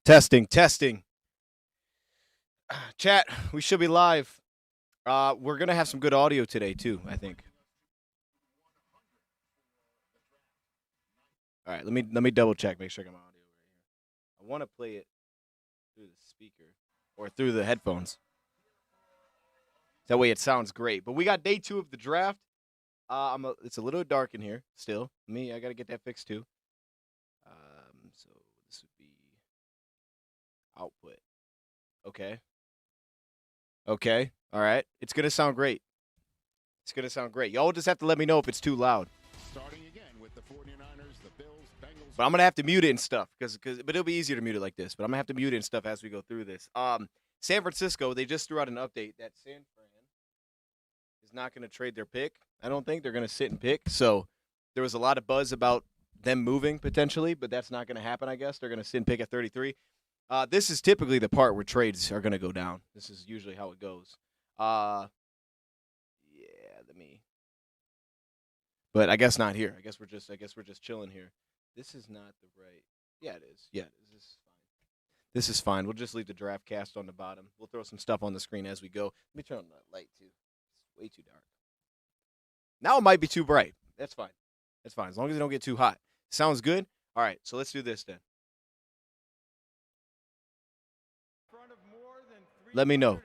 Testing, testing. Chat, we should be live. We're gonna have some good audio today too, I think. All right, let me double check, make sure I got my audio right here. I want to play it through the speaker or through the headphones. That way it sounds great. But we got day 2 of the draft. It's a little dark in here still. I gotta get that fixed too. So this would be output. Okay. Okay. All right. It's gonna sound great. It's gonna sound great. Y'all just have to let me know if it's too loud. Starting again with the 49ers, the Bills, Bengals. But I'm gonna have to mute it and stuff but it'll be easier to mute it like this. But I'm gonna have to mute it and stuff as we go through this. San Francisco, they just threw out an update that San Fran is not gonna trade their pick. I don't think they're gonna sit and pick. So there was a lot of buzz about them moving potentially, but that's not gonna happen. I guess they're gonna sit and pick at 33. This is typically the part where trades are gonna go down. This is usually how it goes. But I guess not here. I guess we're just chilling here. This is not the right. Yeah, it is. Yeah, this is fine. This is fine. We'll just leave the draft cast on the bottom. We'll throw some stuff on the screen as we go. Let me turn on the light too. It's way too dark. Now it might be too bright. That's fine. That's fine. As long as it don't get too hot. Sounds good? All right, so let's do this then. Let me know.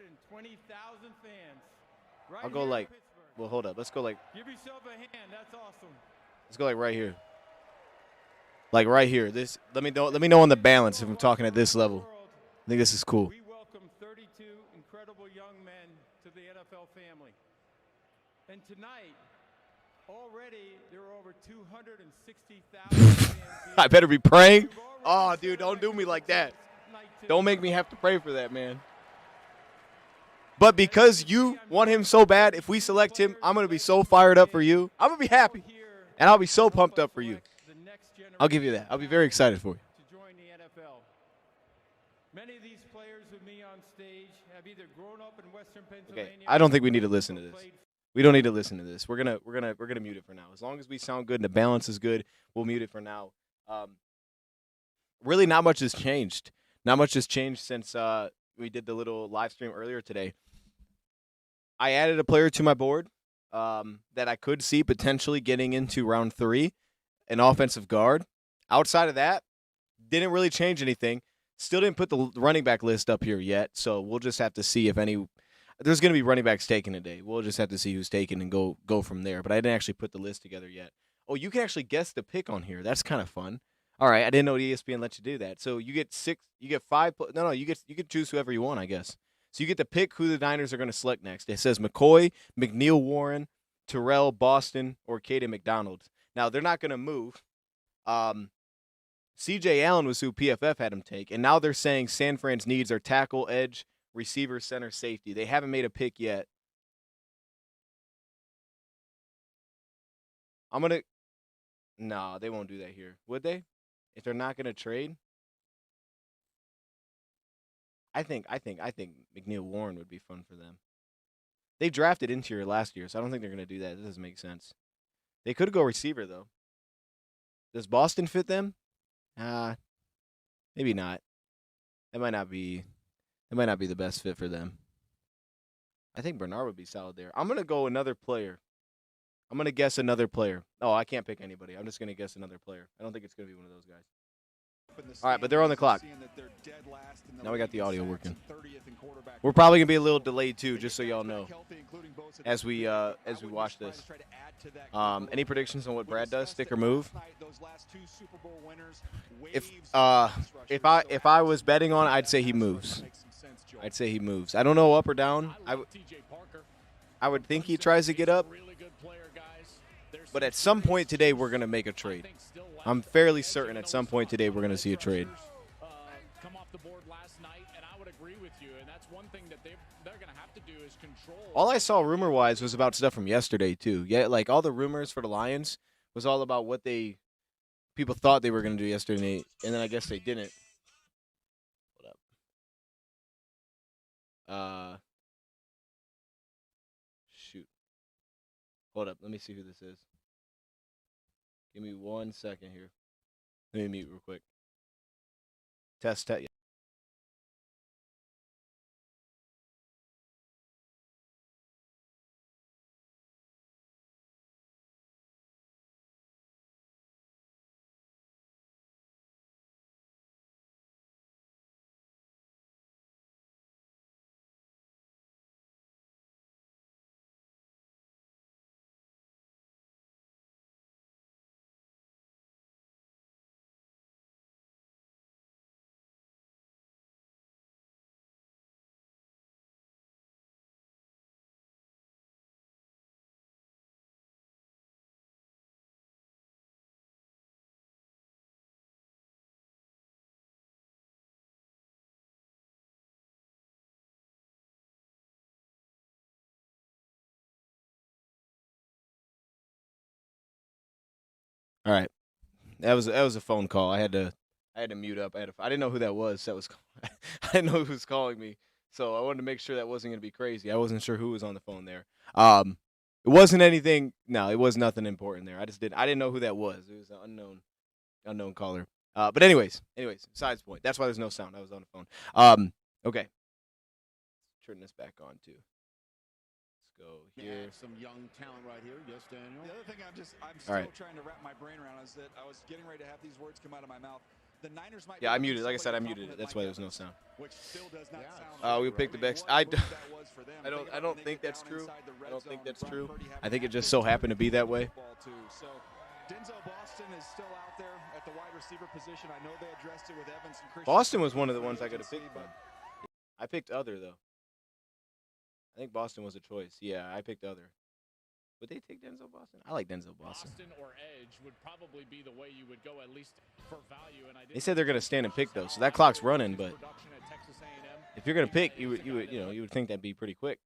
I'll go like, well, hold up. Let's go like, give yourself a hand. That's awesome. Let's go like right here. Like right here. This. Let me know on the balance if I'm talking at this level. I think this is cool. We welcome 32 incredible young men to the NFL family. And tonight, already there are over 260,000 I better be praying. Oh, dude, don't do me like that. Don't make me have to pray for that, man. But because you want him so bad, if we select him, I'm going to be so fired up for you. I'm going to be happy. And I'll be so pumped up for you. I'll give you that. I'll be very excited for you. To join the NFL. Many of these players with me on stage have either grown up in Western Pennsylvania. Okay, I don't think we need to listen to this. We don't need to listen to this. We're gonna mute it for now. As long as we sound good and the balance is good, we'll mute it for now. Really, not much has changed. Not much has changed since we did the little live stream earlier today. I added a player to my board that I could see potentially getting into round 3, an offensive guard. Outside of that, didn't really change anything. Still didn't put the running back list up here yet, so we'll just have to see if any. There's going to be running backs taken today. We'll just have to see who's taken and go from there. But I didn't actually put the list together yet. Oh, you can actually guess the pick on here. That's kind of fun. All right, I didn't know ESPN let you do that. So you get 6. You get 5. No, you can choose whoever you want, I guess. So you get to pick who the Niners are going to select next. It says McCoy, McNeil Warren, Terrell, Boston, or Caden McDonald. Now, they're not going to move. C.J. Allen was who PFF had him take, and now they're saying San Fran's needs are tackle, edge, receiver, center, safety. They haven't made a pick yet. No, they won't do that here. Would they? If they're not going to trade? I think McNeil Warren would be fun for them. They drafted interior last year, so I don't think they're going to do that. It doesn't make sense. They could go receiver, though. Does Boston fit them? Maybe not. That might not be the best fit for them. I think Bernard would be solid there. I'm going to go another player. I'm going to guess another player. Oh, I can't pick anybody. I'm just going to guess another player. I don't think it's going to be one of those guys. All right, but they're on the clock. Now we got the audio working. We're probably going to be a little delayed, too, just so y'all know, as we watch this. Any predictions on what Brad does, stick or move? If I was betting on it, I'd say he moves. I don't know up or down. I would think he tries to get up. But at some point today, we're going to make a trade. I'm fairly certain at some point today we're going to see a trade. Come off the board last night, and I would agree with you. And that's one thing that they're going to have to do is control. All I saw rumor-wise was about stuff from yesterday too. Yeah, like all the rumors for the Lions was all about what people thought they were going to do yesterday, and then I guess they didn't. Hold up. Shoot. Hold up. Let me see who this is. Give me 1 second here. Let me mute real quick. Test. All right. That was a phone call. I had to mute up. I didn't know who that was. I didn't know who was calling me. So I wanted to make sure that wasn't going to be crazy. I wasn't sure who was on the phone there. It wasn't anything. No, it was nothing important there. I didn't know who that was. It was an unknown caller. But anyways, besides the point. That's why there's no sound. I was on the phone. Okay. Turn this back on too. Let's go here. Some young talent right here. Yes, Daniel. The other thing I'm still trying to wrap my brain around is that I was getting ready to have these words come out of my mouth. The Niners might. Yeah, I muted. Like I said, I muted it. That's why there's no sound. Which still does not sound. We picked the Bengals. I don't think that's true. I don't think that's true. I think it just so happened to be that way. So Denzel Boston is still out there at the wide receiver position. I know they addressed it with Evans and Christian. Boston was one of the ones I could have picked, but I picked other though. I think Boston was a choice. Yeah, I picked other. Would they take Denzel Boston? I like Denzel Boston. Boston or edge would probably be the way you would go, at least for value. And they said they're going to stand and pick though, so that clock's running. But if you're going to pick, you would think that'd be pretty quick.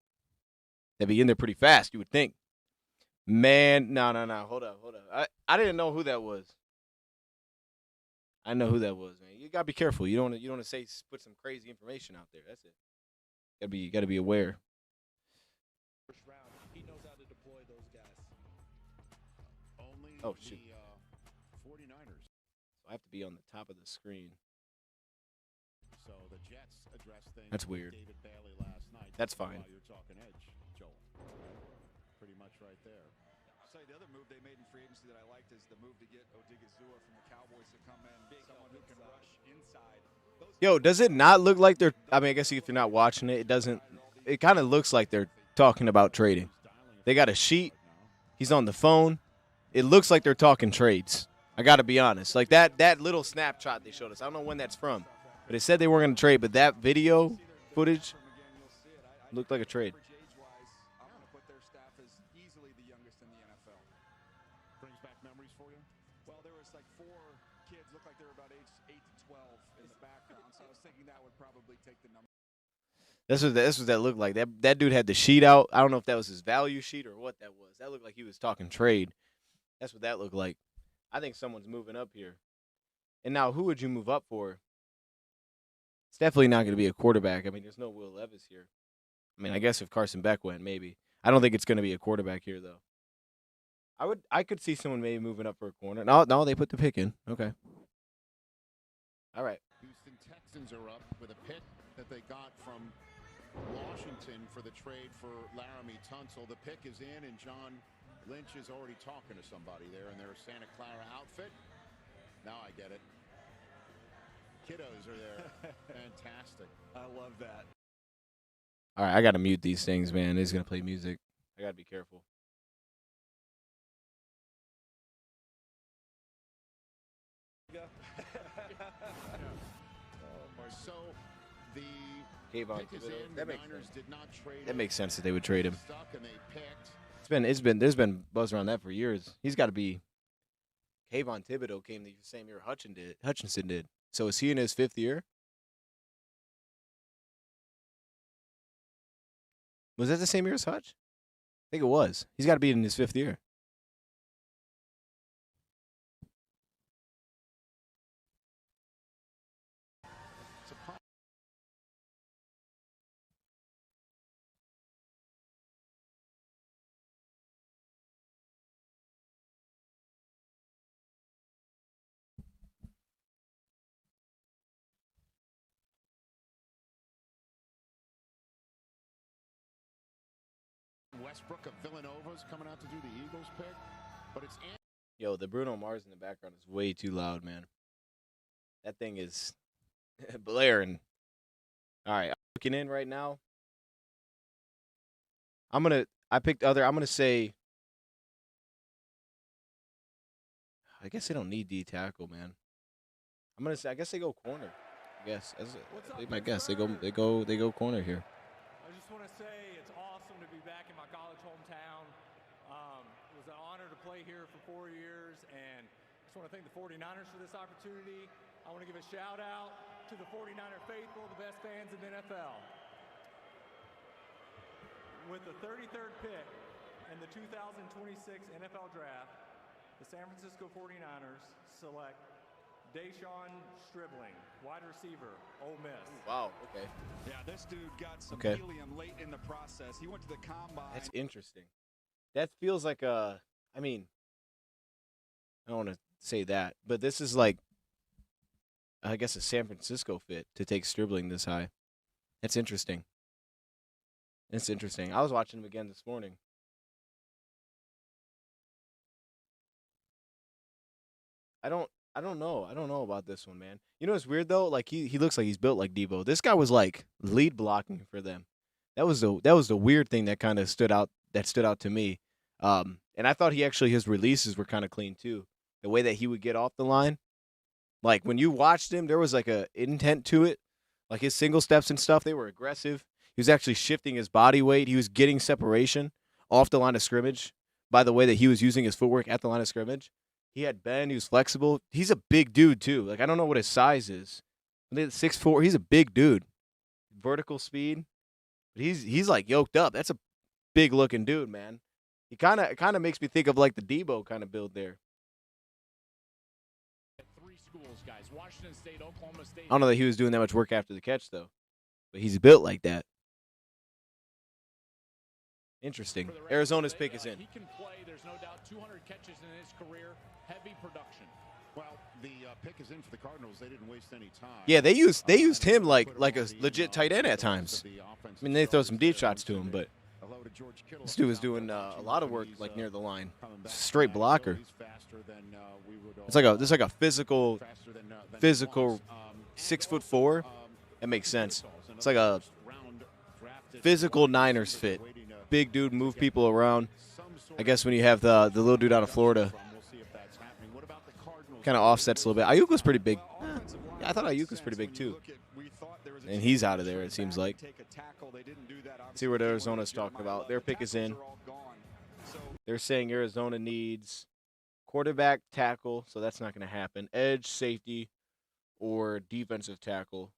That'd be in there pretty fast. You would think. Man, no. Hold up. I didn't know who that was. I know who that was, man. You gotta be careful. You don't want to say put some crazy information out there. That's it. Gotta be aware. He knows how to deploy those guys. Only oh shoot. The 49ers. So I have to be on the top of the screen. So the Jets addressed things. That's weird. David Bailey last night. That's fine. You're talking edge, Joel. Pretty much right there. I'll tell you the other move they made in free agency that I liked is the move to get Odigizua from the Cowboys to come in, someone who can rush inside. Yo, does it not look like they're? I mean, I guess if you're not watching it, it doesn't. It kind of looks like they're talking about trading. They got a sheet. He's on the phone. It looks like they're talking trades. I got to be honest. Like that little snapshot they showed us. I don't know when that's from, but it said they weren't going to trade. But that video footage looked like a trade. I'm going to put their staff as easily the youngest in the NFL. Brings back memories for you? Well, there was like 4 kids, looked like they were about age 8 to 12 in the background, so I was thinking that would probably take the number. That's what that looked like. That dude had the sheet out. I don't know if that was his value sheet or what that was. That looked like he was talking trade. That's what that looked like. I think someone's moving up here. And now, who would you move up for? It's definitely not going to be a quarterback. I mean, there's no Will Levis here. I mean, I guess if Carson Beck went, maybe. I don't think it's going to be a quarterback here, though. I could see someone maybe moving up for a corner. No, they put the pick in. Okay. All right. Houston Texans are up with a pick that they got from Washington for the trade for Laramie Tunsil. The pick is in, and John Lynch is already talking to somebody there in their Santa Clara outfit. Now I get it. Kiddos are there. Fantastic. I love that. All right, I got to mute these things, man. It's going to play music. I got to be careful. So the Kayvon pick is in. that The makes Niners sense. did not trade That him. makes sense that they would trade him. Stuck and they picked. There's been buzz around that for years. He's got to be. Kayvon Thibodeau came the same year Hutchinson did. So is he in his 5th year? Was that the same year as Hutch? I think it was. He's got to be in his 5th year. Westbrook of Villanova's coming out to do the Eagles pick, but it's Yo, the Bruno Mars in the background is way too loud, man. That thing is blaring. All right, I'm looking in right now. I'm going to say, I guess they don't need D tackle, man. I'm going to say, I guess they go corner. I guess. My guess. They go corner here. I just want to say it's awesome to be back in my college hometown. It was an honor to play here for 4 years, and I just want to thank the 49ers for this opportunity. I want to give a shout out to the 49er faithful, the best fans in the NFL. With the 33rd pick in the 2026 NFL Draft, the San Francisco 49ers select Deshaun Stribling, wide receiver, Ole Miss. Wow. Okay. Yeah, this dude got some Okay. helium late in the process. He went to the combine. That's interesting. That feels like a. I mean, I don't want to say that, but this is like, I guess, a San Francisco fit to take Stribling this high. That's interesting. It's interesting. I was watching him again this morning. I don't know. I don't know about this one, man. You know what's weird though? Like he looks like he's built like Debo. This guy was like lead blocking for them. That was the weird thing that kind of stood out to me. And I thought his releases were kind of clean too. The way that he would get off the line. Like when you watched him, there was like a intent to it. Like his single steps and stuff, they were aggressive. He was actually shifting his body weight. He was getting separation off the line of scrimmage by the way that he was using his footwork at the line of scrimmage. He had bend. He was flexible. He's a big dude, too. Like, I don't know what his size is. 6'4", he's a big dude. Vertical speed. But he's like, yoked up. That's a big-looking dude, man. He kind of makes me think of, like, the Debo kind of build there. Three schools, guys. Washington State, Oklahoma State. I don't know that he was doing that much work after the catch, though. But he's built like that. Interesting. Arizona's pick is in. He can play. There's no doubt. 200 catches in his career. Heavy production. Well, the pick is in for the Cardinals. They didn't waste any time. Yeah, they used him like a legit tight end at times. I mean, they throw some deep shots to him, but this dude was doing a lot of work like near the line. Straight blocker. It's like a physical 6'4". That makes sense. It's like a physical Niners fit. Big dude, move people around. I guess when you have the little dude out of Florida, kind of offsets a little bit. Ayuk was pretty big. Yeah, I thought Ayuk was pretty big too. And he's out of there, it seems like. See what Arizona's talking about. Their pick is in. They're saying Arizona needs quarterback, tackle, so that's not going to happen. Edge, safety, or defensive tackle.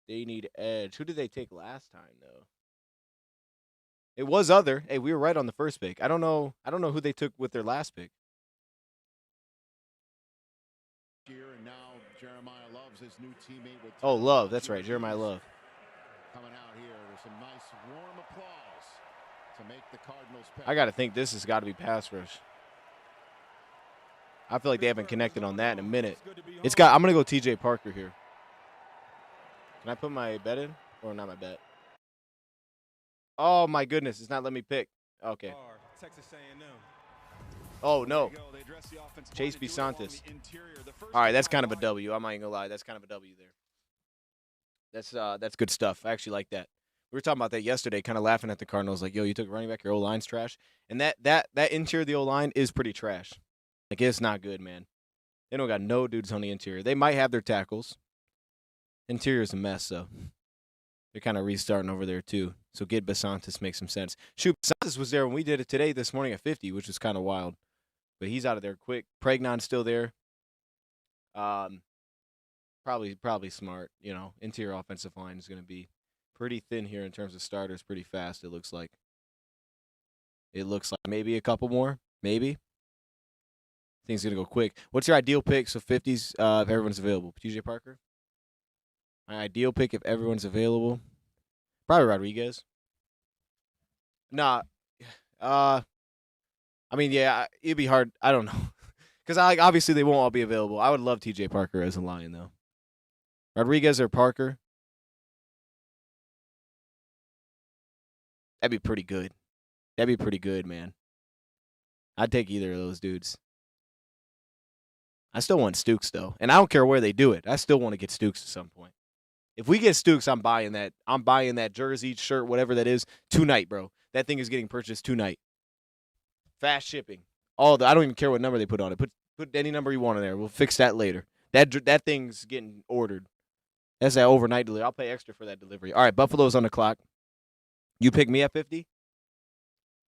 They need edge. Who did they take last time, though? It was other. Hey, we were right on the first pick. I don't know who they took with their last pick. Oh, Love. That's right, Jeremiah Love. Coming out here with some nice warm applause to make the Cardinals pick. I got to think this has got to be pass rush. I feel like they haven't connected on that in a minute. I'm going to go TJ Parker here. Can I put my bet in? Or not my bet? Oh, my goodness. It's not letting me pick. Okay. Texas A&M. Oh, no. Chase Bisantis. All right, that's kind of a W. I'm not even going to lie. That's kind of a W there. That's good stuff. I actually like that. We were talking about that yesterday, kind of laughing at the Cardinals. Like, yo, you took running back, your O-line's trash. And that interior of the O-line is pretty trash. Like, it's not good, man. They don't got no dudes on the interior. They might have their tackles. Interior's a mess, though. They're kind of restarting over there, too. So get Bisantis makes some sense. Shoot, Bisantis was there when we did it today this morning at 50, which was kind of wild. But he's out of there quick. Pregnon's still there. Probably smart. You know, interior offensive line is going to be pretty thin here in terms of starters pretty fast, it looks like. Maybe a couple more. Maybe. Things going to go quick. What's your ideal pick? So 50s if everyone's available. TJ Parker? My ideal pick if everyone's available. Probably Rodriguez. Nah. I mean, yeah, it'd be hard. I don't know. Because obviously they won't all be available. I would love TJ Parker as a Lion, though. Rodriguez or Parker? That'd be pretty good. That'd be pretty good, man. I'd take either of those dudes. I still want Stokes, though. And I don't care where they do it. I still want to get Stokes at some point. If we get Stokes, I'm buying that. I'm buying that jersey, shirt, whatever that is, tonight, bro. That thing is getting purchased tonight. Fast shipping. I don't even care what number they put on it. Put any number you want on there. We'll fix that later. That thing's getting ordered. That's that overnight delivery. I'll pay extra for that delivery. All right, Buffalo's on the clock. You pick me at 50?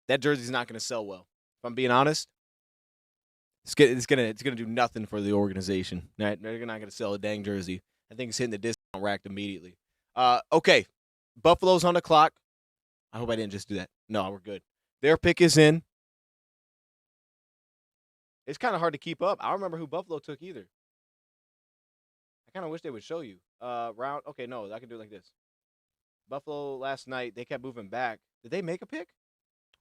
That jersey's not going to sell well. If I'm being honest, it's gonna do nothing for the organization. They're not going to sell a dang jersey. I think it's hitting the discount rack immediately. Okay, Buffalo's on the clock. I hope I didn't just do that. No, we're good. Their pick is in. It's kind of hard to keep up. I don't remember who Buffalo took either. I kind of wish they would show you. Okay, no, I can do it like this. Buffalo last night, they kept moving back. Did they make a pick?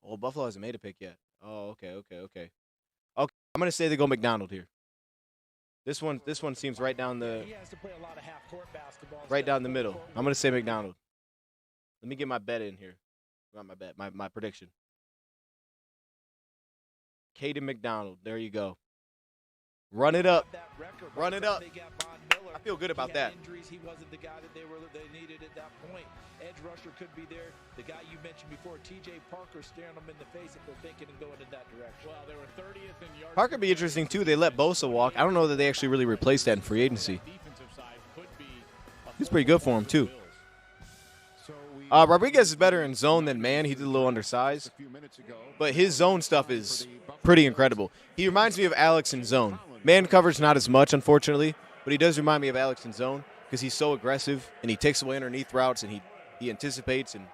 Oh, Buffalo hasn't made a pick yet. Oh, okay. Okay, I'm gonna say they go McDonald here. This one seems right down the He has to play a lot of half-court basketball. right down the middle. I'm gonna say McDonald. Let me get my bet in here. Not my bet, my prediction. Caden McDonald. There you go. Run it up. Run it up. I feel good about that. Injuries, he wasn't the guy that they needed at that point. Edge rusher could be there. The guy you mentioned before, T.J. Parker, staring them in the face if they're thinking and going in that direction. Well, they were 30th in yards. Parker would be interesting too. They let Bosa walk. I don't know that they actually really replaced that in free agency. He's pretty good for him too. Rodriguez is better in zone than man. He did a little undersized, but his zone stuff is pretty incredible. He reminds me of Alex in zone. Man coverage not as much, unfortunately, but he does remind me of Alex in zone because he's so aggressive and he takes away underneath routes and he anticipates and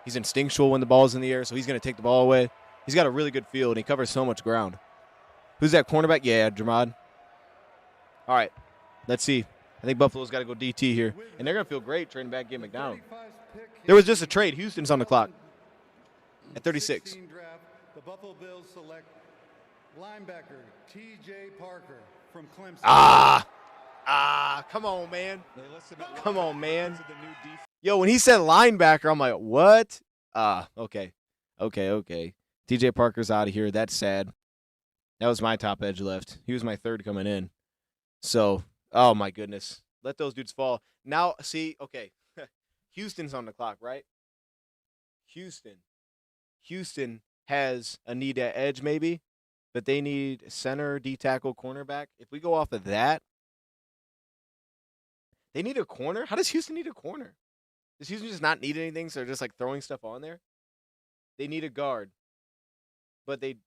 he's instinctual when the ball's in the air, so he's going to take the ball away. He's got a really good feel and he covers so much ground. Who's that cornerback? Yeah, Jamad. All right, let's see. I think Buffalo's got to go DT here, and they're going to feel great trading back Gabe McDonald. There was just a trade. Houston's on the clock at 36. Draft, the Buffalo Bills select linebacker T.J. Parker from Clemson. Come on, man. Come on, man. Yo, when he said linebacker, I'm like, what? Okay. T.J. Parker's out of here. That's sad. That was my top edge left. He was my third coming in. So, oh, my goodness. Let those dudes fall. Now, see, okay. Houston's on the clock, right? Houston has a need at edge maybe, but they need center, D-tackle, cornerback. If we go off of that, they need a corner? How does Houston need a corner? Does Houston just not need anything, so they're just like throwing stuff on there? They need a guard, but they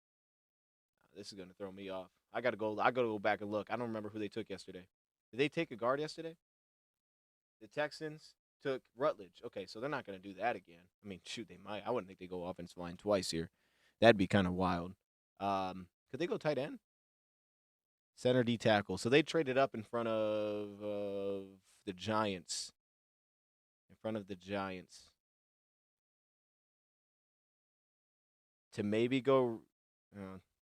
– this is going to throw me off. I got to go back and look. I don't remember who they took yesterday. Did they take a guard yesterday? The Texans took Rutledge. Okay, so they're not going to do that again. I mean, shoot, they might. I wouldn't think they go offensive line twice here. That'd be kind of wild. Could they go tight end? Center D tackle. So they traded up in front of the Giants. To maybe go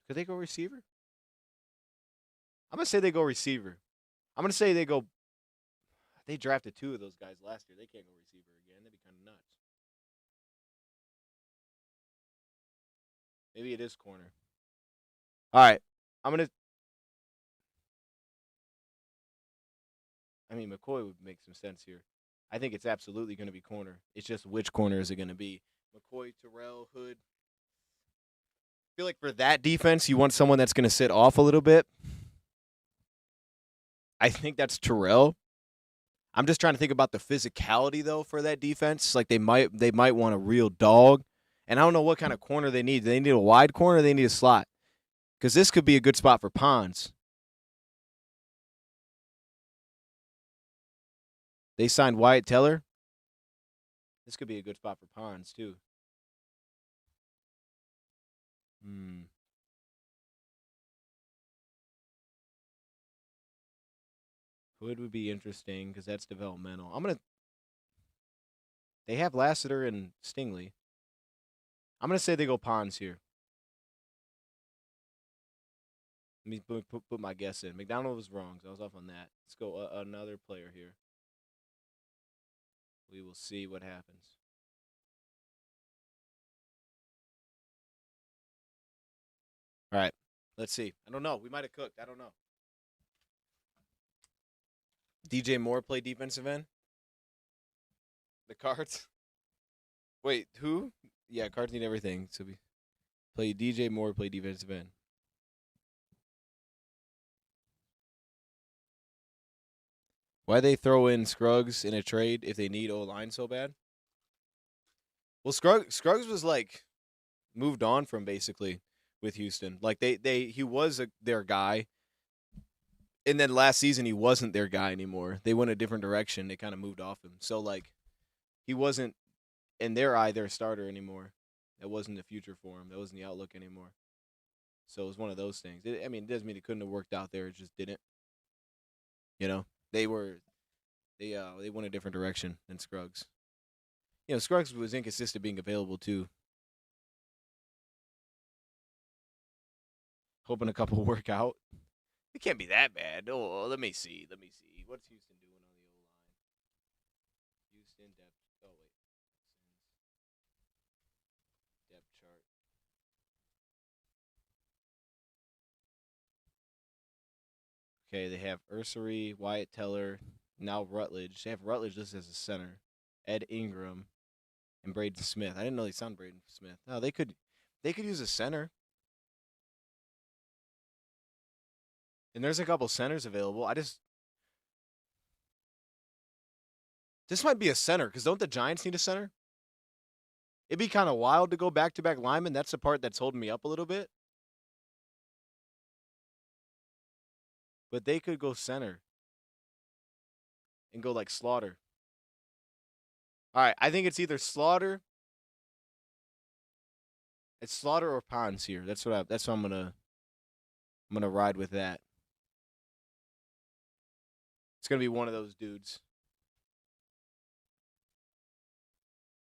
could they go receiver? I'm going to say they go receiver. I'm going to say they go. They drafted two of those guys last year. They can't go receiver again. That'd be kind of nuts. Maybe it is corner. All right. McCoy would make some sense here. I think it's absolutely going to be corner. It's just which corner is it going to be? McCoy, Terrell, Hood. I feel like for that defense, you want someone that's going to sit off a little bit. I think that's Terrell. I'm just trying to think about the physicality, though, for that defense. Like, they might want a real dog. And I don't know what kind of corner they need. Do they need a wide corner or they need a slot? Because this could be a good spot for Pons. They signed Wyatt Teller. This could be a good spot for Pons, too. Hood would be interesting because that's developmental. They have Lassiter and Stingley. I'm going to say they go Pons here. Let me put my guess in. McDonald was wrong, so I was off on that. Let's go another player here. We will see what happens. All right, let's see. I don't know. We might have cooked. I don't know. DJ Moore play defensive end? The Cards? Wait, who? Yeah, Cards need everything. So we play DJ Moore, play defensive end. Why they throw in Scruggs in a trade if they need O-line so bad? Well, Scruggs was like moved on from basically with Houston. Like he was their guy. And then last season he wasn't their guy anymore. They went a different direction. They kind of moved off him. So like he wasn't in their eye their starter anymore. That wasn't the future for him. That wasn't the outlook anymore. So it was one of those things. I mean, it doesn't mean it couldn't have worked out there. It just didn't. You know, they went a different direction than Scruggs. You know, Scruggs was inconsistent being available too. Hoping a couple work out. It can't be that bad. Oh, let me see. What's Houston doing on the O-line? Houston depth. Oh, wait. Depth chart. Okay, they have Ursery, Wyatt Teller, now Rutledge. They have Rutledge listed as a center. Ed Ingram and Braden Smith. I didn't know they signed Braden Smith. No, they could use a center. And there's a couple centers available. This might be a center, because don't the Giants need a center? It'd be kind of wild to go back-to-back linemen. That's the part that's holding me up a little bit. But they could go center and go like Slaughter. All right, I think it's either Slaughter. It's Slaughter or Pons here. That's what I'm gonna ride with that. It's gonna be one of those dudes.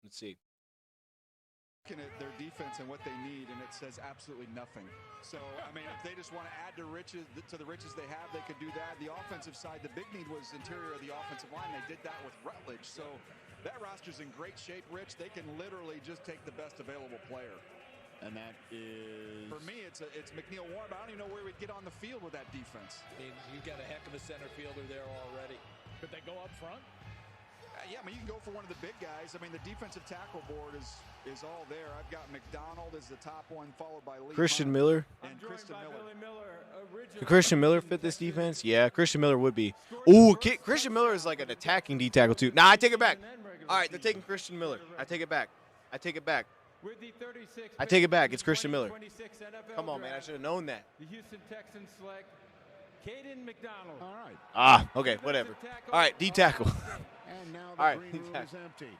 Let's see. Looking at their defense and what they need, and it says absolutely nothing. So, I mean, if they just want to add to the riches they have, they could do that. The offensive side, the big need was interior of the offensive line. They did that with Rutledge. So that roster's in great shape, Rich. They can literally just take the best available player. And that is... For me, it's McNeil Warren, but I don't even know where we'd get on the field with that defense. I mean, you've got a heck of a center fielder there already. Could they go up front? Yeah, I mean, you can go for one of the big guys. I mean, the defensive tackle board is all there. I've got McDonald as the top one, followed by Lee Christian Hunt Miller. and Christian Miller. Could Christian Miller fit this defense? Yeah, Christian Miller would be. Ooh, Christian Miller is like an attacking D tackle too. Nah, I take it back. All right, they're taking Christian Miller. I take it back. I take it back. It's Christian Miller. Come on, man. I should have known that. The Houston Texans select Caden McDonald. All right. Ah, okay, whatever. All right, D tackle. And now the All right, green room is empty.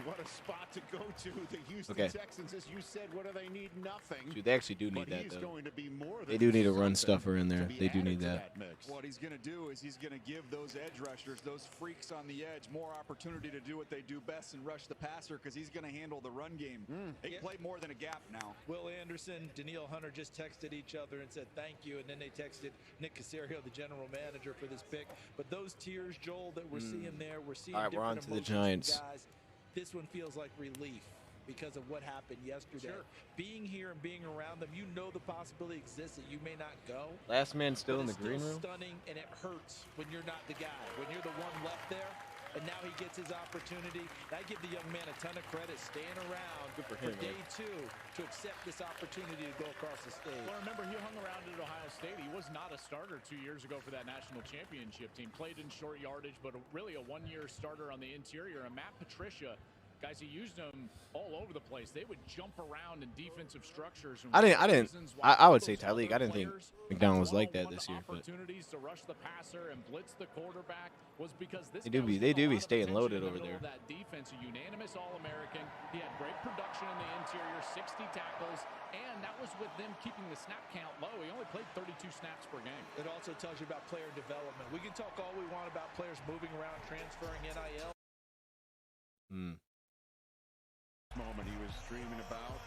What a spot to go to. The Houston Texans, as you said, what do they need? Nothing. Dude, they actually do need But that, he's though. going to be more than They do need a run something stuffer in there. to be They do added need to that. mix. What he's going to do is he's going to give those edge rushers, those freaks on the edge, more opportunity to do what they do best and rush the passer, because he's going to handle the run game. They can play more than a gap now. Will Anderson, Daniil Hunter just texted each other and said thank you, and then they texted Nick Caserio, the general manager, for this pick. But those tiers, Joel, that we're seeing there, we're seeing All right, we're on different to the emotions Giants. from guys. This one feels like relief because of what happened yesterday. Sure. Being here and being around them, you know the possibility exists that you may not go. Last man still in But the it's green still room? stunning, and it hurts when you're not the guy. When you're the one left there, and now he gets his opportunity. I give the young man a ton of credit staying around Good for him, day man. 2 to accept this opportunity to go across the stage. Well, remember, he hung around at Ohio State. He was not a starter 2 years ago for that national championship team. Played in short yardage, but really a one-year starter on the interior. And Matt Patricia, guys, he used them all over the place. They would jump around in defensive structures. And I would say Tyleek. I didn't think McDonald was like that this year, but opportunities to rush the passer and blitz the quarterback was because this They do guy was be getting a lot of staying attention loaded in the over middle there. of that defense, a unanimous All-American. He had great production in the interior, 60 tackles, and that was with them keeping the snap count low. He only played 32 snaps per game. It also tells you about player development. We can talk all we want about players moving around, transferring NIL. Moment he was dreaming about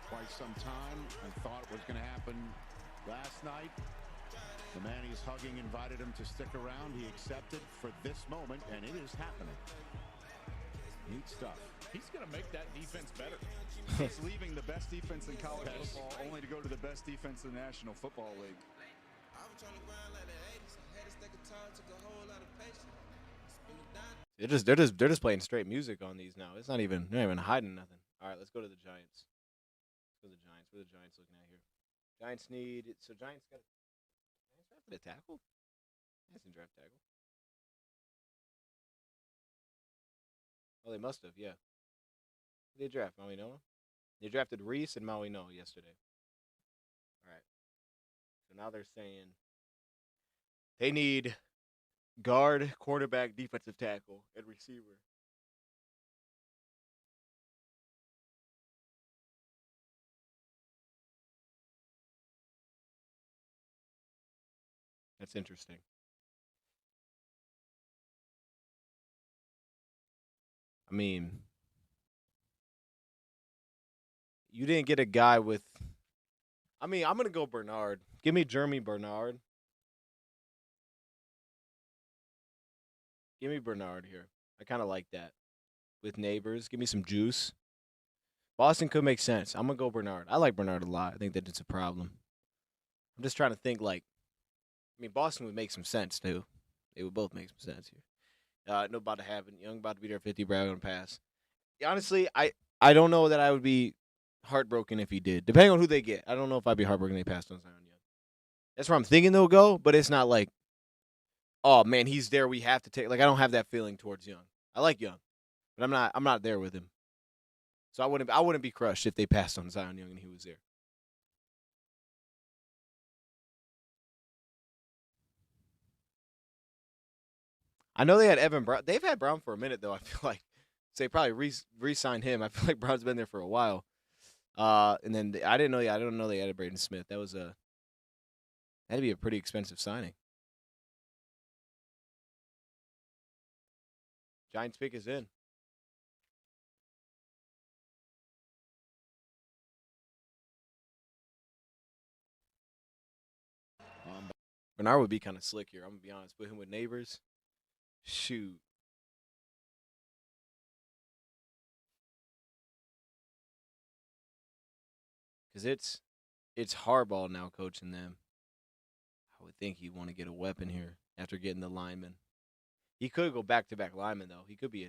quite some time and thought it was going to happen last night. The man he's hugging invited him to stick around. He accepted for this moment, and it is happening. Neat stuff. He's going to make that defense better. He's leaving the best defense in college football only to go to the best defense in the National Football League. they're just playing straight music on these now. It's not even they're not even hiding nothing. All right, let's go to the Giants. Let's go to the Giants. What are the Giants looking at here? Giants need Giants drafted a tackle. Giants didn't draft tackle. Oh, they must have. Yeah. Who did they draft? Maui Noah. They drafted Reese and Maui Noah yesterday. All right. So now they're saying they need guard, quarterback, defensive tackle, and receiver. That's interesting. I mean, you didn't get a guy with. I mean, I'm gonna go Bernard. Give me Jeremy Bernard. Give me Bernard here. I kind of like that. With neighbors, give me some juice. Boston could make sense. I'm gonna go Bernard. I like Bernard a lot. I think that it's a problem. I'm just trying to think like, I mean, Boston would make some sense too. They would both make some sense here. No about to happen. Young about to be there 50. Brad gonna pass. Honestly, I don't know that I would be heartbroken if he did. Depending on who they get, I don't know if I'd be heartbroken if they passed on Zion Young. That's where I'm thinking they'll go, but it's not like, oh man, he's there. We have to take. Like I don't have that feeling towards Young. I like Young, but I'm not there with him. So I wouldn't be crushed if they passed on Zion Young and he was there. I know they had Evan Brown. They've had Brown for a minute though. I feel like so they probably re-signed him. I feel like Brown's been there for a while. And then I didn't know. Yeah, I didn't know they added Braden Smith. That'd be a pretty expensive signing. Giants pick is in. Bernard would be kind of slick here. I'm gonna be honest. Put him with neighbors. Shoot. Because it's Harbaugh now coaching them. I would think he'd want to get a weapon here after getting the lineman. He could go back-to-back lineman though. He could be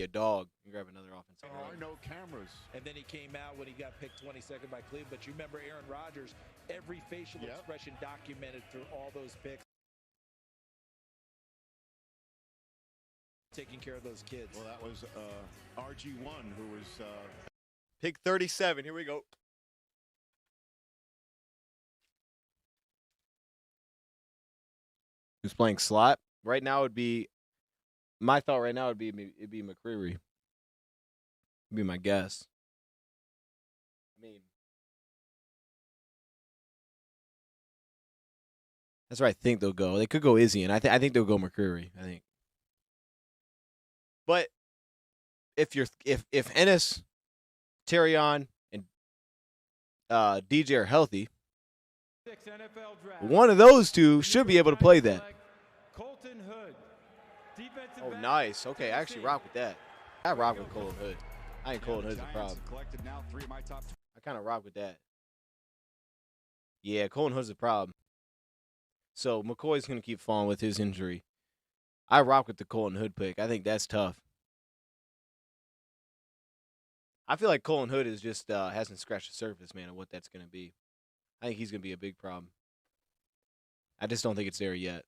a dog and grab another offensive. There are no cameras. And then he came out when he got picked 22nd by Cleveland. But you remember Aaron Rodgers, every facial expression documented through all those picks. Taking care of those kids. Well, that was RG1 who was Pick 37. Here we go. Who's playing slot? Right now it'd be my thought right now would be it'd be McCreary. Would be my guess. I mean that's where I think they'll go. They could go Izzy, and I think they'll go McCreary. I think. But if Ennis, Terrion, and DJ are healthy, one of those two should be able to play that. Colton Hood. Oh, nice. Okay, I actually rock with that. I rock with Colton Hood. I think Colton Hood's a problem. I kind of rock with that. Yeah, Colton Hood's a problem. So McCoy's going to keep falling with his injury. I rock with the Colton Hood pick. I think that's tough. I feel like Colton Hood is just hasn't scratched the surface, man, of what that's going to be. I think he's going to be a big problem. I just don't think it's there yet.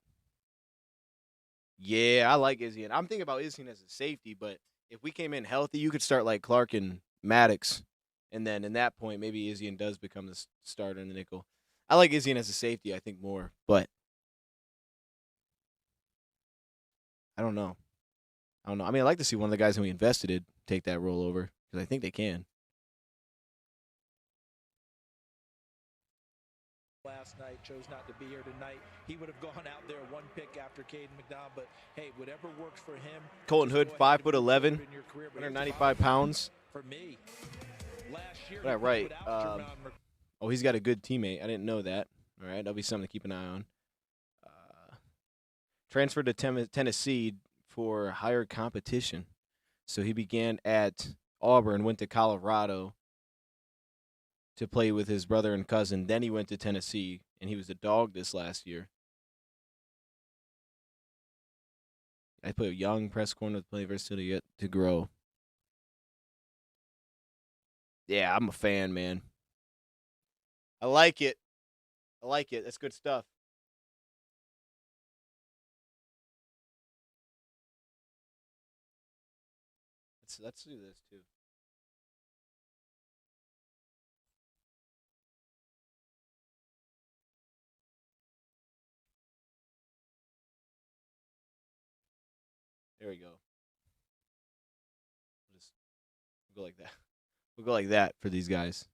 Yeah, I like Izzy. And I'm thinking about Izzy as a safety, but if we came in healthy, you could start like Clark and Maddox. And then in that point, maybe Izzy does become the starter in the nickel. I like Izzy as a safety, I think, more. But I don't know. I mean, I'd like to see one of the guys that we invested in take that role over because I think they can. Last night, chose not to be here tonight. He would have gone out there one pick after Caden McDonald, but hey, whatever works for him. Colton Hood, 5'11", 195 pounds. For me, last year, yeah, right. Oh, he's got a good teammate. I didn't know that. All right, that'll be something to keep an eye on. Transferred to Tennessee for higher competition. So he began at Auburn, went to Colorado to play with his brother and cousin. Then he went to Tennessee, and he was a dog this last year. I put a young press corner with plenty of versatility yet to grow. Yeah, I'm a fan, man. I like it. That's good stuff. Let's do this, too. There we go. Just go like that. We'll go like that for these guys.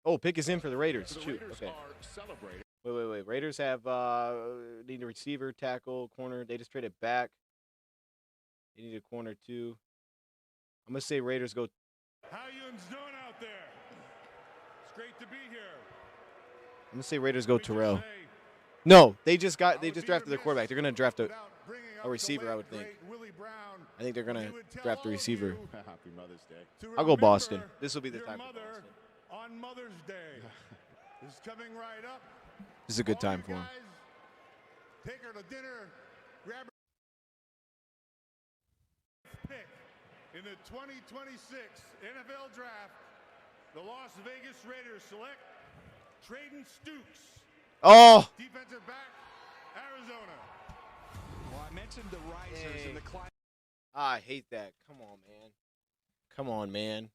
Oh, pick is in for the Raiders. So the Shoot. Raiders Okay. are celebrating. Wait. Raiders have need a receiver, tackle, corner. They just traded back. They need a corner too. I'm gonna say Raiders go. How yous doing out there? It's great to be here. I'm gonna say Raiders go Let me just Terrell. say, No, they just I would drafted be their remiss quarterback. They're gonna draft a without bringing up the receiver, I late, would think. great Willie Brown. I think they're gonna He would tell draft a all of receiver. you Happy Mother's Day. to I'll go Boston. remember This will be the your time for mother Boston. on Mother's Day. This is coming right up. This is a good All time you for him. guys, take her to dinner, grab her pick in the 2026 NFL Draft. The Las Vegas Raiders select Trayden Stokes, Oh, defensive back, Arizona. Well, I mentioned the risers and the climb. I hate that. Come on, man. Come on, man.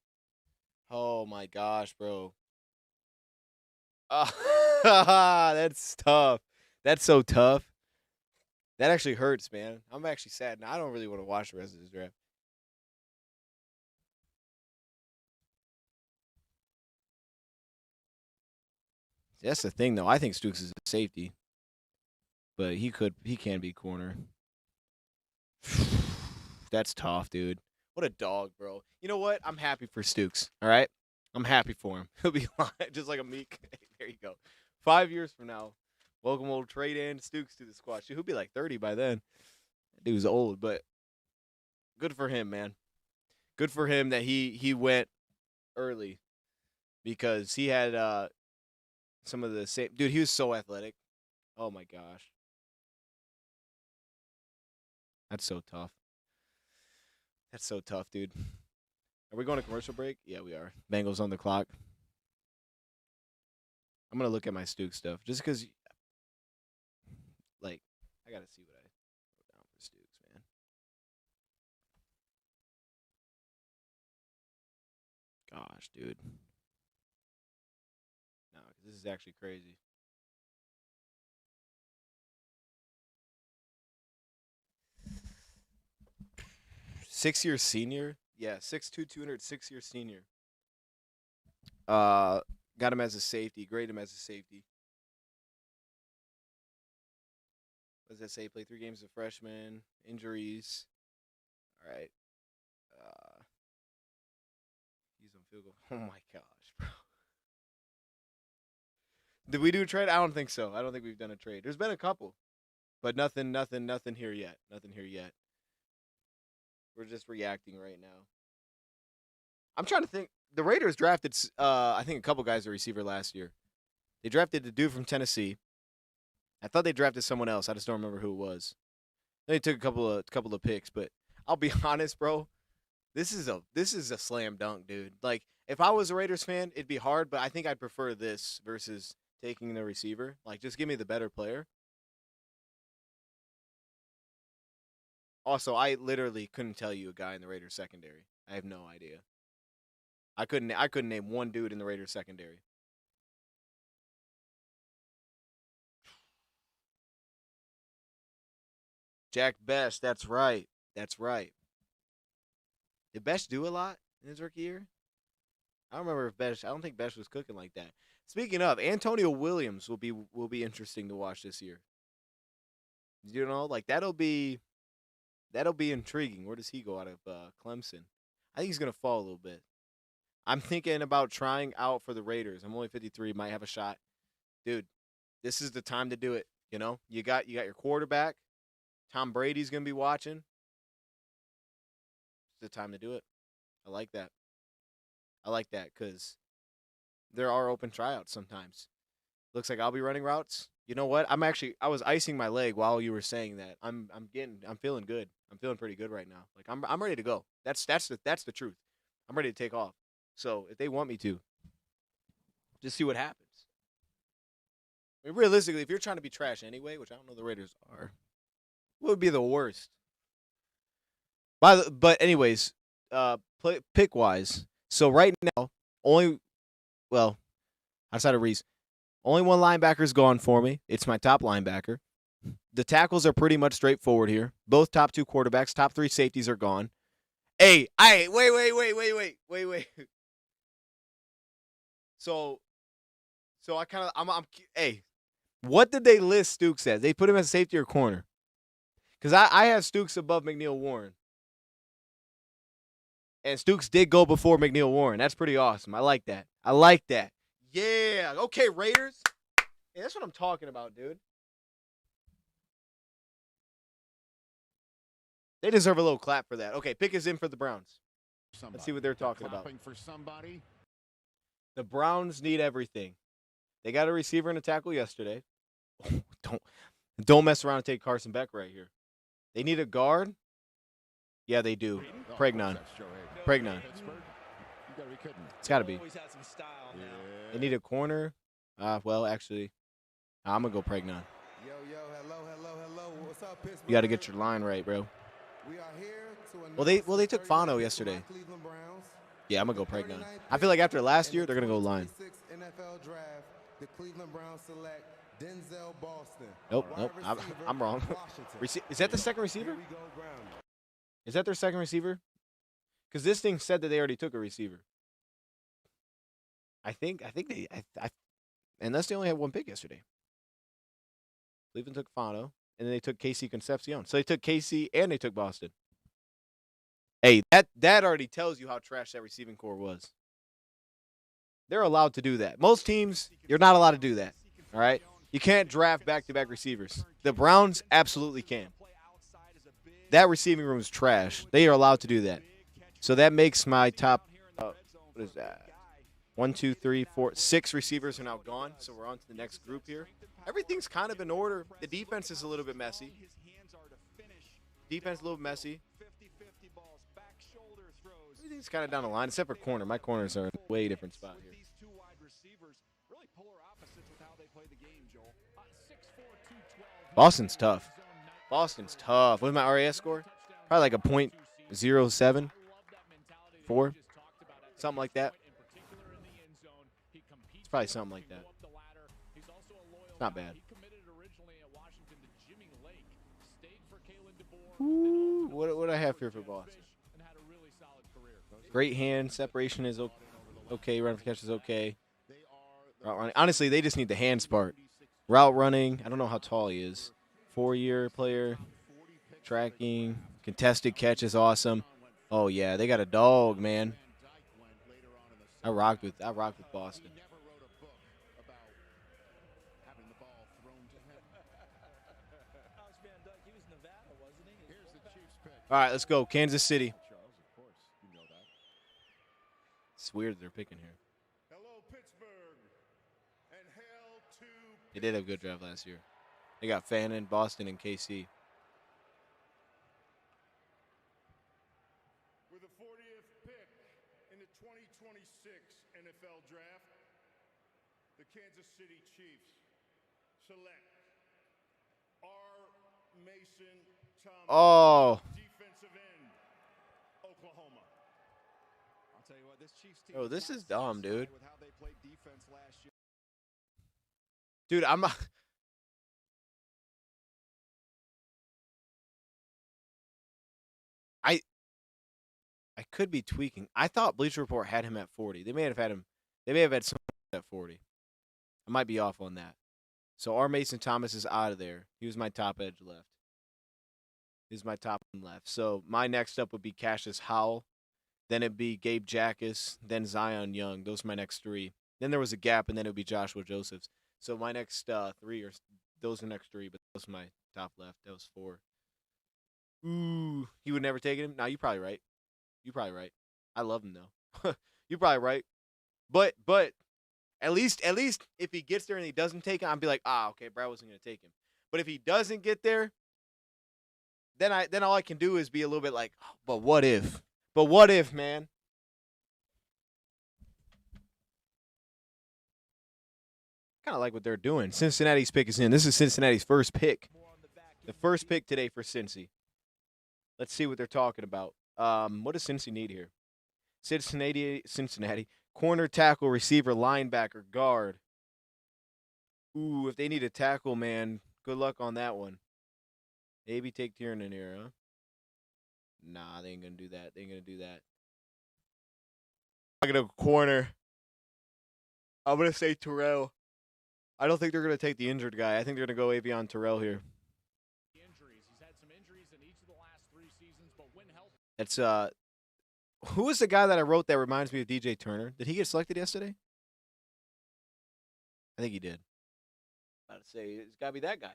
Oh my gosh, bro. That's tough. That's so tough. That actually hurts, man. I'm actually sad. Now I don't really want to watch the rest of this draft. That's the thing, though. I think Stokes is a safety, but he can be corner. That's tough, dude. What a dog, bro. You know what? I'm happy for Stokes. All right, I'm happy for him. He'll be just like a meek. There you go. 5 years from now, welcome will trade in Stokes to the squad. He'll be like 30 by then. That dude's old, but good for him, man. Good for him that he went early because he had some of the same. Dude, he was so athletic. Oh my gosh, that's so tough. That's so tough, dude. Are we going to commercial break? Yeah, we are. Bengals on the clock. I'm going to look at my Stokes stuff just because, like, I got to see what I wrote down for Stokes, man. Gosh, dude. No, because this is actually crazy. Six-year senior? Yeah, 6'2", 200, 6-year senior. Got him as a safety. Graded him as a safety. What does that say? Played 3 games as a freshman. Injuries. All right. He's on field goal. Oh, my gosh, bro. Did we do a trade? I don't think so. I don't think we've done a trade. There's been a couple. But nothing here yet. Nothing here yet. We're just reacting right now. I'm trying to think. The Raiders drafted, I think, a couple guys at receiver last year. They drafted the dude from Tennessee. I thought they drafted someone else. I just don't remember who it was. They took a couple of picks, but I'll be honest, bro. This is a slam dunk, dude. Like, if I was a Raiders fan, it'd be hard, but I think I'd prefer this versus taking the receiver. Like, just give me the better player. Also, I literally couldn't tell you a guy in the Raiders secondary. I have no idea. I couldn't name one dude in the Raiders secondary. Jack Best, that's right. That's right. Did Best do a lot in his rookie year? I don't remember if Best. I don't think Best was cooking like that. Speaking of, Antonio Williams will be interesting to watch this year. You know, like that'll be intriguing. Where does he go out of Clemson? I think he's gonna fall a little bit. I'm thinking about trying out for the Raiders. I'm only 53, might have a shot. Dude, this is the time to do it. You know, you got your quarterback. Tom Brady's gonna be watching. It's the time to do it. I like that. I like that because there are open tryouts sometimes. Looks like I'll be running routes. You know what? I was icing my leg while you were saying that. I'm feeling good. I'm feeling pretty good right now. Like I'm ready to go. That's the truth. I'm ready to take off. So if they want me to, just see what happens. I mean, realistically, if you're trying to be trash anyway, which I don't know the Raiders are, what would be the worst? But anyways, pick wise. So right now, outside of Reese, only one linebacker's gone for me. It's my top linebacker. The tackles are pretty much straightforward here. Both top 2 quarterbacks, top 3 safeties are gone. Wait. So So hey, what did they list Stokes as? They put him as safety or corner? Because I have Stokes above McNeil Warren. And Stokes did go before McNeil Warren. That's pretty awesome. I like that. Yeah. Okay, Raiders. Yeah, that's what I'm talking about, dude. They deserve a little clap for that. Okay, pick is in for the Browns. Let's see what they're talking about. For somebody. The Browns need everything. They got a receiver and a tackle yesterday. Don't mess around and take Carson Beck right here. They need a guard. Yeah, they do. Pregnon. It's got to be. They need a corner. Well, actually, I'm going to go Pregnon. Hello. What's up, Pittsburgh? You got to get your line right, bro. We are here Well, they took Fano yesterday. Yeah, I'm going to go Pregnon. I feel like after last year, they're going to go line. NFL draft, the Cleveland Browns select Denzel Boston. Nope. I'm wrong. Is that the second receiver? Is that their second receiver? Because this thing said that they already took a receiver. I think they unless they only had one pick yesterday. Cleveland took Fano, and then they took Casey Concepcion. So they took Casey and they took Boston. Hey, that already tells you how trash that receiving core was. They're allowed to do that. Most teams, you're not allowed to do that. All right? You can't draft back-to-back receivers. The Browns absolutely can. That receiving room is trash. They are allowed to do that. So that makes my top, what is that? 1, 2, 3, 4, 6 receivers are now gone. So we're on to the next group here. Everything's kind of in order. The defense is a little bit messy. Everything's kind of down the line, except for corner. My corners are in a way different spot here. Boston's tough. What's my RAS score? Probably like a .07, 4, something like that. It's probably something like that. It's not bad. Ooh, what do I have here for Boston? Great hand separation is okay. Run for catch is okay. Route running. Honestly, they just need the hands part. Route running. I don't know how tall he is. 4-year player. Tracking. Contested catch is awesome. Oh yeah, they got a dog, man. I rocked with Boston. All right, let's go. Kansas City. It's weird they're picking here. Hello, Pittsburgh, and hail to They did have a good draft last year. They got Fannin, Boston, and KC. with the 40th pick in the 2026 NFL Draft, the Kansas City Chiefs select R. Mason Thomas, Oh. defensive end, Oklahoma. I'll tell you what, this Chiefs team. Oh, this is dumb, dude. With how they played defense last year. Dude, I could be tweaking. I thought Bleacher Report had him at 40. They may have had someone at 40. I might be off on that. So R. Mason Thomas is out of there. He was my top edge left. He's my top one left. So my next up would be Cassius Howell. Then it'd be Gabe Jackus. Then Zion Young. Those are my next 3. Then there was a gap, and then it would be Joshua Josephs. So my next 3 are those are the next 3, but those are my top left. That was 4. Ooh, he would never take him. Nah, you're probably right. I love him though. You're probably right. But at least if he gets there and he doesn't take him, I'd be like, okay, Brad wasn't gonna take him. But if he doesn't get there, then all I can do is be a little bit like, but what if? But what if, man? Kind of like what they're doing. Cincinnati's pick is in. This is Cincinnati's first pick. The first pick today for Cincy. Let's see what they're talking about. What does Cincy need here? Cincinnati. Corner, tackle, receiver, linebacker, guard. Ooh, if they need a tackle, man, good luck on that one. Maybe take Tiernan here, huh? Nah, they ain't going to do that. I'm going to go corner. I'm going to say Terrell. I don't think they're going to take the injured guy. I think they're going to go Avion Terrell here. Injuries. He's had some injuries in each of the last 3 seasons, but when healthy. It's who is the guy that I wrote that reminds me of DJ Turner? Did he get selected yesterday? I think he did. About to say it's got to be that guy.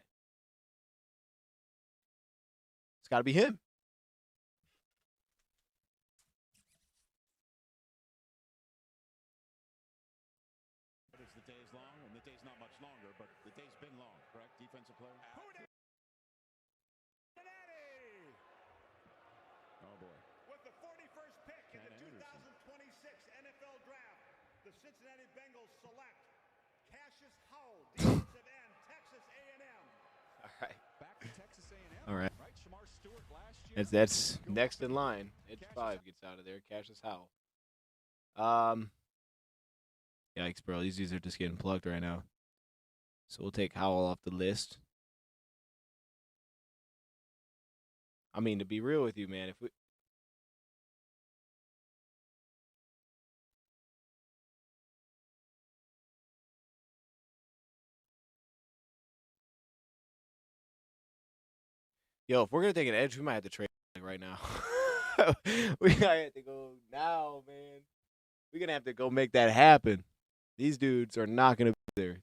It's got to be him. But the day is long, and the day's not much longer, but the day's been long, correct? Defensive player? Oh, boy. With the 41st pick in the 2026 NFL Draft, the Cincinnati Bengals select Cassius Howell, defensive end, Texas A&M. All right. Back to Texas A&M. All right. Right, Shamar Stewart last year. That's next in line. Edge 5 gets out of there. Cassius Howell. Yikes, bro. These dudes are just getting plugged right now. So we'll take Howell off the list. I mean, to be real with you, man, if we if we're gonna take an edge, we might have to trade right now. We might have to go now, man. We're gonna have to go make that happen. These dudes are not gonna be there.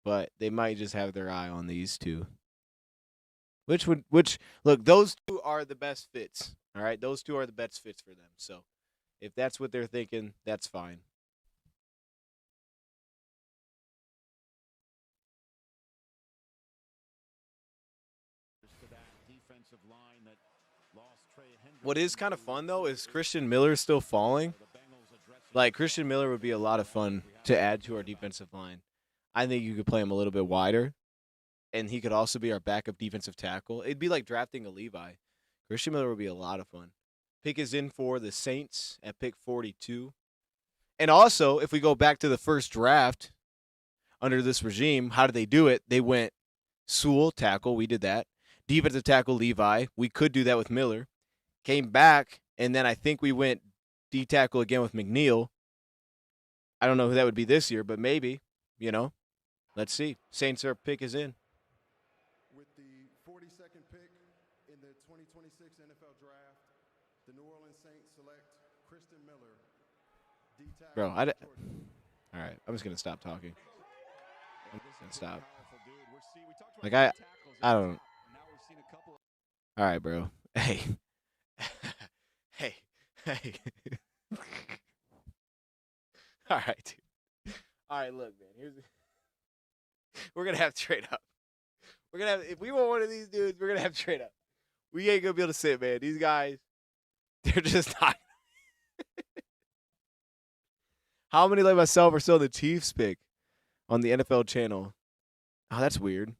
But they might just have their eye on these two. Which look, those two are the best fits. All right, those two are the best fits for them. So if that's what they're thinking, that's fine. What is kind of fun, though, is Christian Miller still falling. Like, Christian Miller would be a lot of fun to add to our defensive line. I think you could play him a little bit wider, and he could also be our backup defensive tackle. It'd be like drafting a Levi. Christian Miller would be a lot of fun. Pick is in for the Saints at pick 42. And also, if we go back to the first draft under this regime, how did they do it? They went Sewell, tackle. We did that. Defensive tackle, Levi. We could do that with Miller. Came back, and then I think we went D-tackle again with McNeil. I don't know who that would be this year, but maybe, Let's see. Saints, our pick is in. With the 42nd pick in the 2026 NFL Draft, the New Orleans Saints select Christian Miller, D-tackle. Bro, all right, I'm just going to stop talking. I'm just going to stop. Like, I don't. All right, bro. Hey. Hey. All right, dude. All right, look, man. We're gonna have to trade up. If we want one of these dudes, we're gonna have to trade up. We ain't gonna be able to sit, man. These guys, they're just not. How many like myself are still in the Chiefs pick on the NFL channel? Oh, that's weird.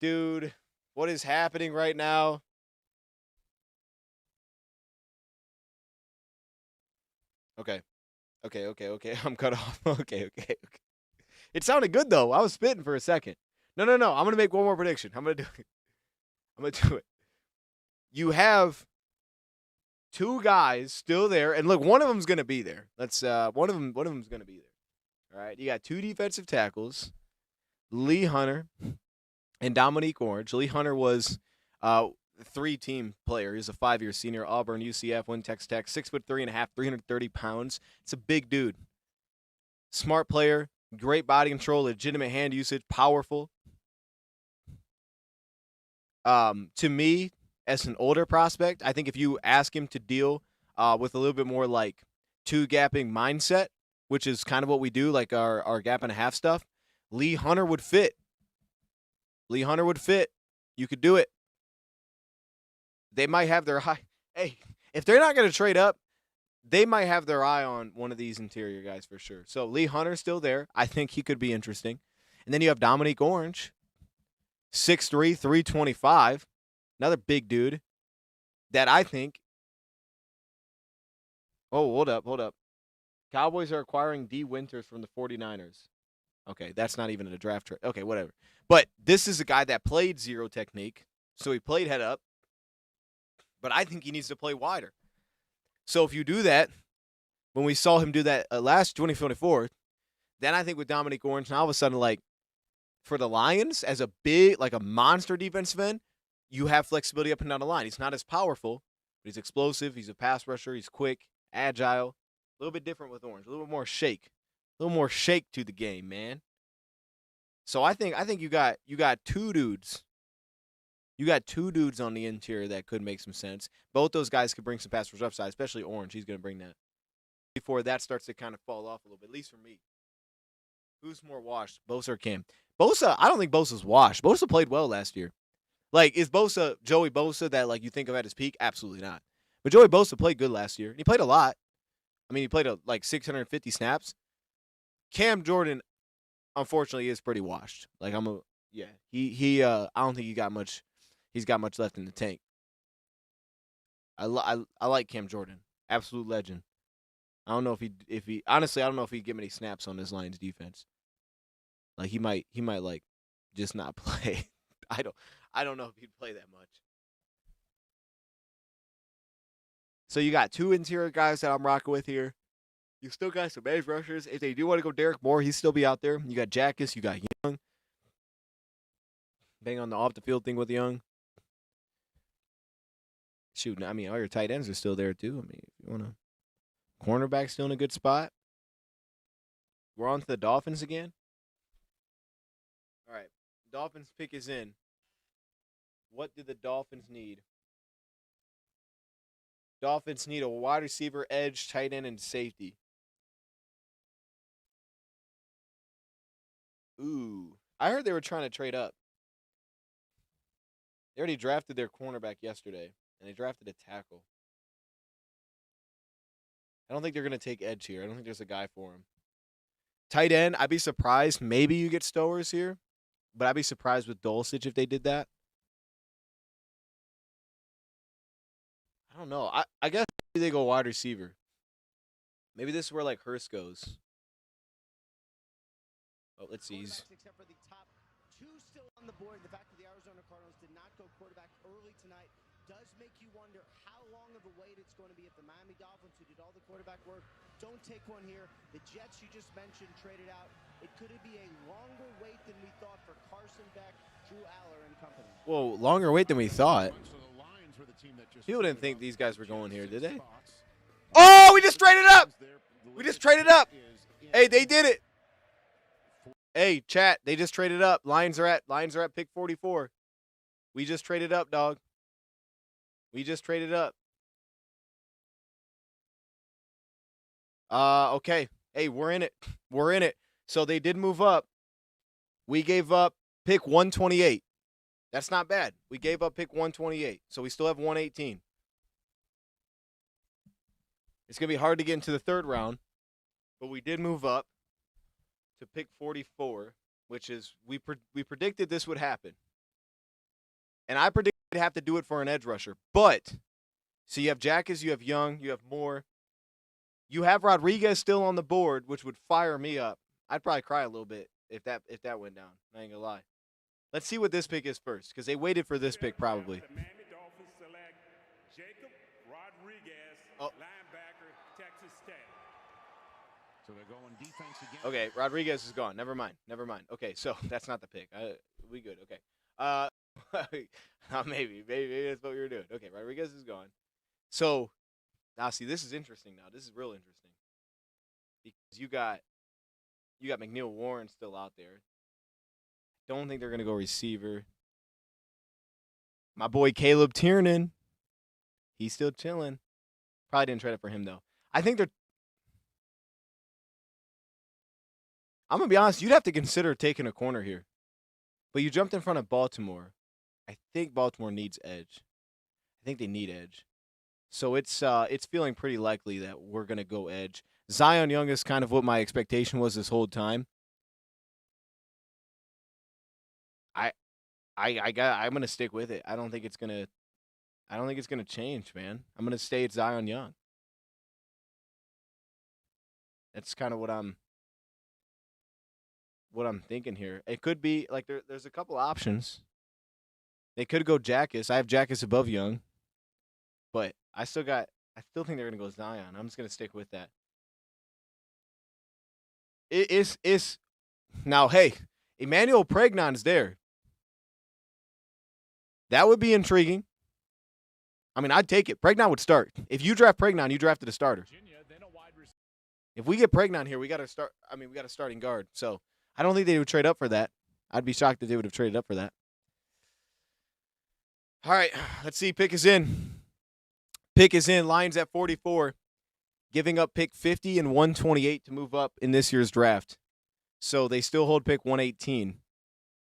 Dude, what is happening right now? Okay. I'm cut off. Okay. It sounded good, though. I was spitting for a second. No. I'm going to make one more prediction. I'm going to do it. You have two guys still there. And look, one of them's going to be there. One of them's going to be there. All right. You got two defensive tackles, Lee Hunter and Dominique Orange. Lee Hunter was a 3-team player. He's a 5-year senior, Auburn, UCF, went Texas Tech, 6'3.5", 330 pounds. It's a big dude. Smart player, great body control, legitimate hand usage, powerful. To me, as an older prospect, I think if you ask him to deal with a little bit more like two-gapping mindset, which is kind of what we do, like our gap and a half stuff, Lee Hunter would fit. You could do it. They might have their eye. Hey, if they're not going to trade up, they might have their eye on one of these interior guys for sure. So Lee Hunter's still there. I think he could be interesting. And then you have Dominique Orange, 6'3", 325, another big dude that I think. Oh, hold up. Cowboys are acquiring D. Winters from the 49ers. Okay, that's not even a draft trade. Okay, whatever. But this is a guy that played zero technique, so he played head up. But I think he needs to play wider. So if you do that, when we saw him do that last 2024, then I think with Dominic Orange, now all of a sudden, like, for the Lions, as a big, like a monster defensive end, you have flexibility up and down the line. He's not as powerful, but he's explosive. He's a pass rusher. He's quick, agile. A little bit different with Orange. A little bit more shake. A little more shake to the game, man. So I think you got two dudes. You got two dudes on the interior that could make some sense. Both those guys could bring some pass rush upside, especially Orange. He's going to bring that. Before that starts to kind of fall off a little bit, at least for me. Who's more washed, Bosa or Cam? Bosa, I don't think Bosa's washed. Bosa played well last year. Like, is Bosa Joey Bosa that, like, you think of at his peak? Absolutely not. But Joey Bosa played good last year. He played a lot. I mean, he played like 650 snaps. Cam Jordan, unfortunately, is pretty washed. Like, he I don't think he's got much left in the tank. I like Cam Jordan. Absolute legend. I don't know if he honestly, I don't know if he'd get many snaps on this Lions defense. Like, he might like just not play. I don't know if he'd play that much. So you got two interior guys that I'm rocking with here. You still got some edge rushers. If they do want to go Derrick Moore, he'd still be out there. You got Jackus, you got Young. Bang on the off the field thing with Young. Shoot, I mean, all your tight ends are still there too. I mean, if you want to. Cornerback still in a good spot. We're on to the Dolphins again. All right. Dolphins pick is in. What do the Dolphins need? Dolphins need a wide receiver, edge, tight end, and safety. Ooh. I heard they were trying to trade up. They already drafted their cornerback yesterday, and they drafted a tackle. I don't think they're going to take edge here. I don't think there's a guy for him. Tight end, I'd be surprised. Maybe you get Stowers here, but I'd be surprised with Dulcich if they did that. I don't know. I guess maybe they go wide receiver. Maybe this is where, like, Hurst goes. Oh, let's see. Except for the top two still on the board. The fact that the Arizona Cardinals did not go quarterback early tonight does make you wonder how long of a wait it's going to be if the Miami Dolphins, who did all the quarterback work, don't take one here. The Jets you just mentioned traded out. It could be a longer wait than we thought for Carson Beck, Drew Aller, and company. Whoa, longer wait than we thought. People didn't think these guys were going here, did they? Oh, we just traded up. We just traded up. Hey, they did it. Hey, chat, they just traded up. Lions are at pick 44. We just traded up, dog. We just traded up. Okay. Hey, we're in it. We're in it. So they did move up. We gave up pick 128. That's not bad. We gave up pick 128. So we still have 118. It's going to be hard to get into the third round, but we did move up to pick 44, which is we predicted this would happen. And I predicted they'd have to do it for an edge rusher. But, so you have Jackus, you have Young, you have Moore. You have Rodriguez still on the board, which would fire me up. I'd probably cry a little bit if that went down. I ain't going to lie. Let's see what this pick is first, because they waited for this pick probably. The Miami Dolphins select Jacob Rodriguez, linebacker, Texas Tech. So they're going defense again. Okay, Rodriguez is gone. Never mind. Okay, so that's not the pick. We good. Okay. Maybe that's what we were doing. Okay, Rodriguez is gone. So now, see, this is interesting. Now, this is real interesting because you got McNeil Warren still out there. Don't think they're gonna go receiver. My boy Caleb Tiernan, he's still chilling. Probably didn't trade it for him though. I think they're. I'm gonna be honest. You'd have to consider taking a corner here, but you jumped in front of Baltimore. I think Baltimore needs edge. I think they need edge. So it's feeling pretty likely that we're gonna go edge. Zion Young is kind of what my expectation was this whole time. I'm gonna stick with it. I don't think it's gonna change, man. I'm gonna stay at Zion Young. That's kind of what I'm thinking here. It could be like there's a couple options. They could go Jackus. I have Jackus above Young, but I still think they're gonna go Zion. I'm just gonna stick with that. It's now, hey, Emmanuel Pregnon's there. That would be intriguing. I mean, I'd take it. Pregnon would start. If you draft Pregnon, you drafted a starter. If we get Pregnon here, we got to start. I mean, we got a starting guard. So I don't think they would trade up for that. I'd be shocked if they would have traded up for that. All right, let's see. Pick is in. Pick is in. Lions at 44, giving up pick 50 and 128 to move up in this year's draft. So they still hold pick 118.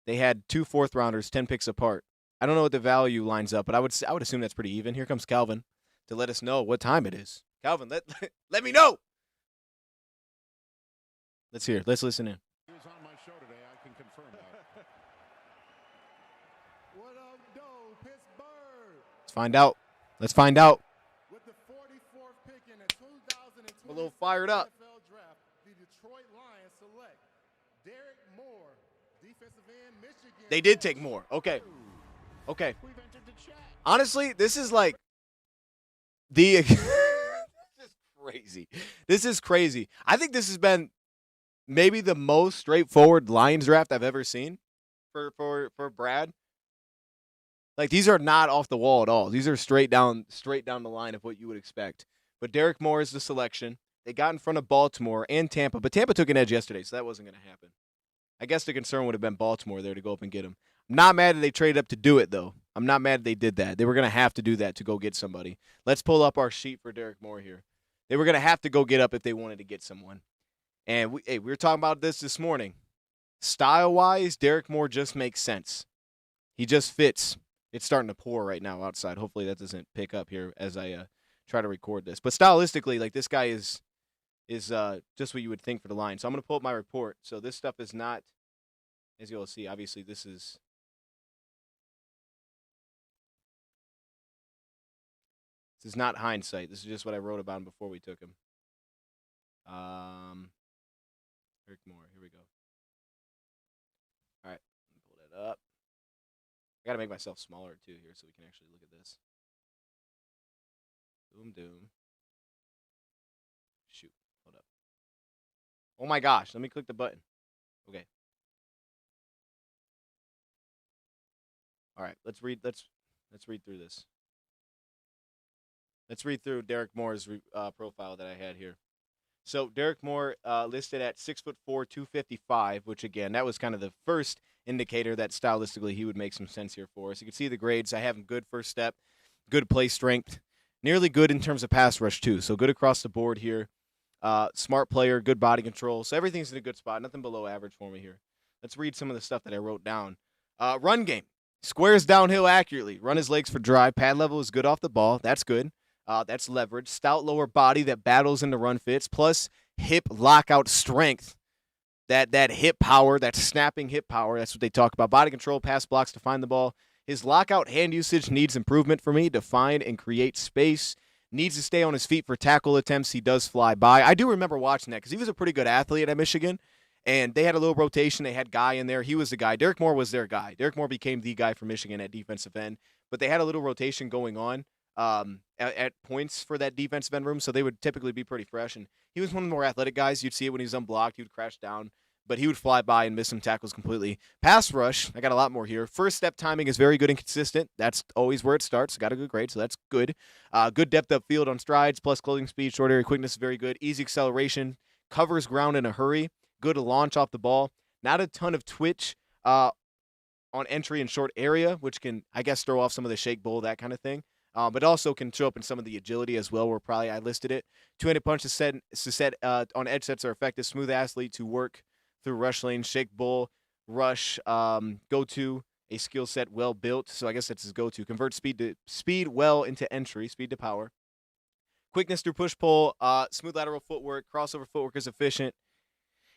They had 2 fourth-rounders, 10 picks apart. I don't know what the value lines up, but I would assume that's pretty even. Here comes Calvin to let us know what time it is. Calvin, let me know. Let's hear. Let's listen in. He was on my show today. I can confirm that. What up, Doe, Pittsburgh? Let's find out. Let's find out. With the 44th pick in the 2020 I'm a little fired up. NFL draft, the Detroit Lions select Derrick Moore, defensive end, Michigan. They did take more. Okay. Honestly, this is like this is crazy. This is crazy. I think this has been maybe the most straightforward Lions draft I've ever seen for Brad. Like, these are not off the wall at all. These are straight down the line of what you would expect. But Derrick Moore is the selection. They got in front of Baltimore and Tampa, but Tampa took an edge yesterday, so that wasn't going to happen. I guess the concern would have been Baltimore there to go up and get him. I'm not mad that they traded up to do it, though. I'm not mad they did that. They were going to have to do that to go get somebody. Let's pull up our sheet for Derrick Moore here. They were going to have to go get up if they wanted to get someone. And we were talking about this morning. Style-wise, Derrick Moore just makes sense. He just fits. It's starting to pour right now outside. Hopefully that doesn't pick up here as I try to record this. But stylistically, like, this guy is just what you would think for the line. So I'm going to pull up my report. So this stuff is not, as you'll see, obviously this is not hindsight. This is just what I wrote about him before we took him. Derrick Moore. Here we go. All right. Let me pull that up. I got to make myself smaller, too, here so we can actually look at this. Boom, doom. Shoot. Hold up. Oh, my gosh. Let me click the button. Okay. All right. Let's read through this. Let's read through Derrick Moore's profile that I had here. So Derrick Moore listed at 6'4", 255, which, again, that was kind of the first indicator that stylistically he would make some sense here for us. You can see the grades. I have him good first step, good play strength, nearly good in terms of pass rush too. So good across the board here. Smart player, good body control. So everything's in a good spot. Nothing below average for me here. Let's read some of the stuff that I wrote down. Run game. Squares downhill accurately. Run his legs for drive. Pad level is good off the ball. That's good. That's leverage. Stout lower body that battles in the run fits. Plus hip lockout strength. That hip power, that snapping hip power, that's what they talk about. Body control, pass blocks to find the ball. His lockout hand usage needs improvement for me to find and create space. Needs to stay on his feet for tackle attempts. He does fly by. I do remember watching that because he was a pretty good athlete at Michigan, and they had a little rotation. They had Guy in there. He was the guy. Derrick Moore was their guy. Derrick Moore became the guy for Michigan at defensive end, but they had a little rotation going on at points for that defensive end room, so they would typically be pretty fresh. And he was one of the more athletic guys. You'd see it when he was unblocked. He would crash down, but he would fly by and miss some tackles completely. Pass rush, I got a lot more here. First step timing is very good and consistent. That's always where it starts. Got a good grade, so that's good. Good depth of field on strides, plus closing speed, short area quickness is very good. Easy acceleration, covers ground in a hurry. Good launch off the ball. Not a ton of twitch on entry and short area, which can, I guess, throw off some of the shake bull, that kind of thing. But also can show up in some of the agility as well, where probably I listed it. Two-handed punches set on edge sets are effective. Smooth athlete to work through rush lane, shake bull, rush, go-to, a skill set well built. So I guess that's his go-to. Convert speed well into entry, speed to power. Quickness through push-pull, smooth lateral footwork, crossover footwork is efficient.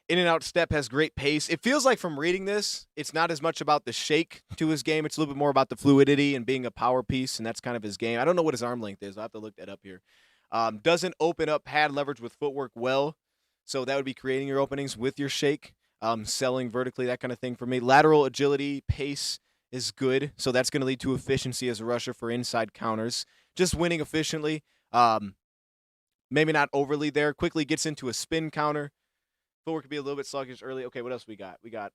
In and out step has great pace. It feels like from reading this, it's not as much about the shake to his game. It's a little bit more about the fluidity and being a power piece, and that's kind of his game. I don't know what his arm length is. I'll have to look that up here. Doesn't open up pad leverage with footwork well, so that would be creating your openings with your shake, selling vertically, that kind of thing for me. Lateral agility, pace is good, so that's going to lead to efficiency as a rusher for inside counters. Just winning efficiently, maybe not overly there. Quickly gets into a spin counter. Footwork could be a little bit sluggish early. Okay, what else we got? We got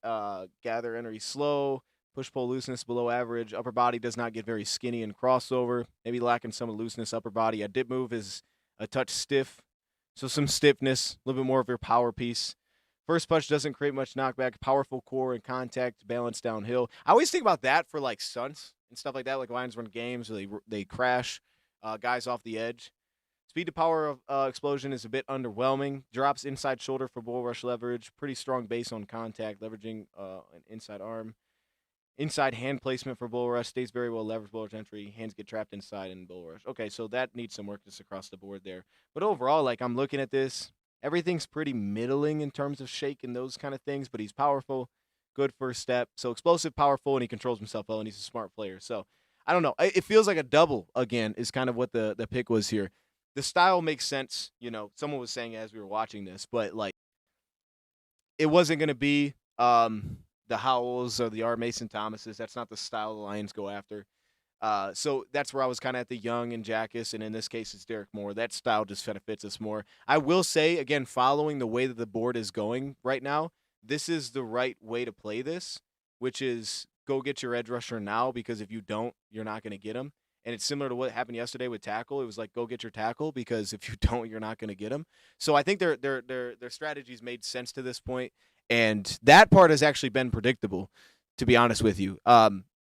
gather entry slow, push-pull looseness below average. Upper body does not get very skinny in crossover. Maybe lacking some looseness upper body. A dip move is a touch stiff. So some stiffness, a little bit more of your power piece. First punch doesn't create much knockback. Powerful core and contact, balance downhill. I always think about that for like stunts and stuff like that. Like Lions run games where they crash guys off the edge. Speed to power of explosion is a bit underwhelming. Drops inside shoulder for bull rush leverage. Pretty strong base on contact, leveraging an inside arm. Inside hand placement for bull rush. Stays very well leveraged bull rush entry. Hands get trapped inside in bull rush. Okay, so that needs some work just across the board there. But overall, like I'm looking at this, everything's pretty middling in terms of shake and those kind of things. But he's powerful, good first step. So explosive, powerful, and he controls himself well, and he's a smart player. So I don't know. It feels like a double again is kind of what the pick was here. The style makes sense. You know, someone was saying as we were watching this, but like it wasn't going to be the Howells or the R. Mason Thomases. That's not the style the Lions go after. So that's where I was kind of at the Young and Jackus, and in this case it's Derrick Moore. That style just kind of fits us more. I will say, again, following the way that the board is going right now, this is the right way to play this, which is go get your edge rusher now, because if you don't, you're not going to get him. And it's similar to what happened yesterday with tackle. It was like, go get your tackle, because if you don't, you're not going to get him. So I think their strategies made sense to this point, and that part has actually been predictable, to be honest with you.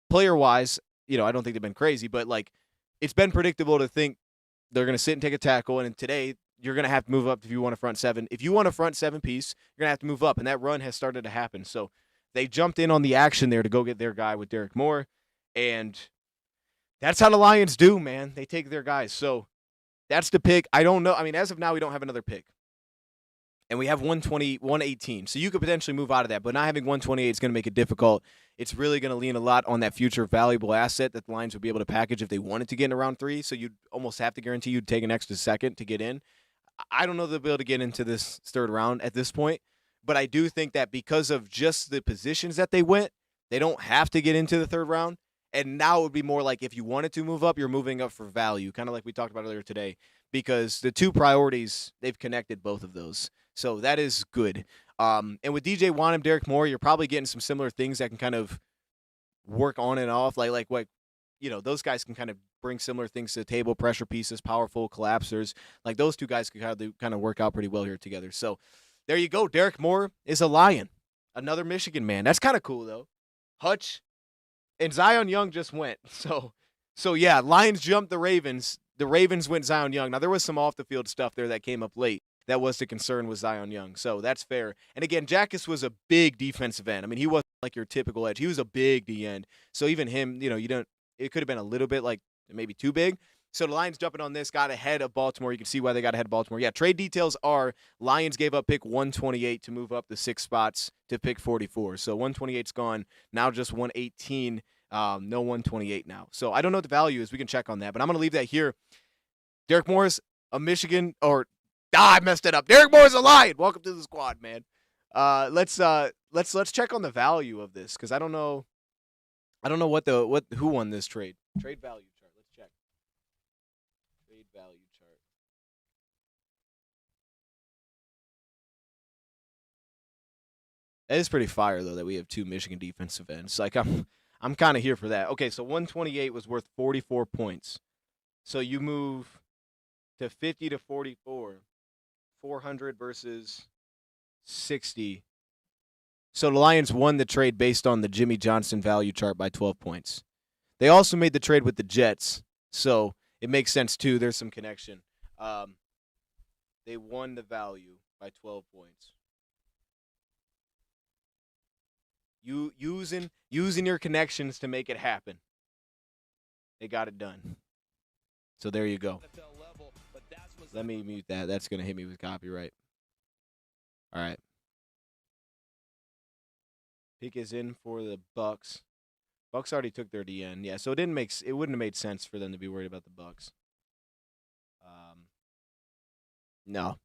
Player-wise, you know, I don't think they've been crazy, but like it's been predictable to think they're going to sit and take a tackle, and today you're going to have to move up if you want a front seven. If you want a front seven piece, you're going to have to move up, and that run has started to happen. So they jumped in on the action there to go get their guy with Derrick Moore, and that's how the Lions do, man. They take their guys. So that's the pick. I don't know. I mean, as of now, we don't have another pick. And we have 120, 118. So you could potentially move out of that. But not having 128 is going to make it difficult. It's really going to lean a lot on that future valuable asset that the Lions would be able to package if they wanted to get in round 3. So you'd almost have to guarantee you'd take an extra second to get in. I don't know if they'll be able to get into this third round at this point. But I do think that because of just the positions that they went, they don't have to get into the third round. And now it would be more like if you wanted to move up, you're moving up for value, kind of like we talked about earlier today, because the two priorities, they've connected both of those. So that is good. And with DJ Wanham, Derrick Moore, you're probably getting some similar things that can kind of work on and off. Like what, you know, those guys can kind of bring similar things to the table, pressure pieces, powerful collapsers. Like those two guys could kind of work out pretty well here together. So there you go. Derrick Moore is a Lion. Another Michigan man. That's kind of cool, though. Hutch. And Zion Young just went. So yeah, Lions jumped the Ravens. The Ravens went Zion Young. Now, there was some off-the-field stuff there that came up late. That was the concern with Zion Young. So that's fair. And again, Jackus was a big defensive end. I mean, he wasn't like your typical edge. He was a big D end. So even him, you know, it could have been a little bit like maybe too big. So the Lions jumping on this, got ahead of Baltimore. You can see why they got ahead of Baltimore. Yeah, trade details are Lions gave up pick 128 to move up the 6 spots to pick 44. So 128's gone. Now just 118. No 128 now. So I don't know what the value is. We can check on that. But I'm going to leave that here. Derrick Moore's a Michigan, or I messed it up. Derrick Moore's a Lion. Welcome to the squad, man. Let's check on the value of this, because I don't know who won this trade. Trade value chart. Let's check. Trade value chart. That is pretty fire, though, that we have 2 Michigan defensive ends. Like I'm kind of here for that. Okay, so 128 was worth 44 points. So you move to 50 to 44, 400 versus 60. So the Lions won the trade based on the Jimmy Johnson value chart by 12 points. They also made the trade with the Jets, so it makes sense too. There's some connection. They won the value by 12 points. You using your connections to make it happen. They got it done. So there you go. Let me mute that. That's going to hit me with copyright. All right. Pick is in for the Bucks. Bucks already took their DN. Yeah, so it wouldn't have made sense for them to be worried about the Bucks. No.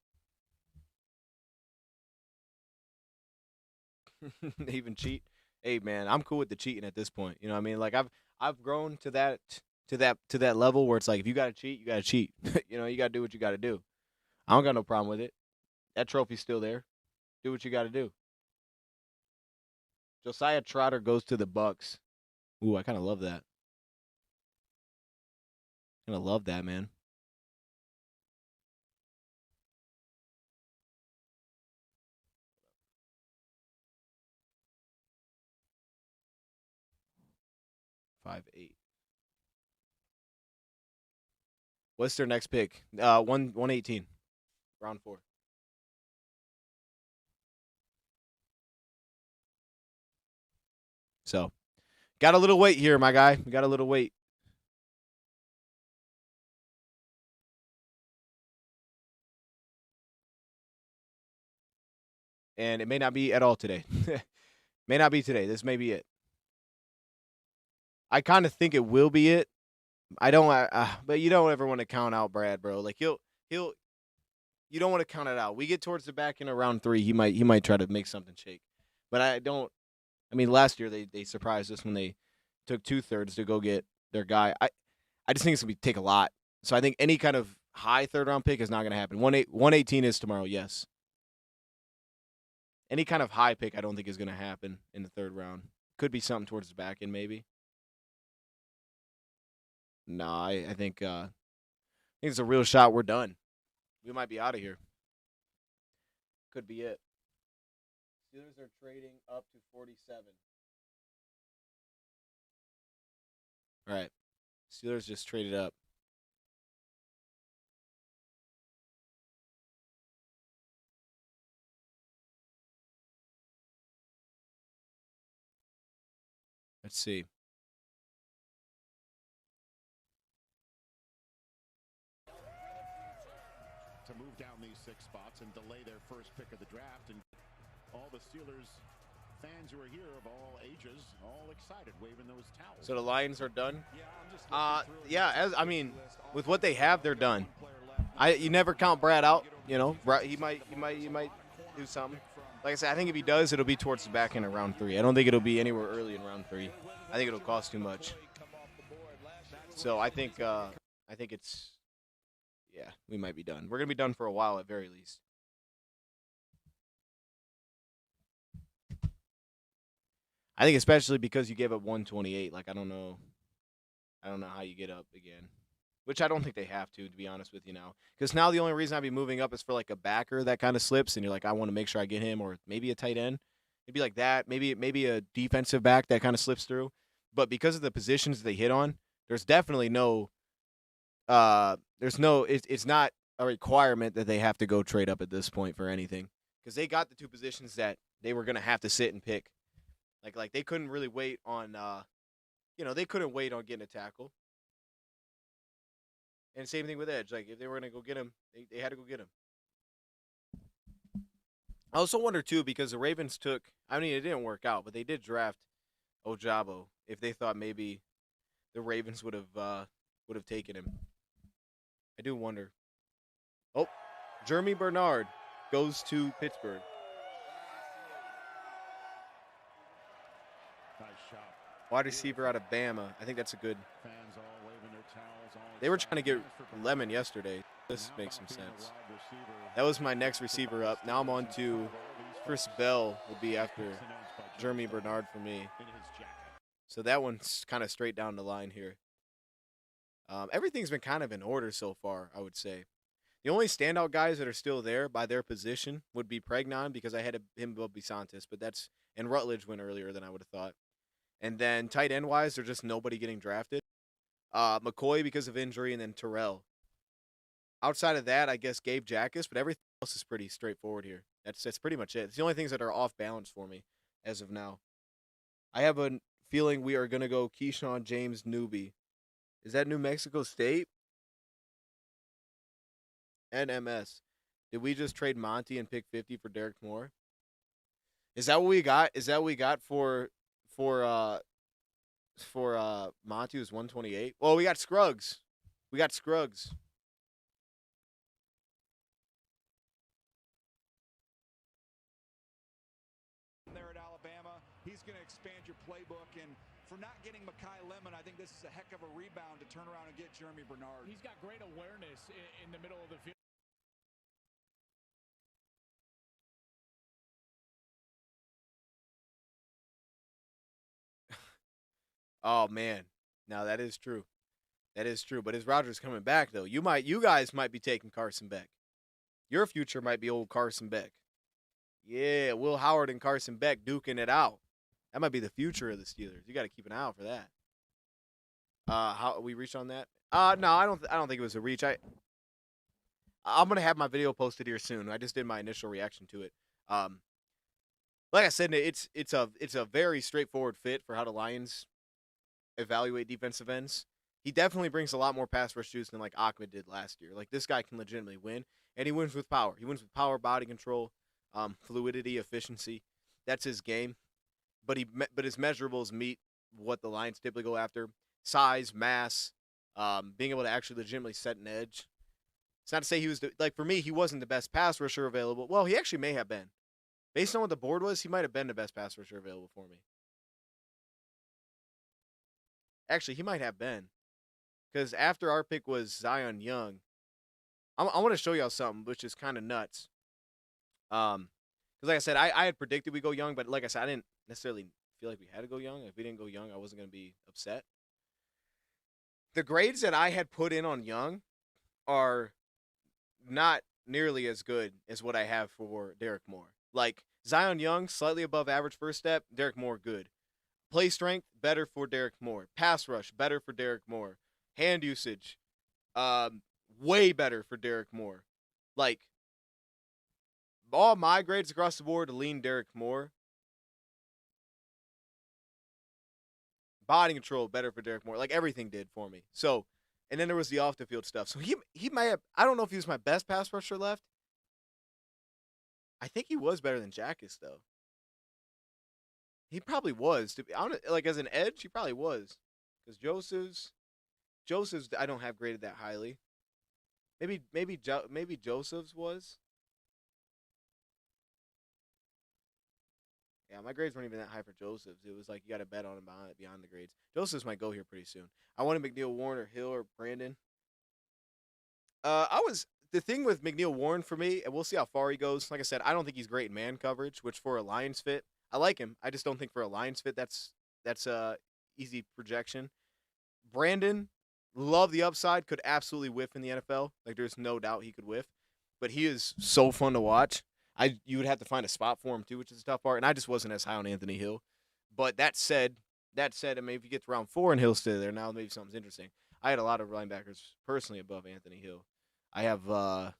They even cheat. Hey man, I'm cool with the cheating at this point. You know what I mean? Like I've grown to that level where it's like if you gotta cheat, you gotta cheat. You know, you gotta do what you gotta do. I don't got no problem with it. That trophy's still there. Do what you got to do. Josiah Trotter goes to the Bucks. Ooh, I kind of love that. Kind of love that, man. Five, 8. What's their next pick? 118. Round 4. So, got a little wait here, my guy. We got a little wait. And it may not be at all today. May not be today. This may be it. I kind of think it will be it. I don't, but you don't ever want to count out Brad, bro. Like you don't want to count it out. We get towards the back end of round 3, he might try to make something shake. But I mean, last year they surprised us when they took 2/3 to go get their guy. I just think it's gonna take a lot. So I think any kind of high 3rd round pick is not gonna happen. 118 is tomorrow, yes. Any kind of high pick I don't think is gonna happen in the 3rd round. Could be something towards the back end, maybe. No, I think it's a real shot. We're done. We might be out of here. Could be it. Steelers are trading up to 47. All right. Steelers just traded up. Let's see. To move down these 6 spots and delay their first pick of the draft, and all the Steelers fans who are here of all ages, all excited, waving those towels. So the Lions are done? Yeah, with what they have, they're done. You never count Brad out, you know. He might do something. Like I said, I think if he does, it'll be towards the back end of round 3. I don't think it'll be anywhere early in round 3. I think it'll cost too much. So I think it's, yeah, we might be done. We're going to be done for a while at very least. I think especially because you gave up 128. Like, I don't know how you get up again. Which I don't think they have to be honest with you now. Because now the only reason I'd be moving up is for like a backer that kind of slips, and you're like, I want to make sure I get him, or maybe a tight end. It'd be like that. Maybe a defensive back that kind of slips through. But because of the positions they hit on, there's definitely no it's not a requirement that they have to go trade up at this point for anything. Because they got the 2 positions that they were going to have to sit and pick. Like they couldn't really wait on they couldn't wait on getting a tackle. And same thing with edge. Like if they were going to go get him, they had to go get him. I also wonder too, because the Ravens it didn't work out, but they did draft Ojabo if they thought maybe the Ravens would have taken him. I do wonder. Oh, Jeremy Bernard goes to Pittsburgh. Nice shot. Wide receiver out of Bama. I think that's a good. Fans all waving their towels. They were trying to get Lemon yesterday. This makes some sense. That was my next receiver up. Now I'm on to Chris Bell will be after Jeremy Bernard for me. So that one's kind of straight down the line here. Everything's been kind of in order so far, I would say. The only standout guys that are still there by their position would be Pregnon, because I had him above Bisantis, and Rutledge went earlier than I would have thought. And then tight end wise, there's just nobody getting drafted. McCoy because of injury, and then Terrell. Outside of that, I guess Gabe Jackus, but everything else is pretty straightforward here. That's pretty much it. It's the only things that are off balance for me as of now. I have a feeling we are going to go Keyshawn James Newby. Is that New Mexico State? NMS. Did we just trade Monty and pick 50 for Derrick Moore? Is that what we got? Is that what we got for Monty was 128? Well, we got Scruggs. There at Alabama, he's going to expand your playbook, and for not getting Mekhi Lemon, I think this is a heck of a rebound to turn around and get Jeremy Bernard. He's got great awareness in the middle of the field. Oh man, now that is true. That is true. But is Rodgers coming back though? You guys might be taking Carson Beck. Your future might be old Carson Beck. Yeah, Will Howard and Carson Beck duking it out. That might be the future of the Steelers. You got to keep an eye out for that. How we reached on that? No, I don't think it was a reach. I'm gonna have my video posted here soon. I just did my initial reaction to it. Like I said, it's a very straightforward fit for how the Lions evaluate defensive ends. He definitely brings a lot more pass rush juice than like Ahmed did last year. Like this guy can legitimately win, and he wins with power. He wins with power, body control, fluidity, efficiency. That's his game. But his measurables meet what the Lions typically go after: size, mass, being able to actually legitimately set an edge. It's not to say he was for me, he wasn't the best pass rusher available. Well, he actually may have been. Based on what the board was, he might have been the best pass rusher available for me. Actually, he might have been. Because after our pick was Zion Young, I want to show y'all something, which is kind of nuts. Because like I said, I had predicted we go young, but like I said, I didn't necessarily feel like we had to go young. If we didn't go young, I wasn't going to be upset. The grades that I had put in on Young are not nearly as good as what I have for Derrick Moore. Like, Zion Young, slightly above average first step. Derrick Moore, good. Play strength, better for Derrick Moore. Pass rush, better for Derrick Moore. Hand usage, way better for Derrick Moore. Like, all my grades across the board lean Derrick Moore. Body control, better for Derrick Moore. Like, everything did for me. So, and then there was the off-the-field stuff. So, he might have, I don't know if he was my best pass rusher left. I think he was better than Jackus, though. He probably was. To be honest, like, as an edge, he probably was. Because Joseph's, I don't have graded that highly. Maybe Joseph's was. Yeah, my grades weren't even that high for Joseph's. It was like you got to bet on him beyond the grades. Joseph's might go here pretty soon. I wanted McNeil, Warren, or Hill, or Brandon. The thing with McNeil Warren for me, and we'll see how far he goes. Like I said, I don't think he's great in man coverage, which for a Lions fit, I like him. I just don't think for a Lions fit that's a easy projection. Brandon, love the upside, could absolutely whiff in the NFL. Like there's no doubt he could whiff, but he is so fun to watch. You would have to find a spot for him too, which is a tough part. And I just wasn't as high on Anthony Hill. But that said, I mean, if you get to round 4 and Hill's still there, now maybe something's interesting. I had a lot of linebackers personally above Anthony Hill. I have one.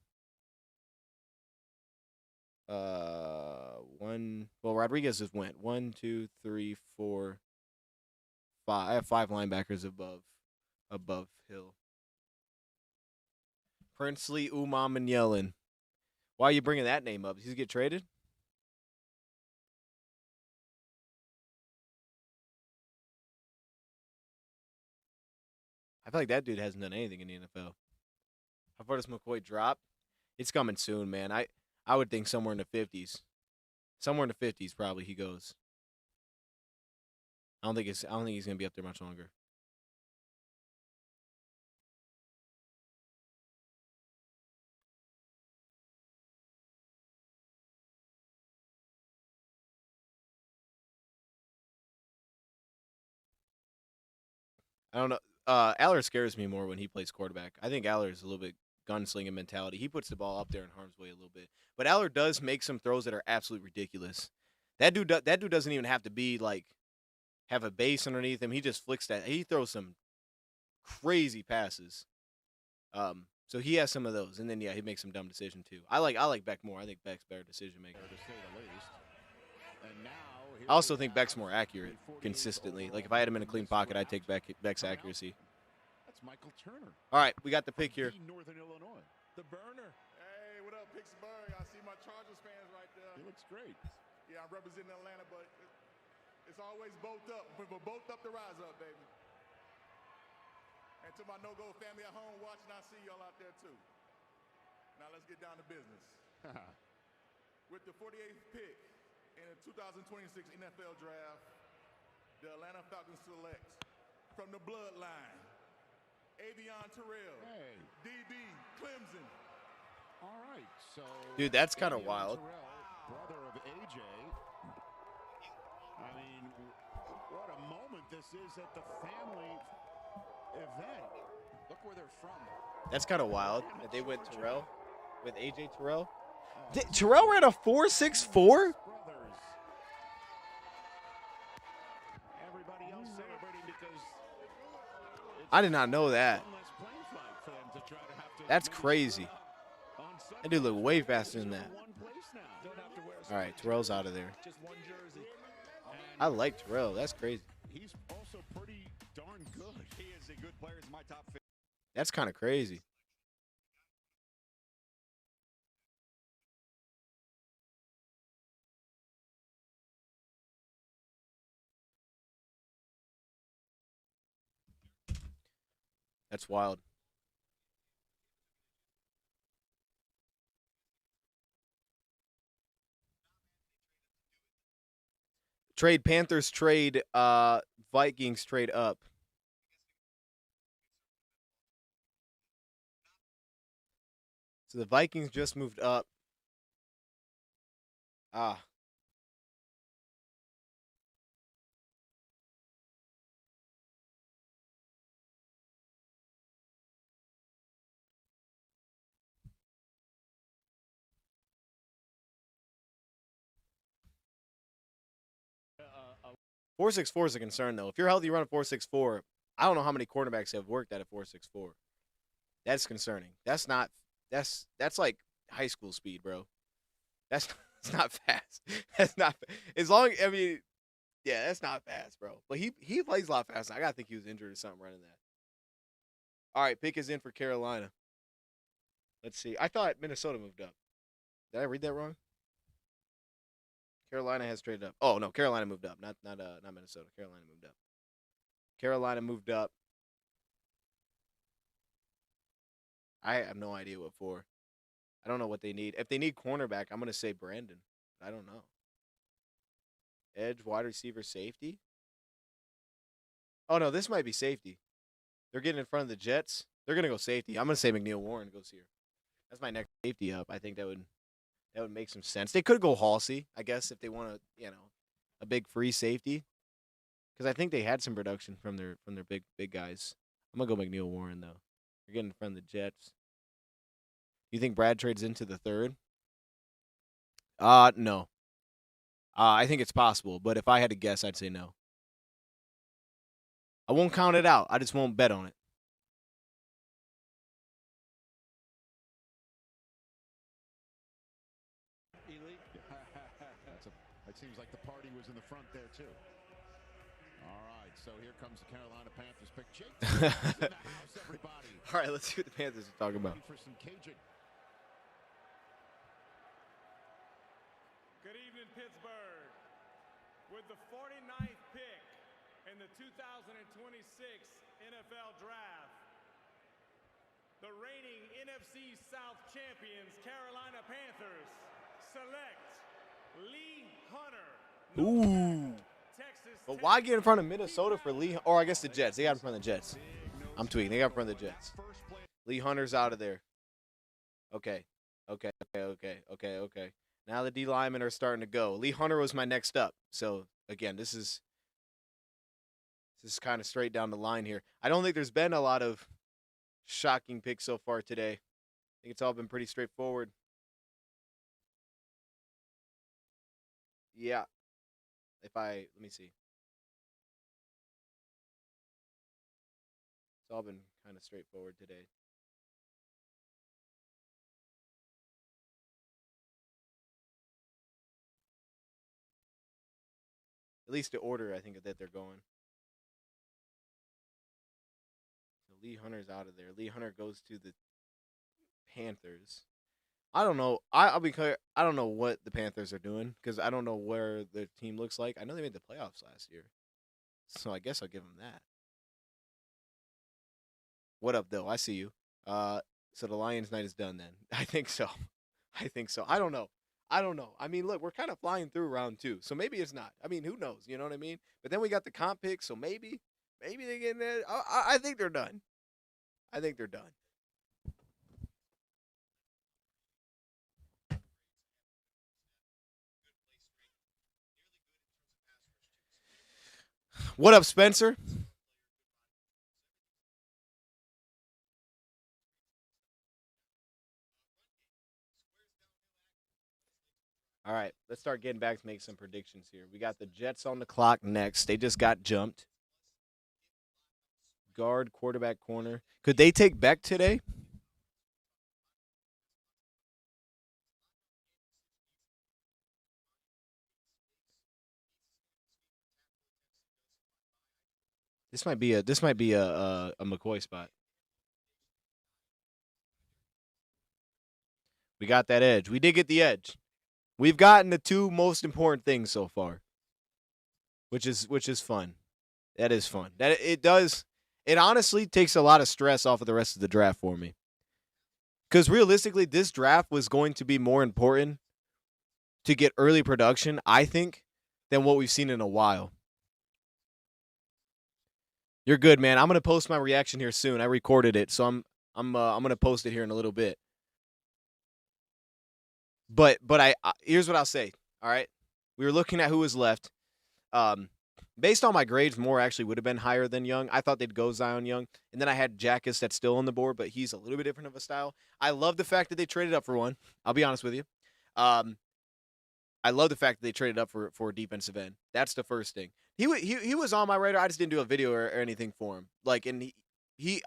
Well, Rodriguez has went 1, 2, 3, 4, 5. I have 5 linebackers above Hill. Princely Umam and Yellen. Why are you bringing that name up? Does he get traded? I feel like that dude hasn't done anything in the NFL. How far does McCoy drop? It's coming soon, man. I would think somewhere in the 50s. Somewhere in the 50s probably he goes. I don't think he's gonna be up there much longer. I don't know. Aller scares me more when he plays quarterback. I think Aller is a little bit gunslinging mentality. He puts the ball up there in harm's way a little bit. But Aller does make some throws that are absolutely ridiculous. That dude doesn't even have to be like have a base underneath him. He just flicks that. He throws some crazy passes. So he has some of those, and then he makes some dumb decision too. I like Beck more. I think Beck's better decision maker. I also think Beck's more accurate consistently. Like if I had him in a clean pocket, I'd take Beck's accuracy. That's Michael Turner. All right, we got the pick here. Northern Illinois. The burner. Hey, what up, Pittsburgh? I see my Chargers fans right there. He looks great. Yeah, I'm representing Atlanta, but it's always both up. But both up to rise up, baby. And to my no-go family at home watching, I see y'all out there too. Now let's get down to business. With the 48th pick in the 2026 NFL Draft, the Atlanta Falcons select from the bloodline, Avion Terrell, DB, Clemson. All right, so dude, that's kind of wild. Terrell, brother of AJ. I mean, What a moment this is at the family event. Look where they're from. That's kind of wild that they went Terrell with AJ Terrell. Terrell ran a 4.64? Brothers. Everybody else celebrating because I did not know that. one less plane flight for them to try to have to That's maybe crazy. split up on Sunday. That dude look way faster than that. One place now. Don't have to wear a All right, Terrell's out of there. just one jersey. I like Terrell. That's crazy. He's also pretty darn good. He is a good player. He's my top 50. That's kind of crazy. That's wild. Trade Panthers trade Vikings trade up. So the Vikings just moved up. Ah. Uh, 4.64 is a concern though. If you're healthy, you run a 4.64. I don't know how many quarterbacks have worked at a 4.64. That's concerning. That's like high school speed, bro. That's not fast. That's not as long. I mean, yeah, that's not fast, bro. But he plays a lot faster. I gotta think he was injured or something running that. All right, pick is in for Carolina. Let's see. I thought Minnesota moved up. Did I read that wrong? Carolina has traded up. Oh no, Carolina moved up. Not Minnesota. Carolina moved up. Carolina moved up. I have no idea what for. I don't know what they need. If they need cornerback, I'm gonna say Brandon. I don't know. Edge, wide receiver, safety. Oh no, this might be safety. They're getting in front of the Jets. They're gonna go safety. I'm gonna say McNeil Warren goes here. That's my next safety up. I think that would make some sense. They could go Halsey, I guess, if they want a big free safety. Because I think they had some production from their big guys. I'm gonna go McNeil Warren though. They're getting in front of the Jets. You think Brad trades into the third? No. I think it's possible, but if I had to guess, I'd say no. I won't count it out. I just won't bet on it. It seems like the party was in the front there too. All right, so here comes the Carolina Panthers pick. Jake in the house, everybody. All right, let's see what the Panthers are talking about. For some Cajun. Good evening, Pittsburgh. With the 49th pick in the 2026 NFL Draft, the reigning NFC South champions, Carolina Panthers, select Lee Hunter. Ooh. Texas. But why get in front of Minnesota for Lee? Or I guess the Jets. They got in front of the Jets. I'm tweeting. They got in front of the Jets. Lee Hunter's out of there. Okay. Now the D linemen are starting to go. Lee Hunter was my next up. So again, this is kind of straight down the line here. I don't think there's been a lot of shocking picks so far today. I think it's all been pretty straightforward. Yeah. Let me see. It's all been kind of straightforward today. At least the order, I think, that they're going. So Lee Hunter's out of there. Lee Hunter goes to the Panthers. I don't know. I'll be clear. I don't know what the Panthers are doing because I don't know where their team looks like. I know they made the playoffs last year. So I guess I'll give them that. What up, though? I see you. So the Lions night is done then. I think so. I don't know. I mean, look, we're kind of flying through round 2, so maybe it's not. I mean, who knows? You know what I mean? But then we got the comp pick, so maybe they get in there. I think they're done. What up, Spencer? All right, let's start getting back to make some predictions here. We got the Jets on the clock next. They just got jumped. Guard, quarterback, corner. Could they take Beck today? This might be a McCoy spot. We got that edge. We did get the edge. We've gotten the two most important things so far, which is fun. That is fun. That it does. It honestly takes a lot of stress off of the rest of the draft for me. Because realistically, this draft was going to be more important to get early production, I think, than what we've seen in a while. You're good, man. I'm gonna post my reaction here soon. I recorded it, so I'm gonna post it here in a little bit. But here's what I'll say. All right, we were looking at who was left. Um, Based on my grades, Moore actually would have been higher than Young. I thought they'd go Zion Young, and then I had Jackus that's still on the board, but he's a little bit different of a style. I love the fact that they traded up for one. I'll be honest with you. Um, I love the fact that they traded up for a defensive end. That's the first thing. He was on my radar. I just didn't do a video or anything for him. Like, and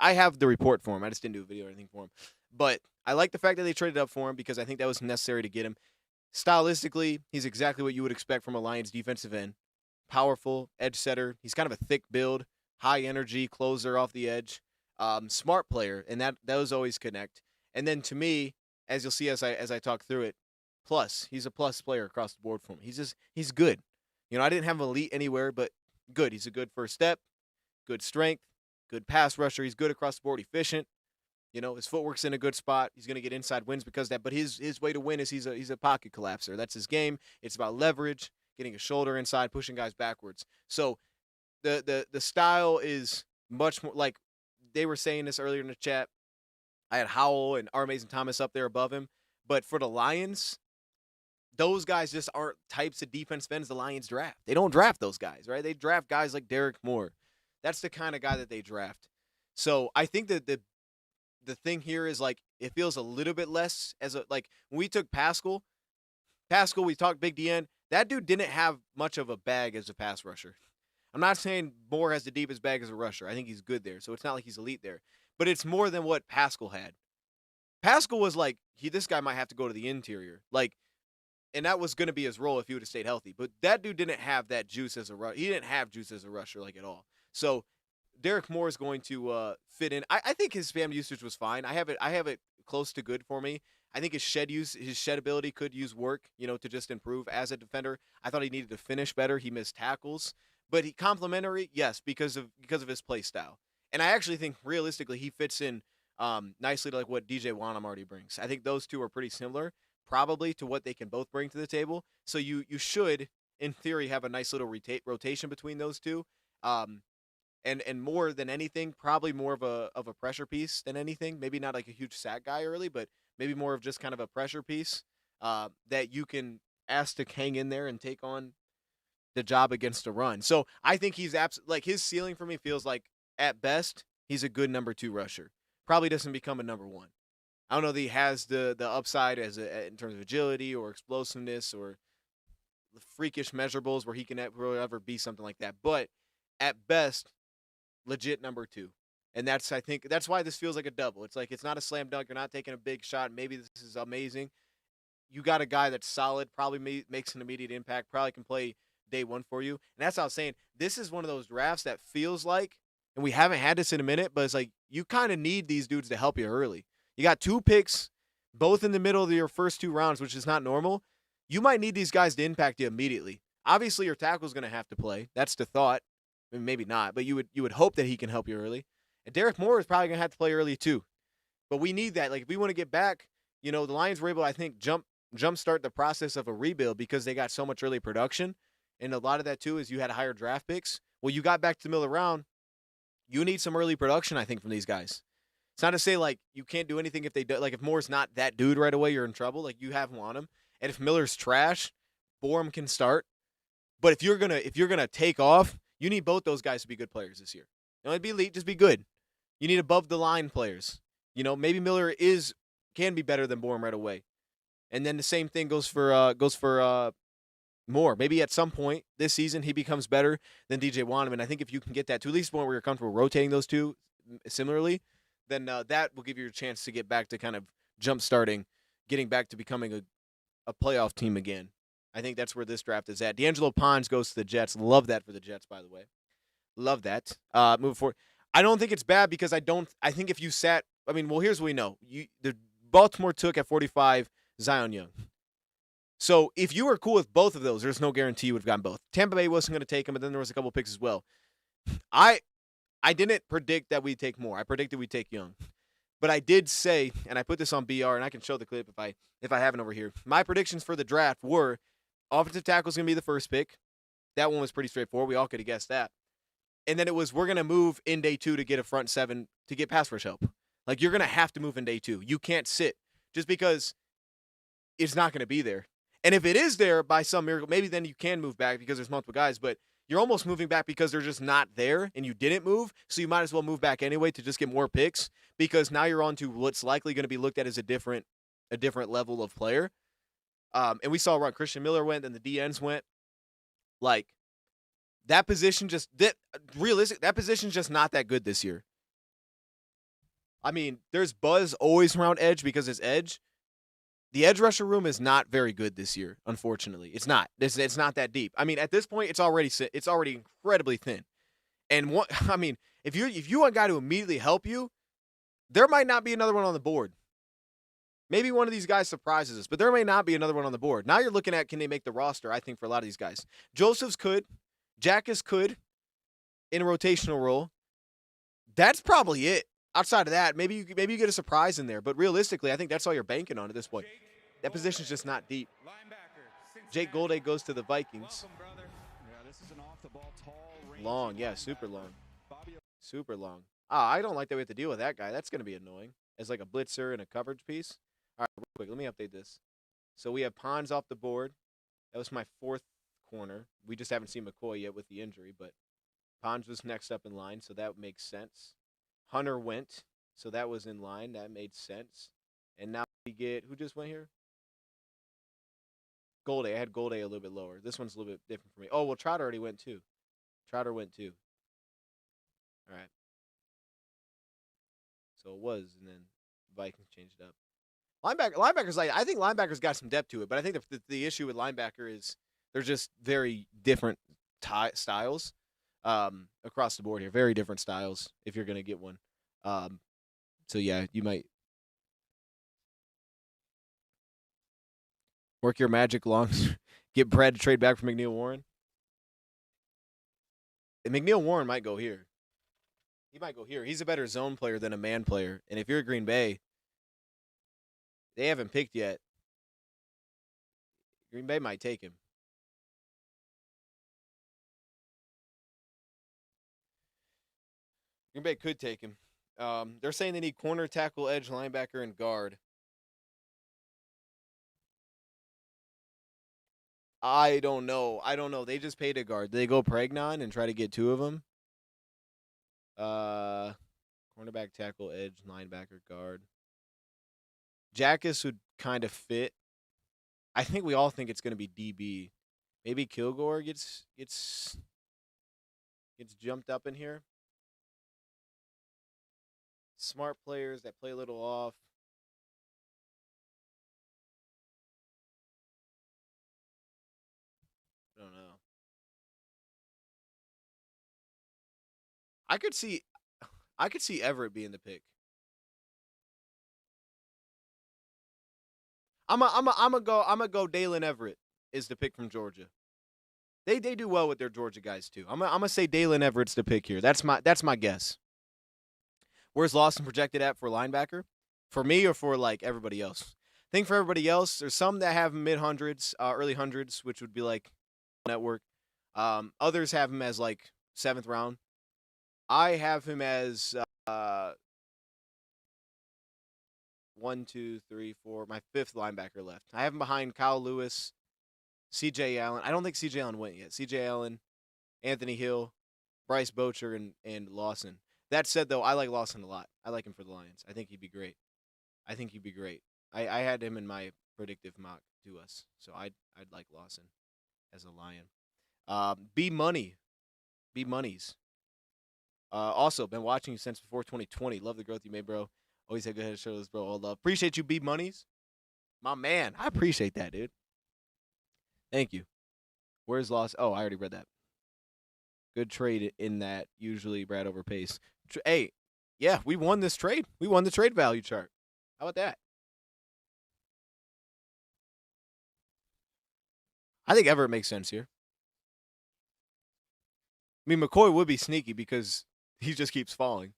I have the report for him. I just didn't do a video or anything for him. But I like the fact that they traded up for him because I think that was necessary to get him. Stylistically, he's exactly what you would expect from a Lions defensive end. Powerful, edge setter. He's kind of a thick build, high energy, closer off the edge. Smart player, and those always connect. And then to me, as you'll see as I talk through it, he's a plus player across the board for me. He's good. You know, I didn't have him elite anywhere, but good. He's a good first step, good strength, good pass rusher. He's good across the board, efficient. You know, his footwork's in a good spot. He's going to get inside wins because of that. But his way to win is he's a pocket collapser. That's his game. It's about leverage, getting a shoulder inside, pushing guys backwards. So the style is much more like they were saying this earlier in the chat. I had Howell and R. Mason Thomas up there above him. But for the Lions, those guys just aren't types of defense ends the Lions draft. They don't draft those guys, right? They draft guys like Derrick Moore. That's the kind of guy that they draft. So I think that the thing here is like it feels a little bit less as a like when we took Pascal, we talked Big DN. That dude didn't have much of a bag as a pass rusher. I'm not saying Moore has the deepest bag as a rusher. I think he's good there. So it's not like he's elite there. But it's more than what Pascal had. Pascal was like, this guy might have to go to the interior. Like, and that was going to be his role if he would have stayed healthy. But that dude didn't have that juice as a rusher. He didn't have juice as a rusher like at all. So Derrick Moore is going to fit in. I think his spam usage was fine. I have it close to good for me. I think his shed ability could use work, to just improve as a defender. I thought he needed to finish better. He missed tackles, but he complimentary, yes, because of his play style. And I actually think realistically he fits in nicely to like what DJ Wanham already brings. I think those two are pretty similar, probably to what they can both bring to the table. So you should, in theory, have a nice little rotation between those two. And more than anything, probably more of a pressure piece than anything. Maybe not like a huge sack guy early, but maybe more of just kind of a pressure piece that you can ask to hang in there and take on the job against a run. So I think he's like his ceiling for me feels like at best he's a good number 2 rusher. Probably doesn't become a number 1. I don't know that he has the upside in terms of agility or explosiveness or the freakish measurables where he can ever be something like that. But at best, legit number 2. And I think that's why this feels like a double. It's like it's not a slam dunk. You're not taking a big shot. Maybe this is amazing. You got a guy that's solid, probably makes an immediate impact, probably can play day 1 for you. And that's how I was saying. This is one of those drafts that feels like, and we haven't had this in a minute, but it's like you kind of need these dudes to help you early. You got 2 picks, both in the middle of your first 2 rounds, which is not normal. You might need these guys to impact you immediately. Obviously, your tackle's going to have to play. That's the thought. I mean, maybe not, but you would hope that he can help you early. And Derrick Moore is probably going to have to play early too. But we need that. Like, if we want to get back, the Lions were able, I think, jumpstart the process of a rebuild because they got so much early production. And a lot of that, too, is you had higher draft picks. Well, you got back to the middle of the round. You need some early production, I think, from these guys. It's not to say, like, you can't do anything if they do. Like, if Moore's not that dude right away, you're in trouble. Like, you have him on him. And if Miller's trash, Borum can start. But if you're gonna take off, You need both those guys to be good players this year. Don't be elite, just be good. You need above the line players. Maybe Miller can be better than Bourne right away. And then the same thing goes for Moore. Maybe at some point this season he becomes better than DJ Wannaman. I think if you can get that to at least the point where you're comfortable rotating those two similarly, then that will give you a chance to get back to kind of jump starting, getting back to becoming a playoff team again. I think that's where this draft is at. D'Angelo Pons goes to the Jets. Love that for the Jets, by the way. Love that. Moving forward. I don't think it's bad because I think if you sat, here's what we know. The Baltimore took at 45 Zion Young. So if you were cool with both of those, there's no guarantee you would have gotten both. Tampa Bay wasn't going to take him, but then there was a couple picks as well. I didn't predict that we'd take Moore. I predicted we'd take Young. But I did say, and I put this on BR, and I can show the clip if I have it over here. My predictions for the draft were offensive tackle is going to be the first pick. That one was pretty straightforward. We all could have guessed that. And then it was we're going to move in day 2 to get a front 7 to get pass rush help. Like, you're going to have to move in day 2. You can't sit just because it's not going to be there. And if it is there by some miracle, maybe then you can move back because there's multiple guys. But you're almost moving back because they're just not there and you didn't move. So you might as well move back anyway to just get more picks because now you're on to what's likely going to be looked at as a different level of player. And we saw Ron Christian Miller went, and the DNs went. Like, that position that position's just not that good this year. There's buzz always around edge because it's edge. The edge rusher room is not very good this year, unfortunately. It's not. It's not that deep. At this point, it's already incredibly thin. And if you want a guy to immediately help you, there might not be another one on the board. Maybe one of these guys surprises us, but there may not be another one on the board. Now you're looking at, can they make the roster, I think, for a lot of these guys. Josephs could. Jackus could in a rotational role. That's probably it. Outside of that, maybe you get a surprise in there. But realistically, I think that's all you're banking on at this point. That position's just not deep. Jake Golday goes to the Vikings. Long, yeah, super long. Super long. I don't like that we have to deal with that guy. That's going to be annoying. As like a blitzer and a coverage piece. All right, real quick, let me update this. So we have Pons off the board. That was my 4th corner. We just haven't seen McCoy yet with the injury, but Pons was next up in line, so that makes sense. Hunter went, so that was in line. That made sense. And now we get, who just went here? Golday. I had Golday a little bit lower. This one's a little bit different for me. Oh, well, Trotter already went too. Trotter went too. All right. So it was, and then Vikings changed it up. Linebackers, I think linebackers got some depth to it, but I think the issue with linebacker is they're just very different styles across the board here. Very different styles if you're going to get one. So, yeah, you might work your magic long, get Brad to trade back for McNeil Warren. And McNeil Warren might go here. He might go here. He's a better zone player than a man player. And if you're Green Bay, they haven't picked yet. Green Bay might take him. Green Bay could take him. They're saying they need corner, tackle, edge, linebacker, and guard. I don't know. They just paid a guard. Did they go Pregnon and try to get 2 of them? Cornerback, tackle, edge, linebacker, guard. Jackus would kind of fit. I think we all think it's going to be DB. Maybe Kilgore gets jumped up in here. Smart players that play a little off. I don't know. I could see Everett being the pick. I'm gonna go Dalen Everett is the pick from Georgia. They do well with their Georgia guys too. I'm gonna say Dalen Everett's the pick here. That's my guess. Where's Lawson projected at for linebacker? For me or for like everybody else? I think for everybody else, there's some that have mid-hundreds, early hundreds, which would be like network. Others have him as like 7th round. I have him as 1, 2, 3, 4, my 5th linebacker left. I have him behind Kyle Lewis, C.J. Allen. I don't think C.J. Allen went yet. C.J. Allen, Anthony Hill, Bryce Boucher and Lawson. That said, though, I like Lawson a lot. I like him for the Lions. I think he'd be great. I had him in my predictive mock to us, so I'd like Lawson as a Lion. B Monies. Also, been watching you since before 2020. Love the growth you made, bro. Always had good head shoulders, bro. All love. Appreciate you, B Monies. My man. I appreciate that, dude. Thank you. Where's Lost? Oh, I already read that. Good trade in that. Usually Brad overpays. Hey, yeah, we won this trade. We won the trade value chart. How about that? I think Everett makes sense here. I mean, McCoy would be sneaky because he just keeps falling.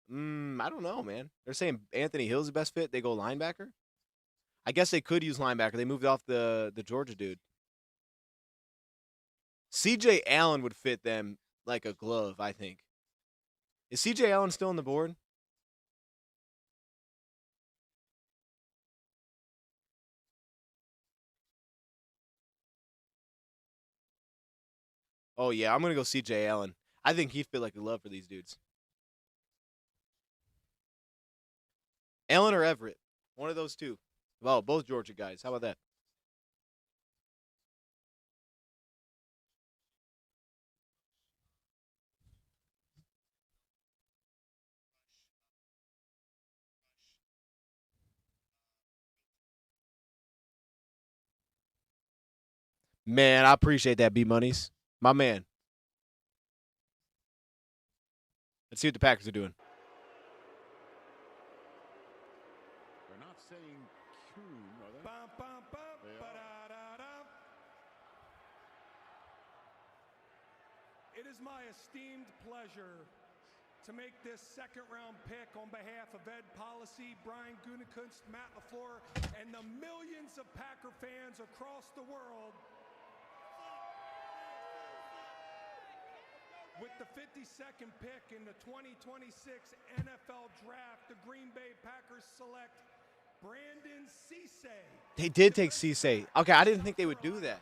I don't know, man. They're saying Anthony Hill's the best fit. They go linebacker. I guess they could use linebacker. They moved off the Georgia dude. C.J. Allen would fit them like a glove, I think. Is C.J. Allen still on the board? Oh, yeah, I'm going to go C.J. Allen. I think he'd fit like a glove for these dudes. Allen or Everett. One of those two. Well, both Georgia guys. How about that? Man, I appreciate that, B Monies. My man. Let's see what the Packers are doing. They're not saying Q, are they? It is my esteemed pleasure to make this second-round pick on behalf of Ed Policy, Brian Gutekunst, Matt LaFleur, and the millions of Packer fans across the world. With the 52nd pick in the 2026 NFL Draft, the Green Bay Packers select Brandon Cisse. They did take Cisse. Okay, I didn't think they would do that.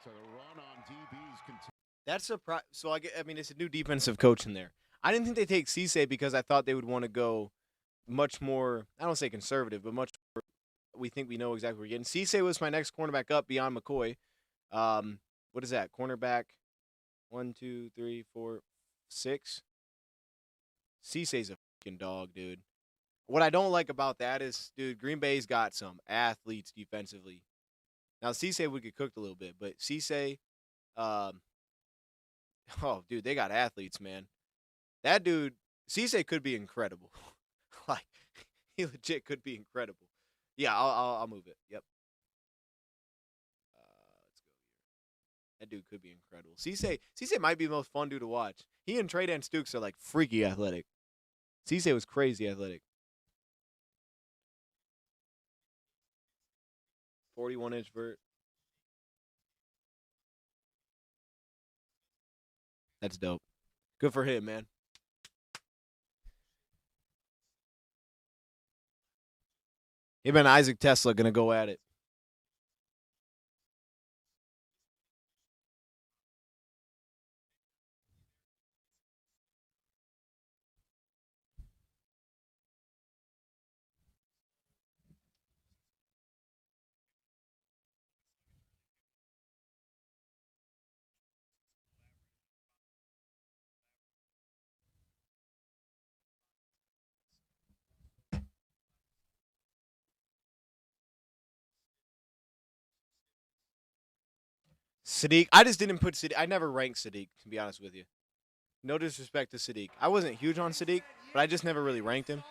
So the run on DBs continue. That's surprise. So I mean, it's a new defensive coach in there. I didn't think they'd take Cisse because I thought they would want to go much more. I don't say conservative, but much more. We think we know exactly what we're getting. Cisse was my next cornerback up beyond McCoy. What is that? Cornerback 1, 2, 3, 4, 6. Cisse's a fucking dog, dude. What I don't like about that is, dude, Green Bay's got some athletes defensively. Now, Cisse would get cooked a little bit, but Cisse, oh, dude, they got athletes, man. That dude, Cisse could be incredible. Like, he legit could be incredible. Yeah, I'll move it. Yep. Let's go here. That dude could be incredible. Cisse might be the most fun dude to watch. He and Trey Dan Stokes are like freaky athletic. Cisse was crazy athletic. 41-inch vert. That's dope. Good for him, man. Him and Isaac Tesla going to go at it. Sadiq, I just didn't put Sadiq. I never ranked Sadiq, to be honest with you. No disrespect to Sadiq. I wasn't huge on Sadiq, but I just never really ranked him.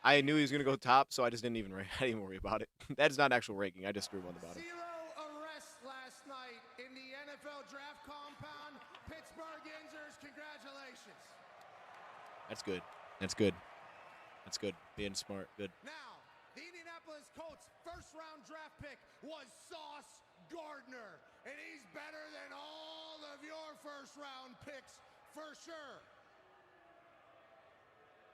I knew he was going to go top, so I just didn't even rank. I didn't even worry about it. That's not actual ranking. I just threw one about him. 0 arrests last night in the NFL draft compound. Pittsburgh Yinzers, congratulations. That's good. That's good. That's good. Being smart. Good. Now, the Indianapolis Colts first-round draft pick was Sauce Gardner, and he's better than all of your first-round picks for sure.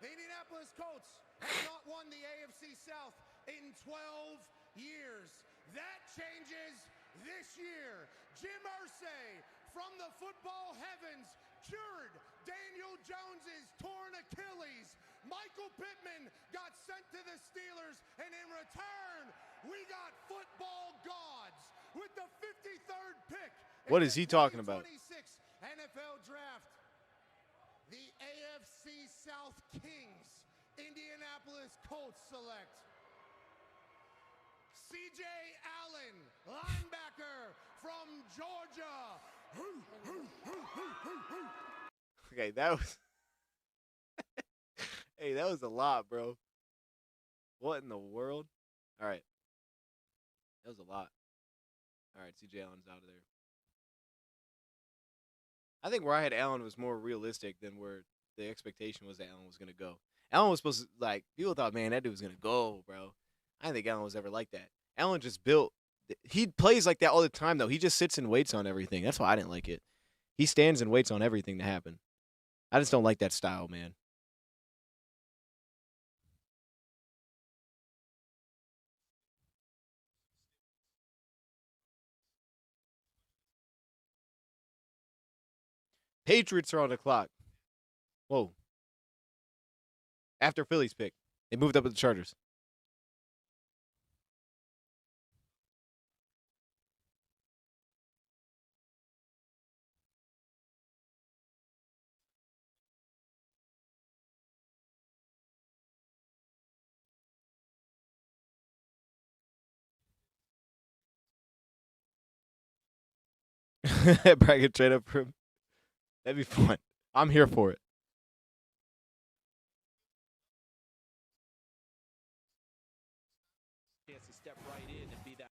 The Indianapolis Colts have not won the AFC South in 12 years. That changes this year. Jim Irsay from the football heavens cured Daniel Jones's torn Achilles. Michael Pittman got sent to the Steelers, and in return, we got football gods with the 53rd pick. What is he talking about? NFL Draft. The AFC South Kings, Indianapolis Colts select C.J. Allen, linebacker from Georgia. Okay, that was hey, that was a lot, bro. What in the world? All right. That was a lot. All right, C.J. Allen's out of there. I think where I had Allen was more realistic than where the expectation was that Allen was going to go. Allen was supposed to, like, people thought, man, that dude was going to go, bro. I didn't think Allen was ever like that. Allen just built. He plays like that all the time, though. He just sits and waits on everything. That's why I didn't like it. He stands and waits on everything to happen. I just don't like that style, man. Patriots are on the clock. Whoa. After Philly's pick. They moved up with the Chargers. Bracket trade up for him. That'd be fun. I'm here for it. He has to step right in and be that.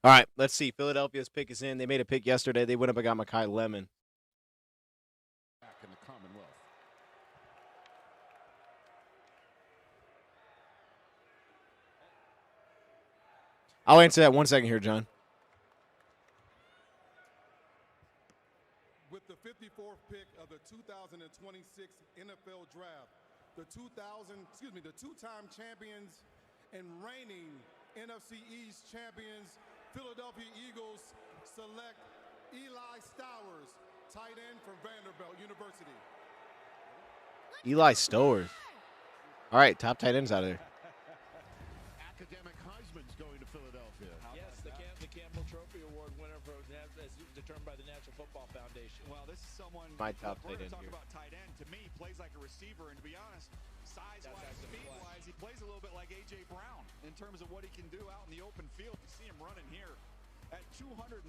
All right, let's see. Philadelphia's pick is in. They made a pick yesterday. They went up and got Mekhi Lemon. Back in the Commonwealth. I'll answer that 1 second here, John. With the 54th pick of the 2026 NFL Draft, the two-time champions and reigning NFC East champions, Philadelphia Eagles select Eli Stowers, tight end from Vanderbilt University. Eli Stowers. All right, top tight ends out of there. Academic Heisman's going to Philadelphia. Yes, the Campbell Trophy Award winner for as determined by the National Football Foundation. Well, this is someone. My top we're tight end talk here. about tight end. To me, plays like a receiver, and to be honest, size-wise, speed-wise, he plays a little bit like A.J. Brown in terms of what he can do out in the open field. You see him running here. At 239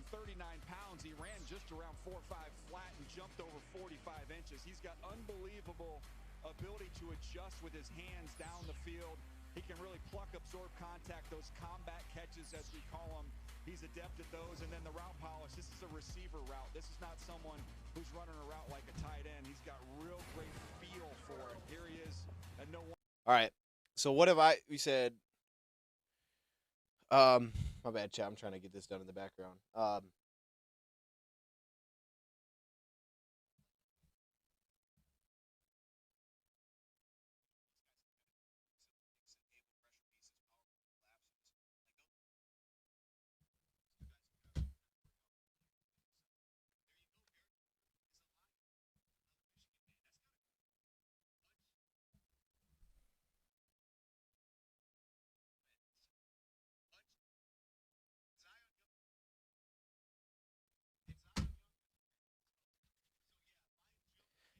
pounds, he ran just around 4.5 flat and jumped over 45 inches. He's got unbelievable ability to adjust with his hands down the field. He can really pluck, absorb contact, those combat catches, as we call them. He's adept at those. And then the route polish, this is a receiver route. This is not someone who's running a route like a tight end. He's got real great feel for it. Here he is. And no one. All right. So what have we said? My bad, chat. I'm trying to get this done in the background.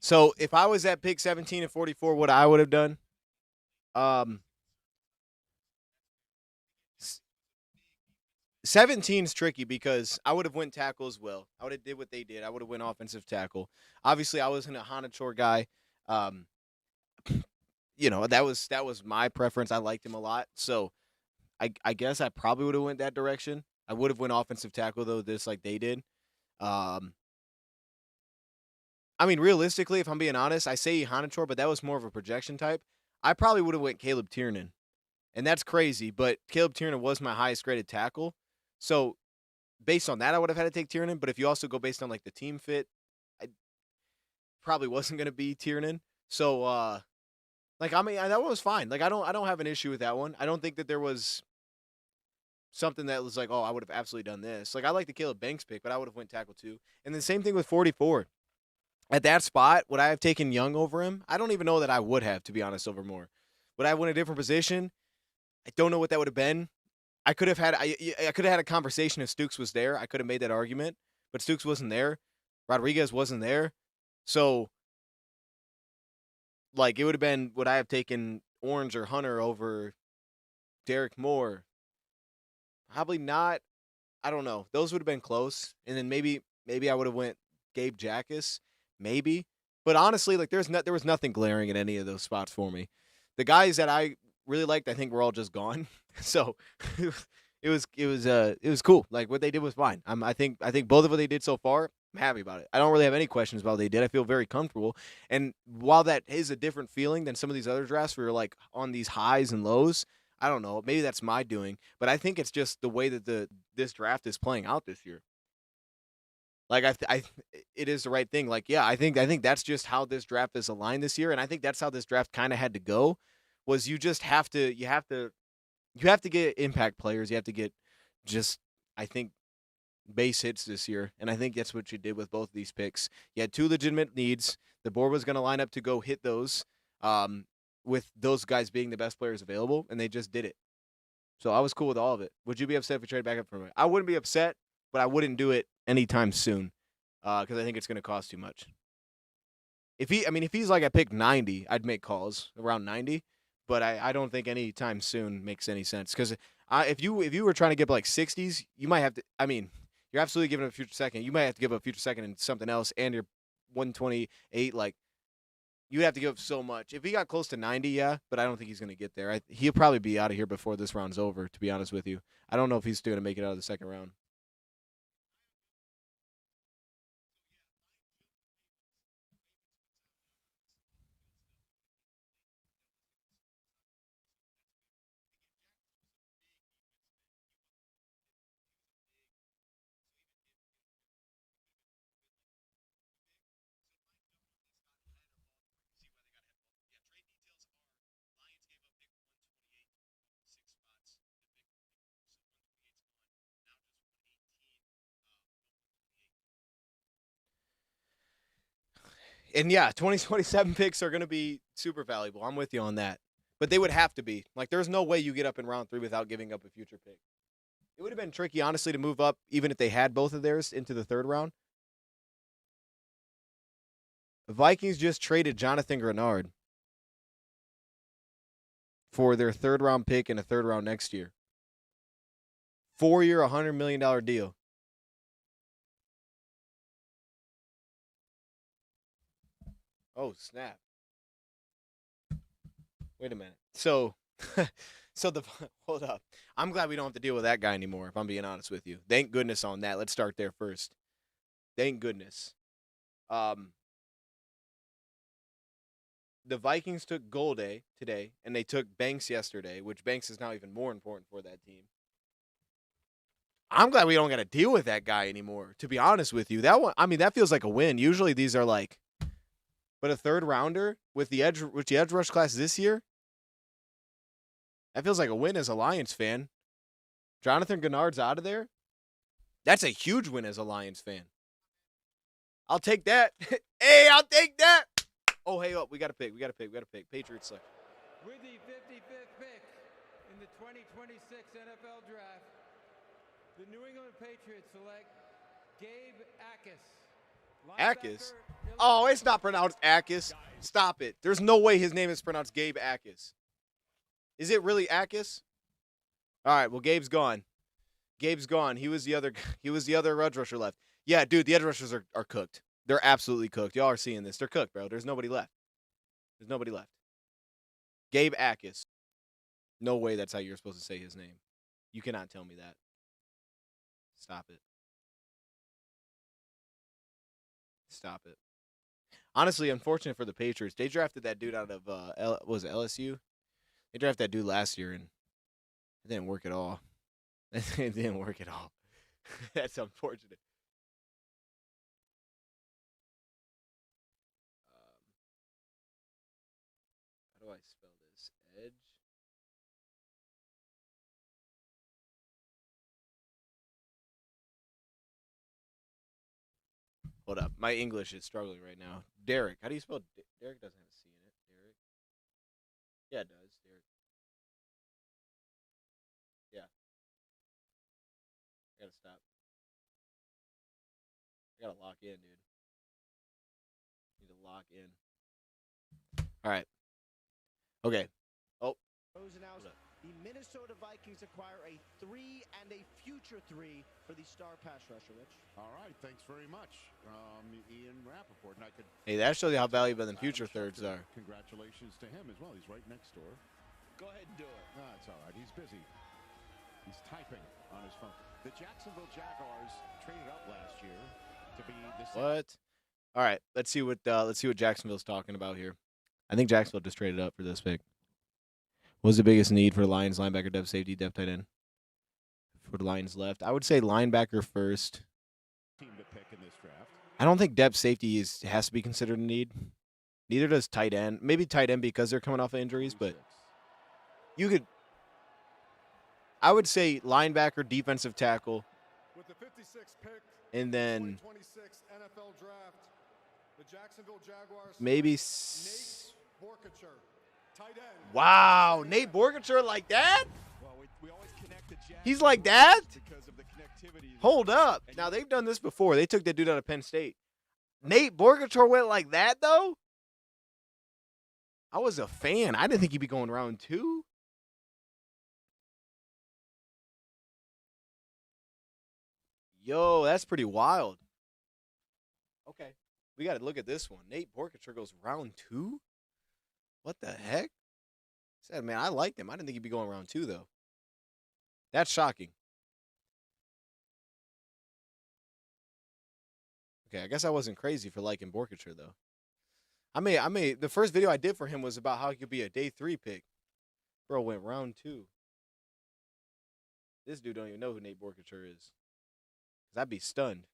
So if I was at pick 17 and 44, what I would have done, 17 is tricky because I would have went tackle as well. I would have did what they did. I would have went offensive tackle. Obviously, I wasn't a Hanachor guy. That was my preference. I liked him a lot. So I guess I probably would have went that direction. I would have went offensive tackle though, this like they did. I mean, realistically, if I'm being honest, I say Hanator, but that was more of a projection type. I probably would have went Caleb Tiernan. And that's crazy, but Caleb Tiernan was my highest graded tackle. So based on that, I would have had to take Tiernan. But if you also go based on like the team fit, I probably wasn't going to be Tiernan. So, like, I mean, that one was fine. Like, I don't have an issue with that one. I don't think that there was something that was like, oh, I would have absolutely done this. Like, I like the Caleb Banks pick, but I would have went tackle too. And the same thing with 44. At that spot, would I have taken Young over him? I don't even know that I would have, to be honest, over Moore. Would I have went a different position? I don't know what that would have been. I could have had a conversation if Stokes was there. I could have made that argument, but Stokes wasn't there. Rodriguez wasn't there. So, like, it would have been, would I have taken Orange or Hunter over Derrick Moore? Probably not. I don't know. Those would have been close. And then maybe I would have went Gabe Jackus. Maybe. But honestly, like, there was nothing glaring at any of those spots for me. The guys that I really liked, I think, were all just gone. So it was cool. Like, what they did was fine. I think both of what they did so far, I'm happy about it. I don't really have any questions about what they did. I feel very comfortable. And while that is a different feeling than some of these other drafts where you're like on these highs and lows, I don't know. Maybe that's my doing, but I think it's just the way that this draft is playing out this year. Like, it is the right thing. Like, yeah, I think that's just how this draft is aligned this year, and I think that's how this draft kind of had to go. Was you just have to get impact players. You have to get just, I think, base hits this year, and I think that's what you did with both of these picks. You had two legitimate needs. The board was going to line up to go hit those, with those guys being the best players available, and they just did it. So I was cool with all of it. Would you be upset if we traded back up from it? I wouldn't be upset, but I wouldn't do it anytime soon, because I think it's going to cost too much. If he's like at pick 90, I'd make calls around 90, but I don't think any time soon makes any sense. Because if you were trying to get like 60s, you might have to. I mean, you're absolutely giving up a future second. You might have to give up a future second and something else, and you're 128. Like, you'd have to give up so much. If he got close to 90, yeah, but I don't think he's going to get there. He'll probably be out of here before this round's over, to be honest with you. I don't know if he's still going to make it out of the second round. And yeah, 2027 picks are going to be super valuable. I'm with you on that. But they would have to be. Like, there's no way you get up in round 3 without giving up a future pick. It would have been tricky, honestly, to move up, even if they had both of theirs, into the third round. The Vikings just traded Jonathan Grenard for their third round pick and a third round next year. 4-year, $100 million deal. Oh, snap. Wait a minute. So hold up. I'm glad we don't have to deal with that guy anymore, if I'm being honest with you. Thank goodness on that. Let's start there first. Thank goodness. The Vikings took Golday today, and they took Banks yesterday, which Banks is now even more important for that team. I'm glad we don't got to deal with that guy anymore, to be honest with you. That one, I mean, that feels like a win. Usually these are like, but a third rounder with the edge rush class this year, that feels like a win as a Lions fan. Jonathan Grenard's out of there. That's a huge win as a Lions fan. I'll take that. Hey, I'll take that. Oh, hey, we got to pick. Patriots select. With the 55th pick in the 2026 NFL Draft, the New England Patriots select Gabe Akis? Oh, it's not pronounced Akis. Stop it. There's no way his name is pronounced Gabe Akis. Is it really Akis? All right, well, Gabe's gone. He was the other edge rusher left. Yeah, dude, the edge rushers are cooked. They're absolutely cooked. Y'all are seeing this. They're cooked, bro. There's nobody left. Gabe Akis. No way that's how you're supposed to say his name. You cannot tell me that. Stop it. Honestly, unfortunate for the Patriots. They drafted that dude out of was it LSU? They drafted that dude last year, and it didn't work at all. It didn't work at all. That's unfortunate. How do I spell this? Edge. Hold up. My English is struggling right now. Derrick. How do you spell Derrick? Doesn't have a C in it. Derrick. Yeah, it does. Derrick. Yeah. I gotta stop. I gotta lock in, dude. Need to lock in. All right. Okay. Oh. The Minnesota Vikings acquire a 3 and a future 3 for the star pass rusher, Rich. All right, thanks very much, Ian Rappaport. And I could. Hey, that shows you how valuable the future thirds are. Congratulations to him as well. He's right next door. Go ahead and do it. No, it's all right. He's busy. He's typing on his phone. The Jacksonville Jaguars traded up last year to be the. What? All right, let's see what Jacksonville's talking about here. I think Jacksonville just traded up for this pick. What was the biggest need for the Lions? Linebacker, depth, safety, depth, tight end. For the Lions left, I would say linebacker first. Team to pick in this draft. I don't think depth safety has to be considered a need. Neither does tight end. Maybe tight end because they're coming off of injuries, but you could. I would say linebacker, defensive tackle, With the 56th pick, and then 2026 NFL draft, the Jacksonville Jaguars maybe. Nate Borkacher, tight end. Wow, Nate Borkacher like that? Well, we always connect the Jags He's like that? because of the connectivity. Hold up. Now, they've done this before. They took that dude out of Penn State. Nate Borkacher went like that, though? I was a fan. I didn't think he'd be going round 2. Yo, that's pretty wild. Okay. We got to look at this one. Nate Borkacher goes round 2? What the heck? Said, man, I liked him. I didn't think he'd be going round 2, though. That's shocking. Okay, I guess I wasn't crazy for liking Borkacher, though. The first video I did for him was about how he could be a day 3 pick. Bro went round 2. This dude don't even know who Nate Borkacher is. Cause I'd be stunned.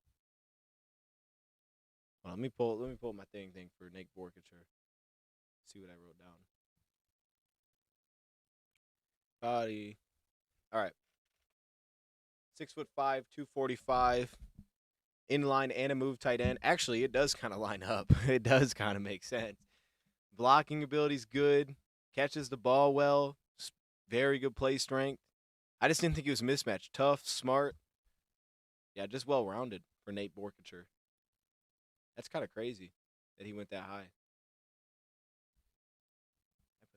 Well, let me pull my thing for Nate Borkacher. See what I wrote down. Body. All right. 6'5", 245. Inline and a move tight end. Actually, it does kind of line up. It does kind of make sense. Blocking ability's good. Catches the ball well. Very good play strength. I just didn't think he was mismatched. Tough, smart. Yeah, just well-rounded for Nate Borkacher. That's kind of crazy that he went that high.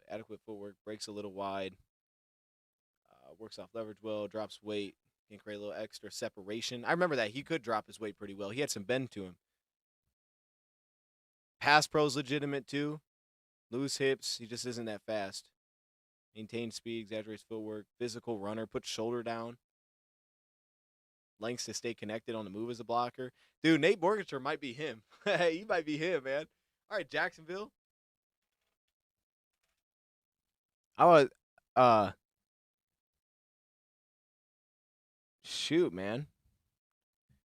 Adequate footwork. Breaks a little wide. Works off leverage well. Drops weight. Can create a little extra separation. I remember that. He could drop his weight pretty well. He had some bend to him. Pass pro's legitimate, too. Loose hips. He just isn't that fast. Maintains speed. Exaggerates footwork. Physical runner. Puts shoulder down. Lengths to stay connected on the move as a blocker. Dude, Nate Borkacher might be him. He might be him, man. All right, Jacksonville. I was, shoot, man.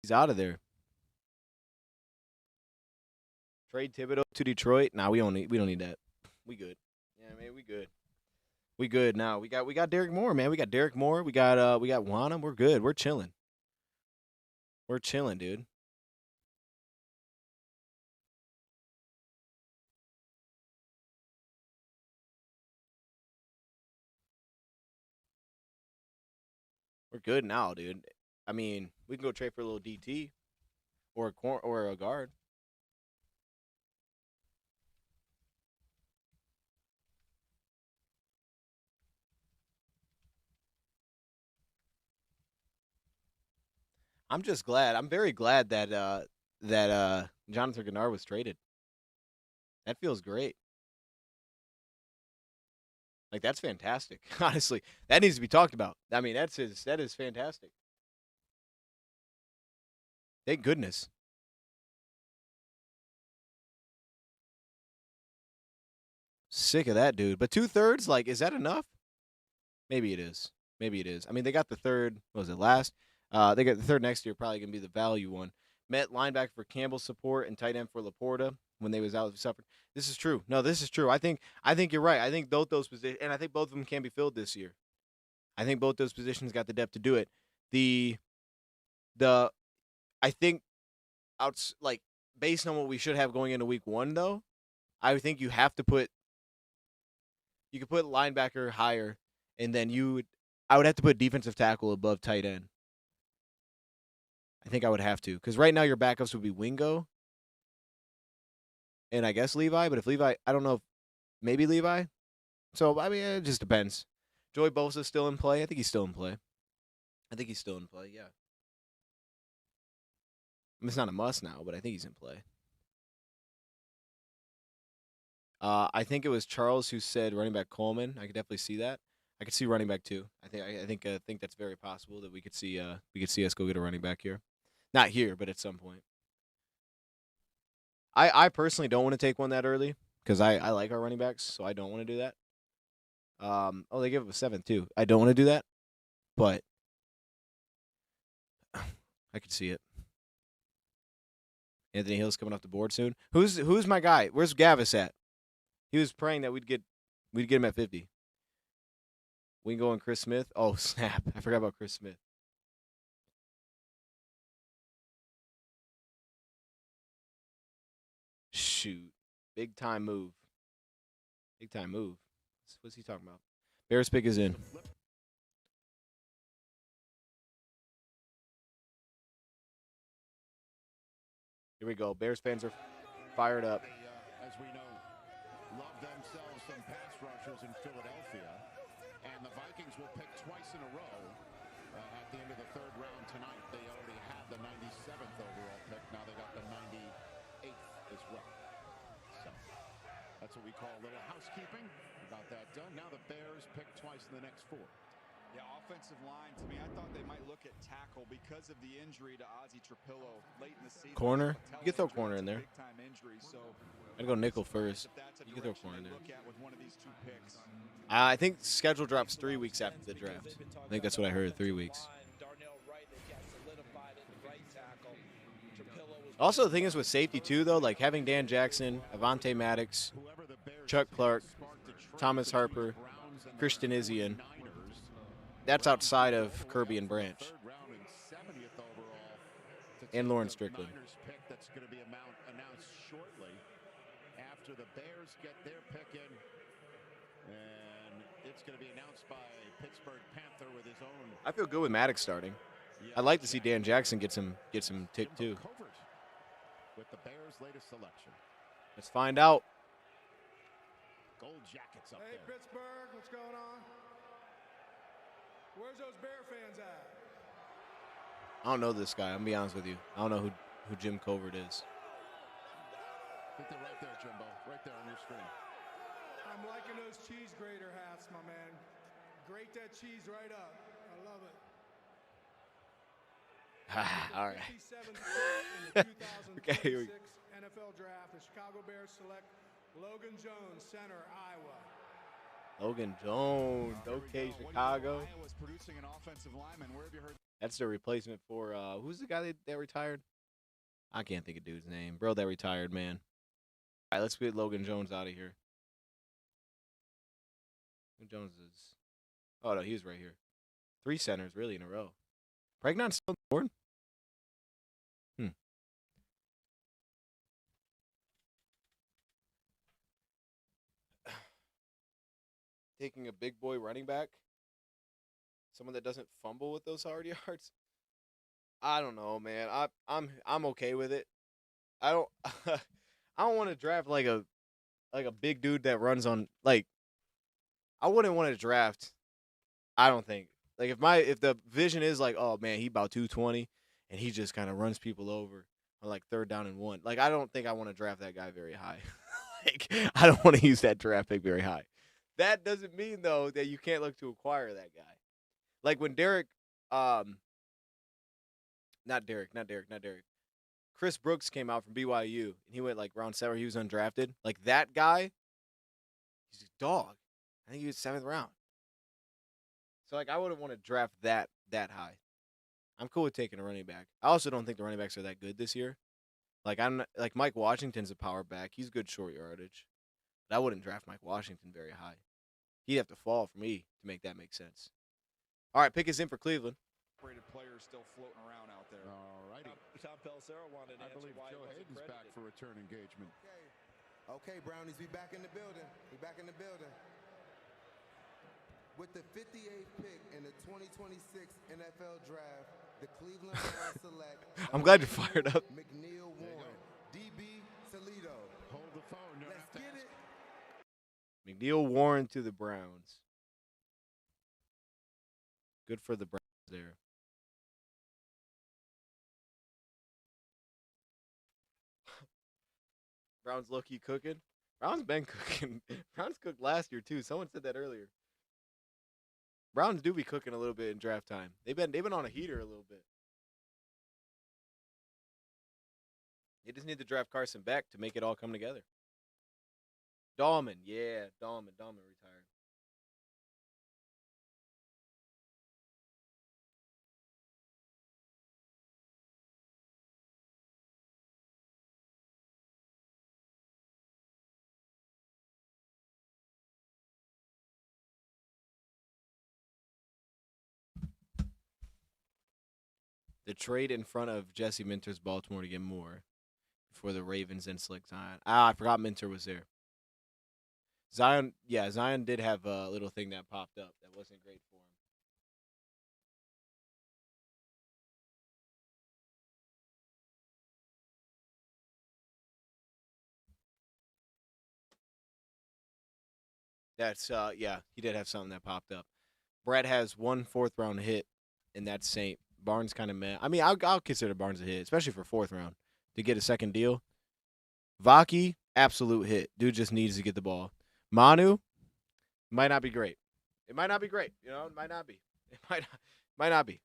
He's out of there. Trade Thibodeau to Detroit. Nah, we don't need that. We good. Yeah, man, we good. We good now. We got Derrick Moore, man. We got Derrick Moore. We got Wanham. We're good. We're chilling. We're chilling, dude. We're good now, dude. I mean, we can go trade for a little DT or a guard. I'm just glad. I'm very glad that Jonathan Gennard was traded. That feels great. Like, that's fantastic. Honestly, that needs to be talked about. I mean, that is fantastic. Thank goodness. Sick of that dude. But 2/3, like, is that enough? Maybe it is. Maybe it is. I mean, they got the third. What was it, last? They got the third next year. Probably gonna be the value one. Met linebacker for Campbell support and tight end for Laporta when they was out suffering. This is true. No, this is true. I think you're right. I think both those positions, and I think both of them can be filled this year. I think both those positions got the depth to do it. The I think like based on what we should have going into week 1 though, I think you have to put linebacker higher, and then I would have to put defensive tackle above tight end. I think I would have to, because right now your backups would be Wingo and I guess Levi, but if Levi, I don't know if maybe Levi. So, I mean, it just depends. Joey Bosa's still in play. I think he's still in play. Yeah. I mean, it's not a must now, but I think he's in play. I think it was Charles who said running back Coleman. I could definitely see that. I could see running back too. I think that's very possible that we could see us go get a running back here. Not here, but at some point. I personally don't want to take one that early because I like our running backs, so I don't want to do that. They give up a 7th too. I don't want to do that, but I could see it. Anthony Hill's coming off the board soon. Who's my guy? Where's Gavis at? He was praying that we'd get him at 50. We can go on Chris Smith. Oh, snap. I forgot about Chris Smith. Shoot. Big time move. What's he talking about? Bears pick is in. Here we go. Bears fans are fired up. As we know, love themselves some pass rushers in Philadelphia. And the Vikings will pick twice in a row at the end of the 3rd round tonight. They already had the 97th overall pick. Now they got the 98th as well. So that's what we call a little housekeeping. We got that done. Now the Bears pick twice in the next 4. Yeah, offensive line, to me, I thought they might look at tackle because of the injury to Ozzie Trapillo late in the season. Corner? You can throw corner in there. Big-time injury, so I'd go nickel first. You can throw corner in there. Look at with one of these 2 picks. I think schedule drops 3 weeks after the draft. I think that's what I heard, 3 weeks. Also, the thing is with safety, too, though, like having Dan Jackson, Avonte Maddox, Chuck Clark, Thomas Harper, Christian Izzian, that's outside of Kirby and Branch. And Lauren Strickland. That's going to be announced shortly after the Bears get their pick in. And it's going to be announced by Pittsburgh Panther with his own. I feel good with Maddox starting. I'd like to see Dan Jackson get some tick too. With the Bears' latest selection. Let's find out. Gold Jackets up there. Hey, Pittsburgh, what's going on? Where's those Bear fans at? I don't know this guy. I'm going to be honest with you. I don't know who Jim Covert is. I think they're right there, Jimbo. Right there on your screen. I'm liking those cheese grater hats, my man. Grate that cheese right up. I love it. All right. 57th pick in the 2026 Okay, NFL Draft, the Chicago Bears select Logan Jones, center, Iowa. Logan Jones, okay, Chicago. Iowa's producing an offensive lineman. Where have you heard? That's the replacement for who's the guy that retired? I can't think of dude's name. Bro that retired, man. All right, let's get Logan Jones out of here. Jones is. Oh no, he's right here. 3 centers really in a row. Pregnant still on the board? Taking a big boy running back, someone that doesn't fumble with those hard yards. I don't know, man. I'm okay with it. I don't I don't want to draft like a big dude that runs on like. I wouldn't want to draft. I don't think like if the vision is like, oh man, he about 220 and he just kind of runs people over on like 3rd down and 1. Like I don't think I want to draft that guy very high. Like I don't want to use that draft pick very high. That doesn't mean, though, that you can't look to acquire that guy. Like when Derrick, not Derrick. Chris Brooks came out from BYU, and he went like round 7. He was undrafted. Like that guy, He's a dog. I think he was 7th round. So, like, I wouldn't want to draft that high. I'm cool with taking a running back. I also don't think the running backs are that good this year. Like, like Mike Washington's a power back. He's good short yardage. But I wouldn't draft Mike Washington very high. He'd have to fall for me to make that make sense. All right, pick is in for Cleveland. Players still floating around out there. All righty. Tom Pelissero wanted an I answer believe why Joe he wasn't Hayden's back credited. for return engagement. Okay, Brownies, we back in the building. We back in the building. With the 58th pick in the 2026 NFL Draft, the Cleveland Browns select. I'm glad you're fired up. McNeil Warren, DB Toledo. Hold the phone. Let's get it. McNeil Warren to the Browns. Good for the Browns there. Browns low-key cooking. Browns been cooking. Browns cooked last year too. Someone said that earlier. Browns do be cooking a little bit in draft time. They've been on a heater a little bit. They just need to draft Carson Beck to make it all come together. Dahlman, yeah, Dahlman retired. The trade in front of Jesse Minter's Baltimore to get Moore before the Ravens and select Zion. I forgot Minter was there. Zion did have a little thing that popped up that wasn't great for him. That's he did have something that popped up. Brett has 1 4th-round hit, and that's Saint. Barnes kind of meh. I mean, I'll consider Barnes a hit, especially for 4th round to get a second deal. Vaki, absolute hit. Dude just needs to get the ball. Manu might not be great. It might not be great. You know, it might not be. It might not be.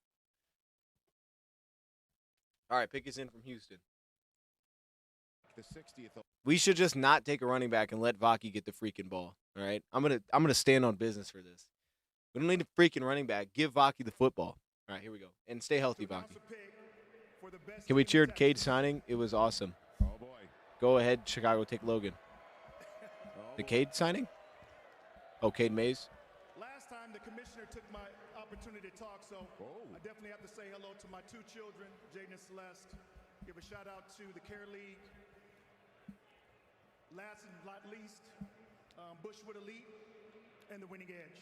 All right, pick is in from Houston. The 60th. We should just not take a running back and let Vaki get the freaking ball. All right, I'm gonna stand on business for this. We don't need a freaking running back. Give Vaki the football. All right, here we go. And stay healthy, Vaki. Can we cheer Cade signing? It was awesome. Oh, boy. Go ahead, Chicago. Take Logan. The Cade signing? Oh, Cade Mays? Last time the commissioner took my opportunity to talk, so I definitely have to say hello to my 2 children, Jaden and Celeste. Give a shout out to the Care League. Last and not least, Bushwood Elite and the Winning Edge.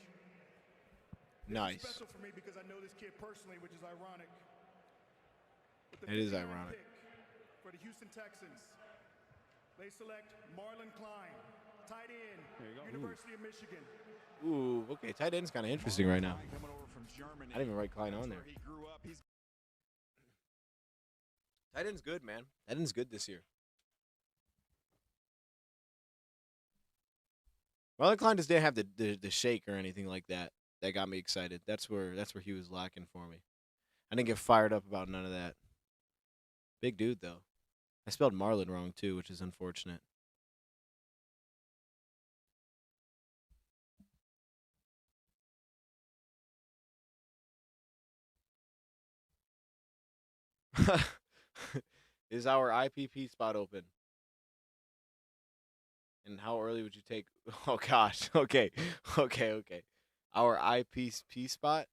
Nice. It's special for me because I know this kid personally, which is ironic. It is ironic. For the Houston Texans, they select Marlon Klein, tight end, University of Michigan. Ooh, okay. Tight end's kind of interesting right now. Coming over from Germany. I didn't even write Klein on there. He grew up. He's Tight end's good, man. Tight end's good this year. Marlon Klein just didn't have the shake or anything like that. That got me excited. That's where he was lacking for me. I didn't get fired up about none of that. Big dude though. I spelled Marlon wrong too, which is unfortunate. Is our IPP spot open? And how early would you take? Oh gosh. Okay. Our IPP spot?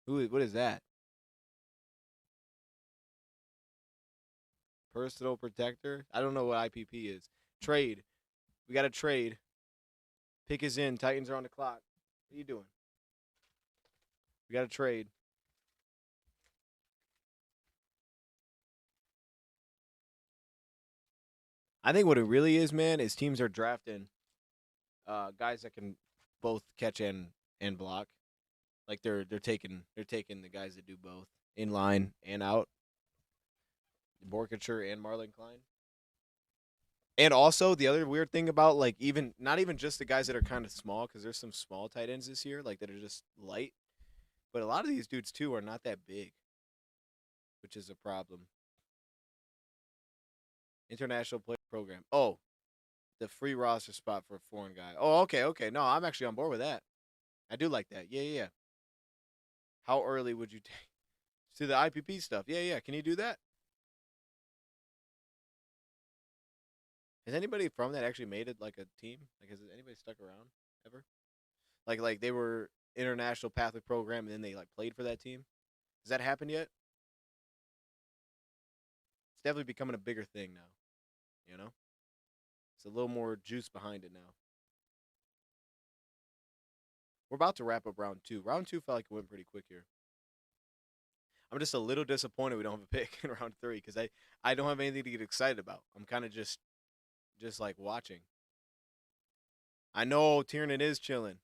What is that? Personal protector? I don't know what IPP is. Trade. We got to trade. Pick is in. Titans are on the clock. What are you doing? We got to trade. I think what it really is, man, is teams are drafting guys that can both catch and block. Like they're taking the guys that do both in line and out. Borkature and Marlon Klein. And also the other weird thing about like not even just the guys that are kind of small, because there's some small tight ends this year like that are just light, but a lot of these dudes too are not that big, which is a problem. International Player Program. Oh, The free roster spot for a foreign guy. Oh, okay. No, I'm actually on board with that. I do like that. Yeah. How early would you take to the IPP stuff? Yeah. Can you do that? Has anybody from that actually made it like a team? Like, has anybody stuck around ever? Like they were international pathway program and then they like played for that team. Has that happened yet? It's definitely becoming a bigger thing now. You know, it's a little more juice behind it now. We're about to wrap up round 2. Round 2 felt like it went pretty quick here. I'm just a little disappointed we don't have a pick in round 3 because I don't have anything to get excited about. I'm kind of just like watching. I know Tiernan is chilling.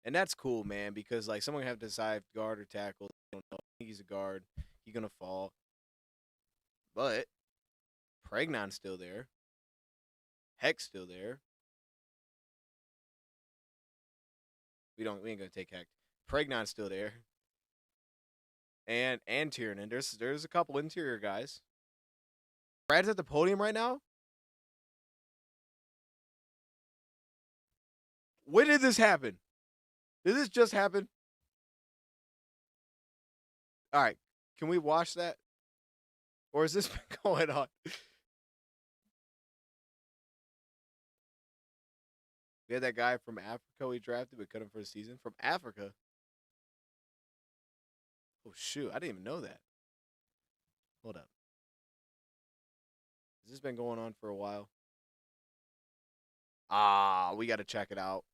And that's cool, man, because like someone have to decide guard or tackle. I don't know. I think he's a guard. He's gonna fall. But Pregnon's still there. Heck's still there. We ain't gonna take Heck. Pregnon's still there. And Tiernan. There's a couple interior guys. Brad's at the podium right now. When did this happen? Did this just happen? All right. Can we watch that? Or has this been going on? We had that guy from Africa we drafted. We cut him for the season. From Africa? Oh, shoot. I didn't even know that. Hold up. Has this been going on for a while? We got to check it out.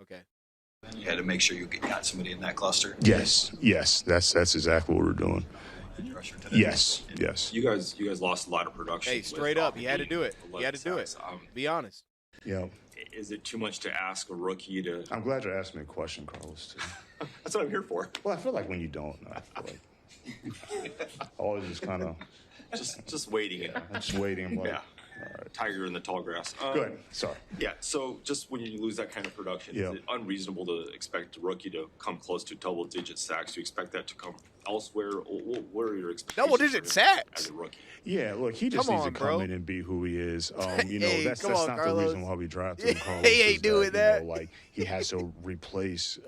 Okay. You had to make sure you got somebody in that cluster. Yes, that's exactly what we're doing. Yes. You guys lost a lot of production. Hey, straight up, you had to do it. Be honest. Yeah. Is it too much to ask a rookie to? I'm glad you asked me a question, Carlos. Too. That's what I'm here for. Well, I feel like when you don't, I feel like always just kind of just waiting. Yeah, just waiting. I'm like, yeah. All right. Tiger in the tall grass. Go ahead. Sorry. Yeah, so just when you lose that kind of production, is it unreasonable to expect a rookie to come close to double-digit sacks? Do you expect that to come elsewhere? What are your expectations? Double-digit sacks? As a rookie? Yeah, look, he just needs to come in and be who he is. That's not the reason why we drafted him, Carlos. He ain't doing that. Like, he has to replace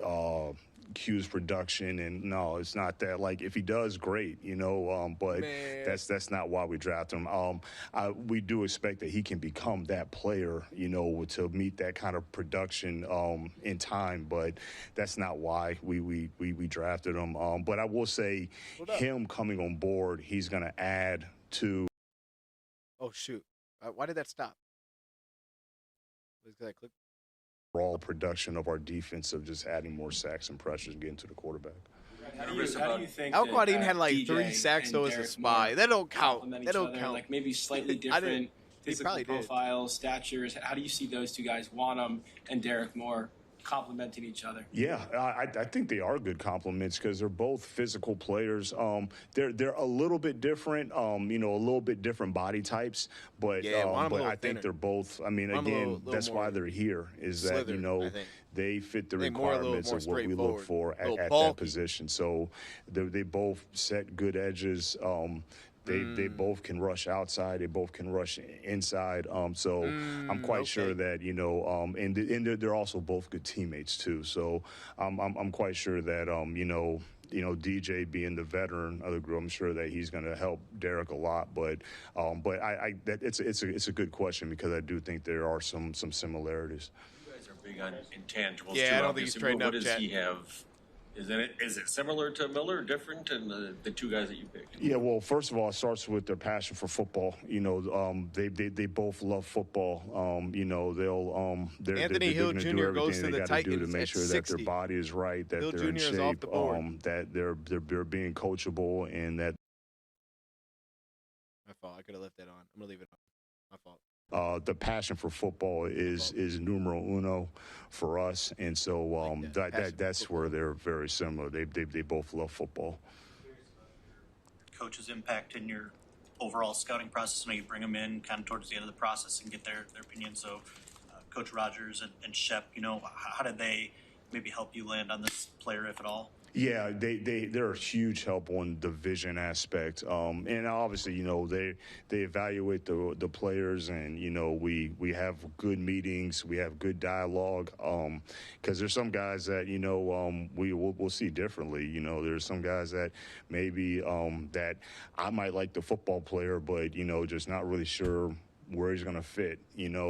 Q's production, and no, it's not that. Like, if he does, great, but Man. that's not why we drafted him. We do expect that he can become that player, to meet that kind of production in time, but that's not why we drafted him. But I will say, him coming on board, he's going to add to. Oh shoot! Why did that stop? Was that click? Overall production of our defense of just adding more sacks and pressures and getting to the quarterback. How do you think Al-Quadin had like DJ 3 sacks though as a Derrick spy. Moore That don't count. complement That each don't other, count. Like maybe slightly different physical probably profiles, statures. How do you see those two guys, Wanham and Derrick Moore, complementing each other? Yeah, I think they are good compliments because they're both physical players. They're a little bit different, a little bit different body types, but I think they're both. I mean, again, that's why they're here. Is that they fit the requirements of what we look for at that position. So they both set good edges. They both can rush outside. They both can rush inside. So I'm quite sure that and they're also both good teammates too. So I'm quite sure that DJ being the veteran of the group, I'm sure that he's going to help Derrick a lot. But it's a good question because I do think there are some similarities. You guys are big on intangibles. Yeah, too, I don't think he's trading up. What does he have? Is it similar to Miller, different, and the two guys that you picked? Yeah, well, first of all, it starts with their passion for football. They both love football. They're Anthony Hill going to Jr. do goes everything to they the got to Titans do to make at sure 60. that their body is right, that Hill they're in Jr. is shape, off the board. that they're being coachable, and that. My fault. I could have left that on. I'm gonna leave it on. My fault. The passion for football is numero uno for us, and so that's where they're very similar. They both love football. Coach's impact in your overall scouting process. I know you bring them in kind of towards the end of the process and get their opinion. So, Coach Rogers and Shep, how did they maybe help you land on this player, if at all? Yeah, they're a huge help on the vision aspect, and obviously, they evaluate the players, and we have good meetings, we have good dialogue, because there's some guys that we'll see differently. There's some guys that maybe that I might like the football player, but just not really sure where he's going to fit,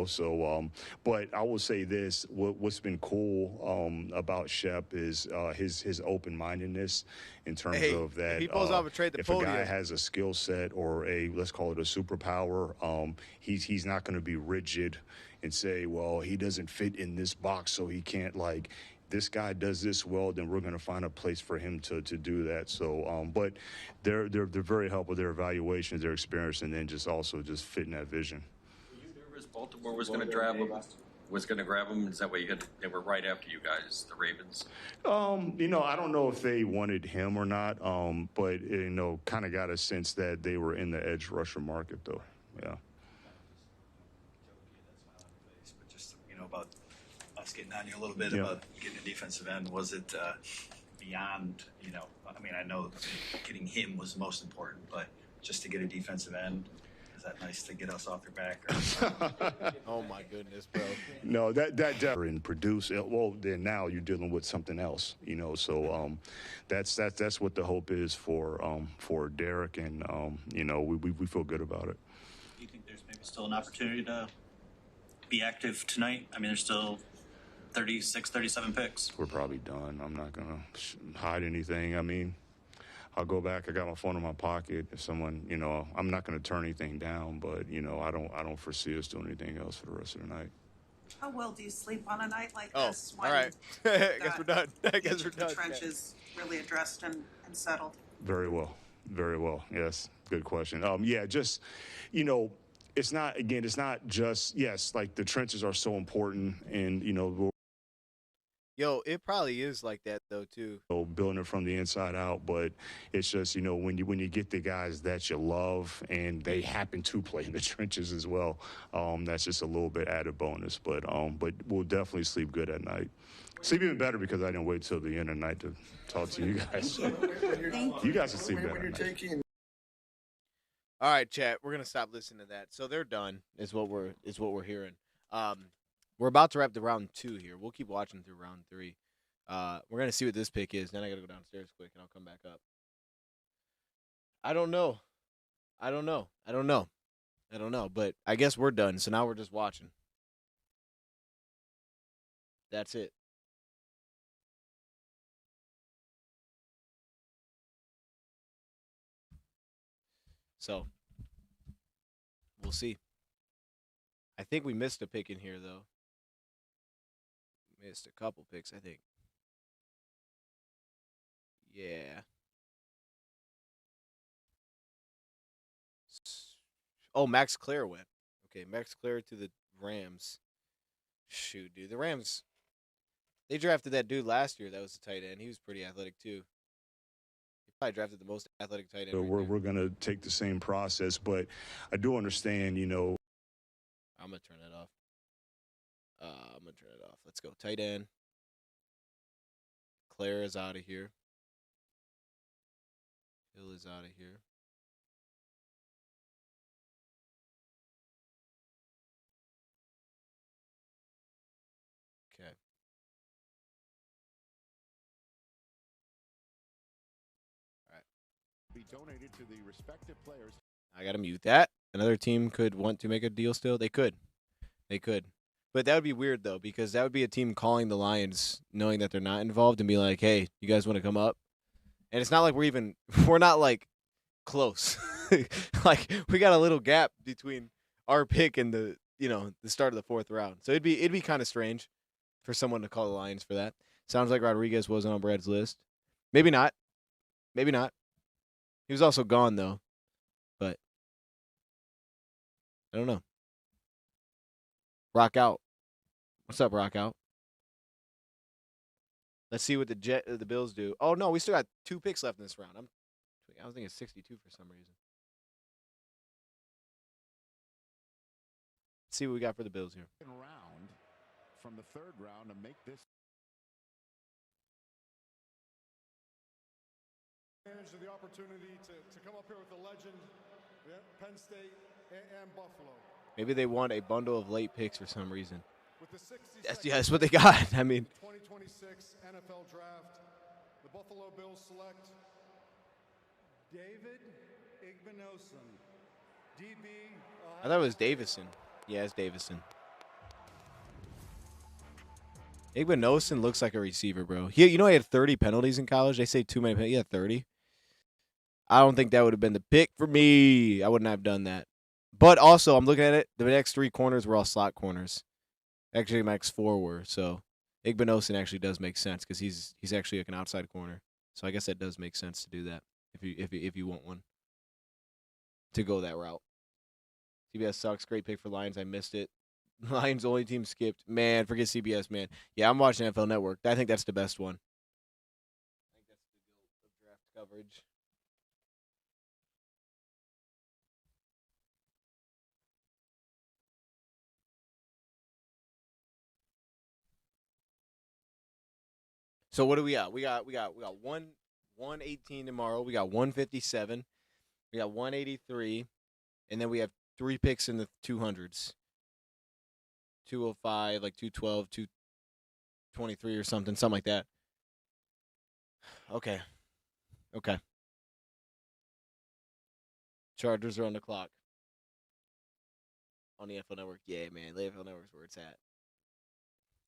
So, but I will say this, what's been cool about Shep is his open-mindedness in terms of that. He pulls off a trade if a guy has a skill set or let's call it a superpower, he's not going to be rigid and say, well, he doesn't fit in this box, so he can't, this guy does this well, then we're going to find a place for him to do that. So, but they're very helpful with their evaluations, their experience, and then just fitting that vision. Were you nervous Baltimore was going to grab him? Is that why they were right after you guys, the Ravens? I don't know if they wanted him or not, but kind of got a sense that they were in the edge rusher market, though. Yeah. But just about us getting on you a little bit about getting a defensive end. Was it beyond, I know getting him was the most important, but just to get a defensive end, is that nice to get us off your back? Oh, my goodness, bro. No, that and produce. Well, then now you're dealing with something else, So that's what the hope is for Derrick, and we feel good about it. Do you think there's maybe still an opportunity to be active tonight? There's still 36, 37 picks. We're probably done. I'm not going to hide anything. I'll go back. I got my phone in my pocket. If someone, I'm not going to turn anything down, but, I don't foresee us doing anything else for the rest of the night. How well do you sleep on a night like Oh, this? all right. I guess we're done. The trench is really addressed and settled. Very well. Very well. Yes. Good question. Just, it's not just, yes, the trenches are so important, and, Yo, it probably is like that, though, too. Building it from the inside out, but it's just, when you get the guys that you love and they happen to play in the trenches as well, that's just a little bit added bonus. But we'll definitely sleep good at night. Sleep even better because I didn't wait till the end of the night to talk to you guys. You guys will sleep better at night. All right, chat. We're gonna stop listening to that. So they're done. Is what we're hearing. We're about to wrap the round 2 here. We'll keep watching through round 3. We're going to see what this pick is. Then I got to go downstairs quick, and I'll come back up. I don't know. But I guess we're done, so now we're just watching. That's it. So, we'll see. I think we missed a pick in here, though. Missed a couple picks, I think. Yeah. Oh, Max Clare went. Okay, Max Clare to the Rams. Shoot, dude. The Rams, they drafted that dude last year that was the tight end. He was pretty athletic, too. He probably drafted the most athletic tight end. So we're going to take the same process, but I do understand, I'm going to turn that off. Let's go. Tight end. Claire is out of here. Hill is out of here. Okay. All right. Be donated to the respective players. I got to mute that. Another team could want to make a deal still. They could. But that would be weird, though, because that would be a team calling the Lions knowing that they're not involved and be like, hey, you guys want to come up? And it's not like we're not, close. We got a little gap between our pick and the start of the 4th round. So it'd be kind of strange for someone to call the Lions for that. Sounds like Rodriguez wasn't on Brad's list. Maybe not. He was also gone, though. But I don't know. Rock out. What's up, Rock out? Let's see what the Bills do. Oh no, we still got 2 picks left in this round. I was thinking 62 for some reason. Let's see what we got for the Bills here. Round from the 3rd round to make this Advantage of the opportunity to come up here with a legend, Penn State and Buffalo. Maybe they want a bundle of late picks for some reason. With the 62nd That's what they got. I mean, 2026 NFL Draft, the Buffalo Bills select David Igbinosun, DB. I thought it was Davison. Yeah, it's Davison. Igbinosun looks like a receiver, bro. He had 30 penalties in college. They say too many penalties. He had 30. I don't think that would have been the pick for me. I wouldn't have done that. But also, I'm looking at it. The next 3 corners were all slot corners. Actually, my next 4 were. So Igbinosun actually does make sense because he's actually like an outside corner. So I guess that does make sense to do that if you want one to go that route. CBS sucks. Great pick for Lions. I missed it. Lions only team skipped. Man, forget CBS, man. Yeah, I'm watching NFL Network. I think that's the best one. I think that's the draft coverage. So what do we got? We got 118 tomorrow. We got 157. We got 183, and then we have 3 picks in the 200s. 205, like 212, 223 or something like that. Okay. Chargers are on the clock. On the NFL Network. Yeah, man. The NFL Network's where it's at.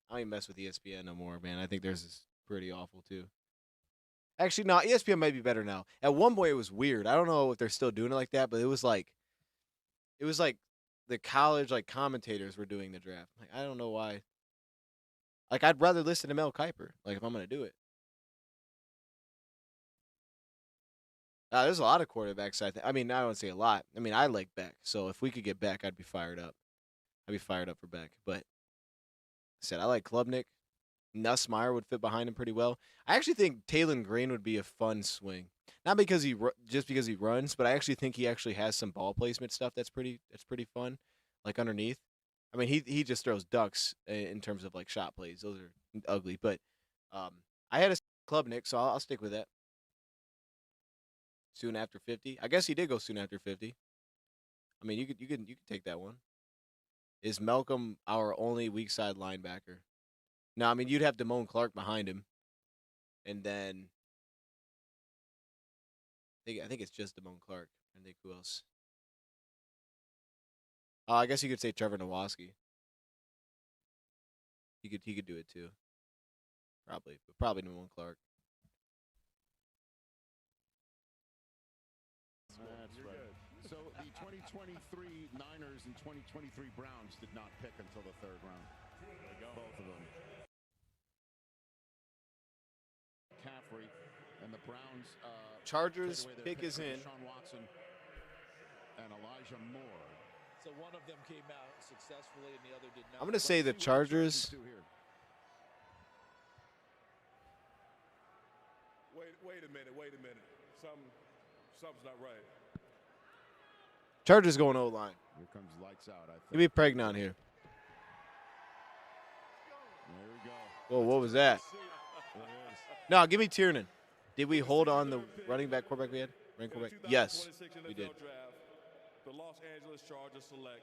I don't even mess with ESPN no more, man. I think theirs is pretty awful, too. Actually, no. ESPN might be better now. At one point, it was weird. I don't know if they're still doing it like that, but it was like the college commentators were doing the draft. Like, I don't know why. Like, I'd rather listen to Mel Kiper. Like, if I'm gonna do it. There's a lot of quarterbacks. I mean, I don't say a lot. I mean, I like Beck. So if we could get Beck, I'd be fired up. I'd be fired up for Beck. But I said I like Klubnik. Nussmeier would fit behind him pretty well. I actually think Taylor Green would be a fun swing. Not because just because he runs, but I actually think he actually has some ball placement stuff that's pretty fun, like underneath. I mean, he just throws ducks in terms of like shot plays. Those are ugly, but I had a Klubnik, so I'll stick with that. Soon after 50, I guess he did go soon after 50. I mean, you could take that one. Is Malcolm our only weak side linebacker? No, I mean you'd have Damone Clark behind him, and then I think it's just Damone Clark. I think who else? I guess you could say Trevor Nowoski. He could do it too. Probably Damone Clark. That's right. So the 2023 Niners and 2023 Browns did not pick until the 3rd round. There we go. Both of them. McCaffrey and the Browns. Chargers pick is in. Sean Watson and Elijah Moore. So one of them came out successfully and the other did not. I'm gonna say the Chargers. Wait a minute. Something's not right. Chargers going O-line. Here comes lights out. I think. Give me Pregnon here. There we go. Whoa, what was that? No, give me Tiernan. Did we hold on the running back quarterback we had? Running quarterback? Yes, we did. Draft, the Los Angeles Chargers select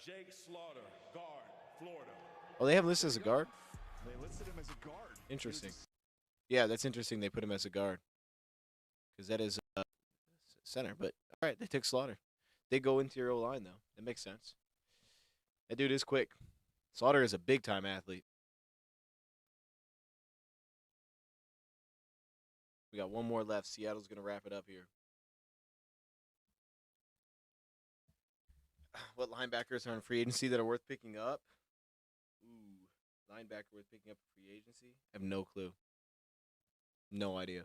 Jake Slaughter, guard, Florida. Oh, they have him listed as a guard? They listed him as a guard. Interesting. Yeah, that's interesting. They put him as a guard. Because that is center. But, all right, they took Slaughter. They go into your O-line, though. That makes sense. That dude is quick. Slaughter is a big-time athlete. We got one more left. Seattle's going to wrap it up here. What linebackers are on free agency that are worth picking up? Ooh, linebacker worth picking up for free agency? I have no clue. No idea.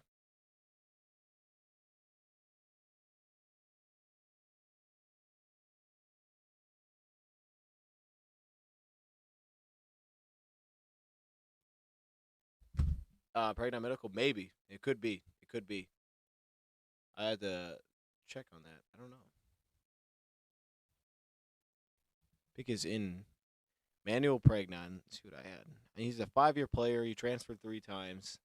Pregnant medical? Maybe. It could be. I had to check on that. I don't know. Pick is in. Manuel Pregnon. Let's see what I had. And he's a 5-year player. He transferred 3 times.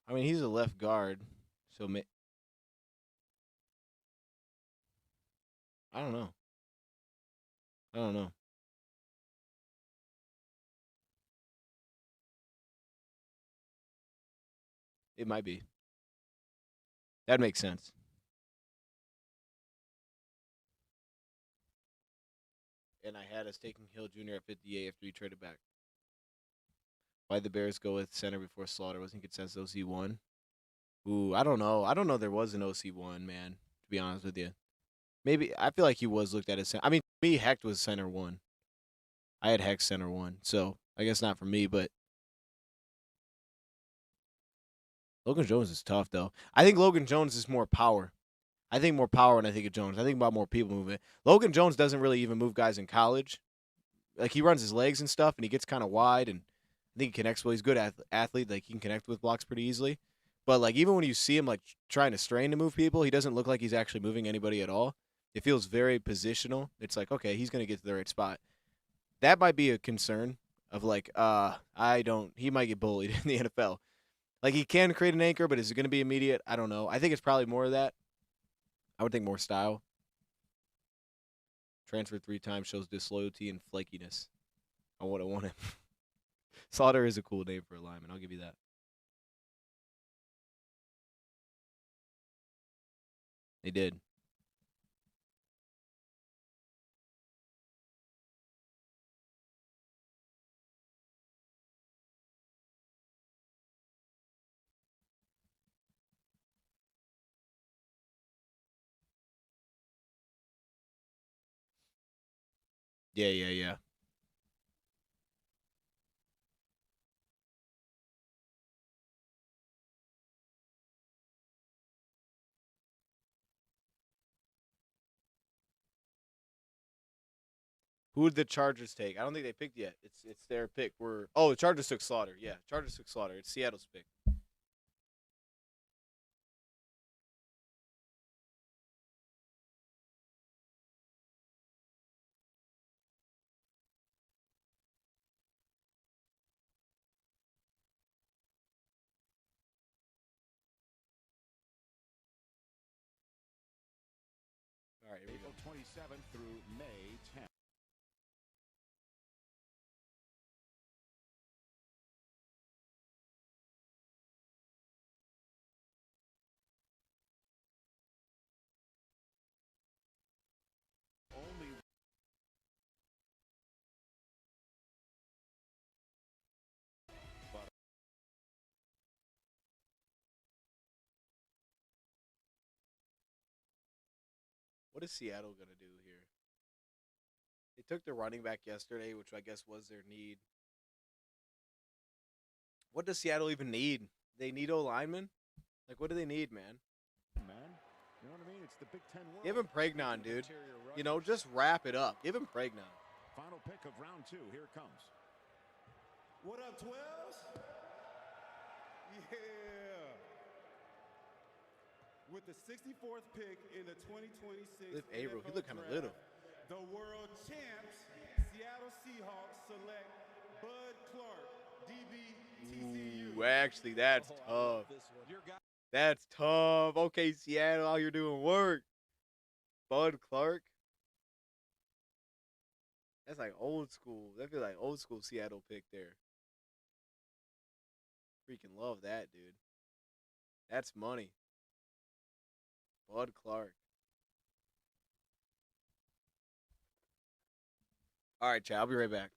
I mean, he's a left guard, so I don't know. I don't know. It might be. That makes sense. And I had us taking Hill Jr. at 58 after he traded back. Why'd the Bears go with center before Slaughter? Wasn't consensus OC1? Ooh, I don't know. I don't know there was an OC1, man, to be honest with you. Maybe, I feel like he was looked at as center. I mean, me, Hecht was center 1. I had Hecht center 1, so I guess not for me, but Logan Jones is tough, though. I think Logan Jones is more power. I think more power when I think of Jones. I think about more people moving. Logan Jones doesn't really even move guys in college. Like, he runs his legs and stuff, and he gets kind of wide, and I think he connects well. He's a good athlete. Like, he can connect with blocks pretty easily. But, like, even when you see him, like, trying to strain to move people, he doesn't look like he's actually moving anybody at all. It feels very positional. It's like, okay, he's going to get to the right spot. That might be a concern of, like, he might get bullied in the NFL. Like, he can create an anchor, but is it going to be immediate? I don't know. I think it's probably more of that. I would think more style. Transferred 3 times, shows disloyalty and flakiness. I would have wanted him. Slaughter is a cool name for a lineman. I'll give you that. They did. Yeah. Who did the Chargers take? I don't think they picked yet. It's their pick. The Chargers took Slaughter. Yeah, Chargers took Slaughter. It's Seattle's pick. All right, April 27th through May 10th. Only What is Seattle going to do here? They took their running back yesterday, which I guess was their need. What does Seattle even need? They need O-linemen? Like, what do they need, man? You know what I mean? It's the Big Ten world. Give him Pregnon, dude. You know, just wrap it up. Give him Pregnon. Final pick of round 2. Here it comes. What up, 12s? Yeah. With the 64th pick in the 2026 Liv Averill, he NFL look kind of draft, little. the world champs, Seattle Seahawks select Bud Clark, DB, TCU. Ooh, actually, that's tough. That's tough. Okay, Seattle, out here doing work. Bud Clark. That's like old school. That feels like old school Seattle pick there. Freaking love that, dude. That's money. Bud Clark. All right, Chad. I'll be right back.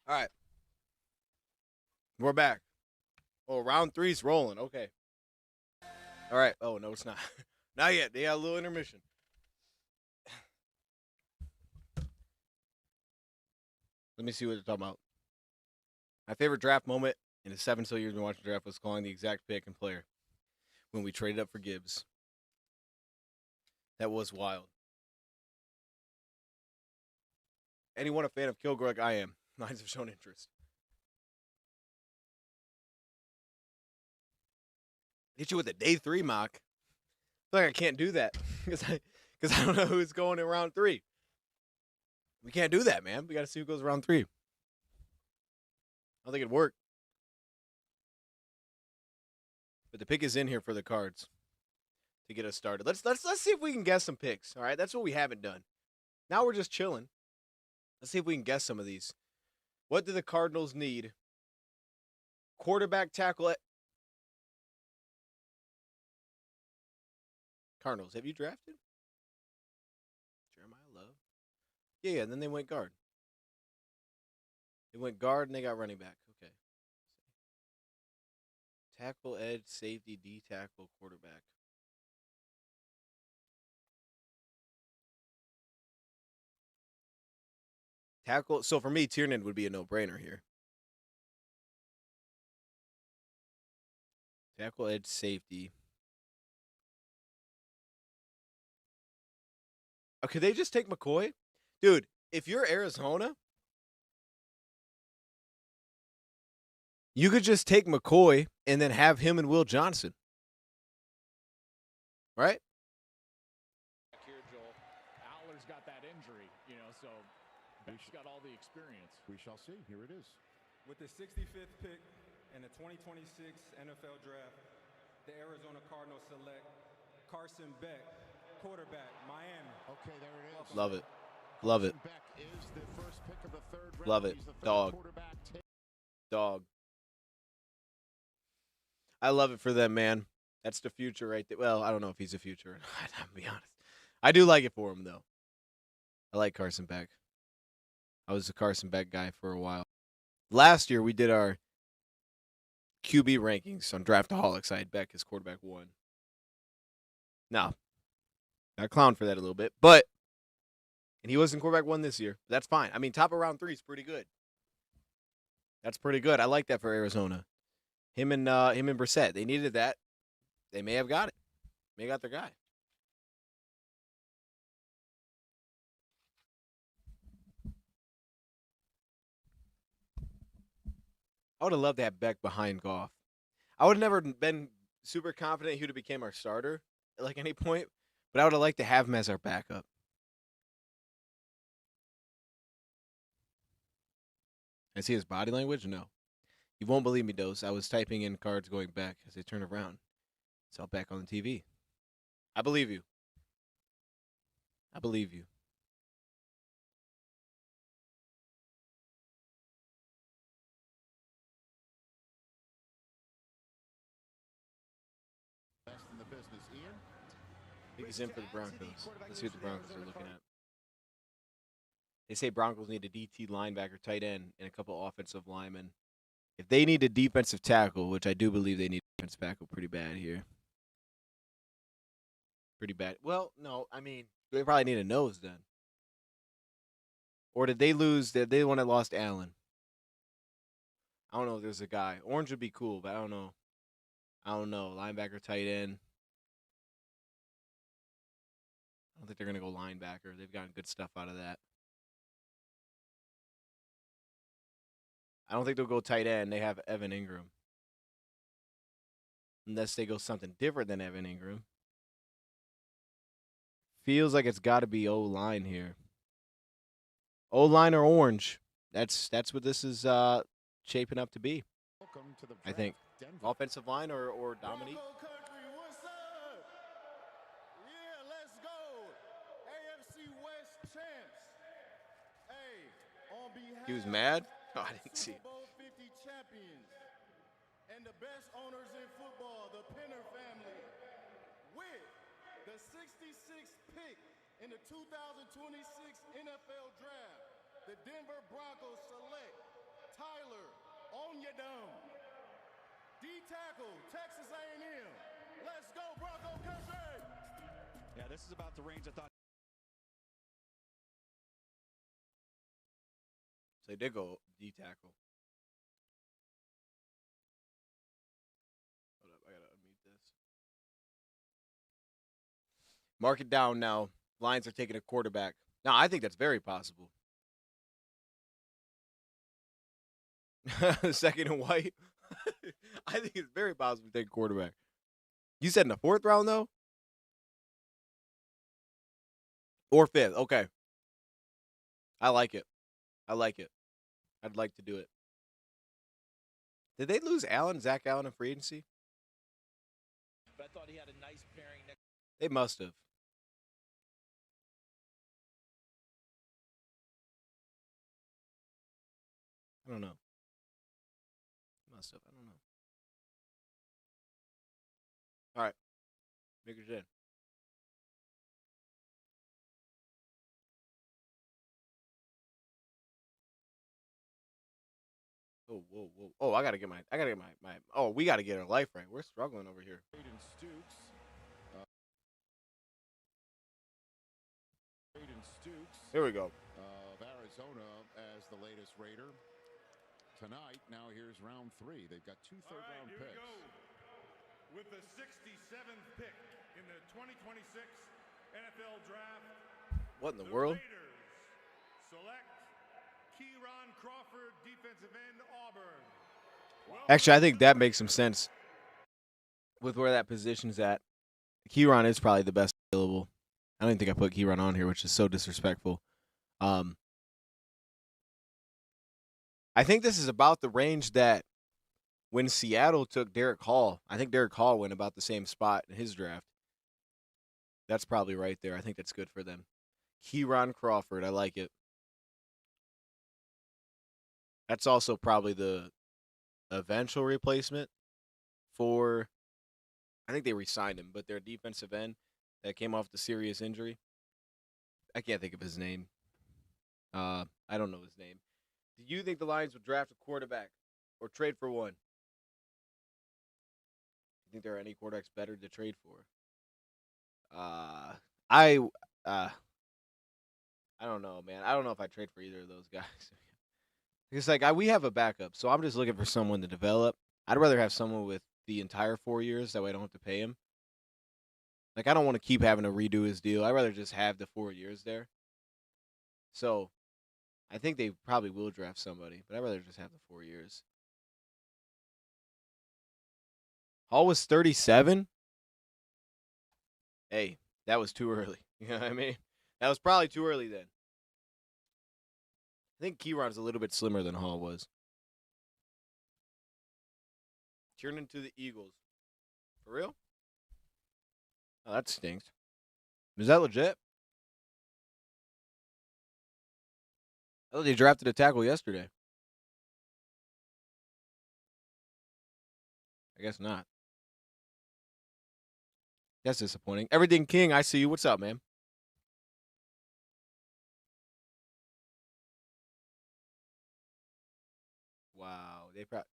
All right. We're back. Oh, round 3's rolling. Okay. All right. Oh, no, it's not. Not yet. They got a little intermission. Let me see what they're talking about. My favorite draft moment in the 7 years been watching draft was calling the exact pick and player when we traded up for Gibbs. That was wild. Anyone a fan of Kilgore like I am? Lines have shown interest. Hit you with a day 3 mock. I feel like I can't do that because I don't know who's going in round 3. We can't do that, man. We got to see who goes round 3. I don't think it'd work. But the pick is in here for the Cards to get us started. Let's see if we can guess some picks. All right, that's what we haven't done. Now we're just chilling. Let's see if we can guess some of these. What do the Cardinals need? Quarterback, tackle. Cardinals, have you drafted? Jeremiah Love. Yeah, and then they went guard. They went guard and they got running back. Okay. Tackle, edge, safety, D tackle, quarterback. Tackle. So for me, Tiernan would be a no-brainer here. Tackle, edge, safety. Oh, could they just take McCoy? Dude, if you're Arizona, you could just take McCoy and then have him and Will Johnson. Right? Here, Joel. Aller's got that injury, so Beck's got all the experience. We shall see. Here it is. With the 65th pick in the 2026 NFL Draft, the Arizona Cardinals select Carson Beck, quarterback, Miami. Okay, there it is. Love it. Love it. Beck is the first pick of the 3rd round. Love it. He's the 3rd Dog. quarterback. Dog. I love it for them, man. That's the future right there. Well, I don't know if he's the future or not, I'll be honest. I do like it for him, though. I like Carson Beck. I was a Carson Beck guy for a while. Last year, we did our QB rankings on Draftaholics. I had Beck as quarterback 1. No. Got clowned for that a little bit, but and he wasn't quarterback 1 this year. That's fine. I mean, top of round 3 is pretty good. That's pretty good. I like that for Arizona. Him and Brissett. They needed that. They may have got it. May have got their guy. I would have loved to have Beck behind Goff. I would have never been super confident he would have became our starter at like any point, but I would have liked to have him as our backup. I see his body language? No. You won't believe me, Dose. I was typing in Cards going back as they turn around. It's all back on the TV. I believe you. I believe you. Best in the business, Ian. I think he's in for the Broncos. Let's see what the Broncos are looking at. They say Broncos need a DT linebacker, tight end, and a couple offensive linemen. If they need a defensive tackle, which I do believe they need a defensive tackle pretty bad here. Pretty bad. Well, no, I mean, they probably need a nose then. Or did they lose? They the one that lost Allen? I don't know if there's a guy. Orange would be cool, but I don't know. Linebacker, tight end. I don't think they're going to go linebacker. They've gotten good stuff out of that. I don't think they'll go tight end. They have Evan Ingram. Unless they go something different than Evan Ingram. Feels like it's got to be O-line here. O-line or orange. That's what this is shaping up to be. Welcome to the I think. Denver. Offensive line or Dominique. Bronco country, what's up? Yeah, let's go. AFC West champs. Hey, on behalf He was mad? Oh, I didn't see it. Super Bowl 50 champions and the best owners in football, the Penner family, with the 66th pick in the 2026 NFL Draft, the Denver Broncos select Tyler on your dome. D tackle, Texas A&M. Let's go, Bronco country! Yeah, this is about the range I thought. So they did go D tackle. Hold up, I gotta unmute this. Mark it down now. Lions are taking a quarterback. Now, I think that's very possible. Second and white. I think it's very possible to take a quarterback. You said in the 4th round, though? Or 5th. Okay. I like it. I like it. I'd like to do it. Did they lose Zach Allen in free agency? But I thought he had a nice pairing next. They must have. I don't know. Must have. I don't know. All right. Make it in. Oh, whoa, whoa. Oh, I gotta get my oh, we gotta get our life right. We're struggling over here. Braden Stokes. Braden Stokes. Here we go. Of Arizona as the latest Raider. Tonight, now here's round 3. They've got 2 third-round picks. Here we go. With the 67th pick in the 2026 NFL Draft. What in the world? Raiders select Keiron Crawford, defensive end, Auburn. Actually, I think that makes some sense with where that position's at. Keiron is probably the best available. I don't even think I put Keiron on here, which is so disrespectful. I think this is about the range that when Seattle took Derrick Hall, I think Derrick Hall went about the same spot in his draft. That's probably right there. I think that's good for them. Keiron Crawford, I like it. That's also probably the eventual replacement for, I think they re-signed him, but their defensive end that came off the serious injury. I can't think of his name. I don't know his name. Do you think the Lions would draft a quarterback or trade for one? Do you think there are any quarterbacks better to trade for? I don't know, man. I don't know if I trade for either of those guys. It's like we have a backup, so I'm just looking for someone to develop. I'd rather have someone with the entire 4 years. That way I don't have to pay him. Like, I don't want to keep having to redo his deal. I'd rather just have the 4 years there. So I think they probably will draft somebody, but I'd rather just have the 4 years. Hall was 37. Hey, that was too early. You know what I mean? That was probably too early then. I think Keiron's a little bit slimmer than Hall was. Turned into the Eagles. For real? Oh, that stinks. Is that legit? I thought they drafted a tackle yesterday. I guess not. That's disappointing. Everything King, I see you. What's up, man? Wow, they probably.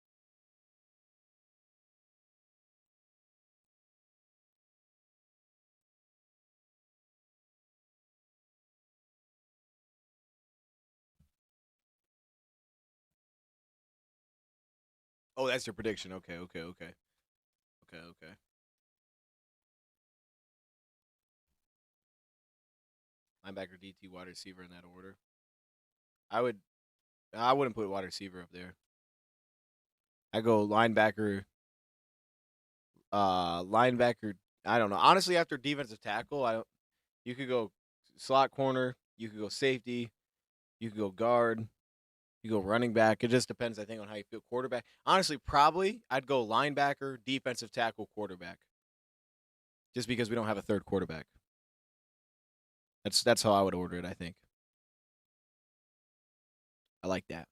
Oh, that's your prediction. Okay. Linebacker, DT, wide receiver in that order. I wouldn't put wide receiver up there. I go linebacker. Linebacker. I don't know. Honestly, after defensive tackle, you could go slot corner. You could go safety. You could go guard. You go running back. It just depends, I think, on how you feel. Quarterback. Honestly, probably I'd go linebacker, defensive tackle, quarterback. Just because we don't have a third quarterback. That's how I would order it, I think. I like that.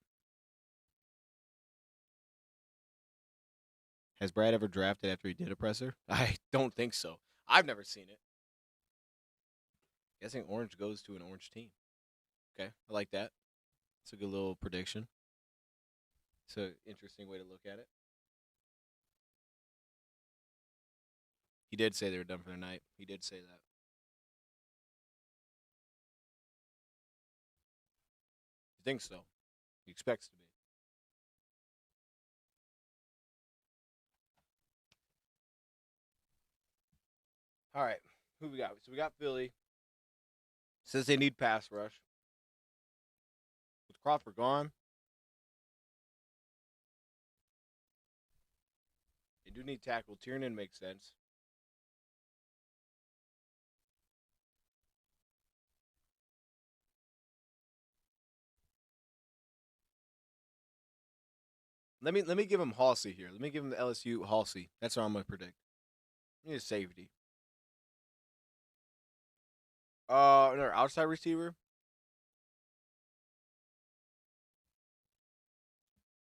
Has Brad ever drafted after he did a presser? I don't think so. I've never seen it. Guessing orange goes to an orange team. Okay, I like that. It's a good little prediction. It's an interesting way to look at it. He did say they were done for the night. He did say that. He thinks so. He expects to be. All right. Who we got? So we got Philly. Says they need pass rush. With Crawford gone, they do need tackle. Tiernan makes sense. Let me give him Halsey here. Let me give him the LSU Halsey. That's what I'm gonna predict. Need a safety. Another outside receiver.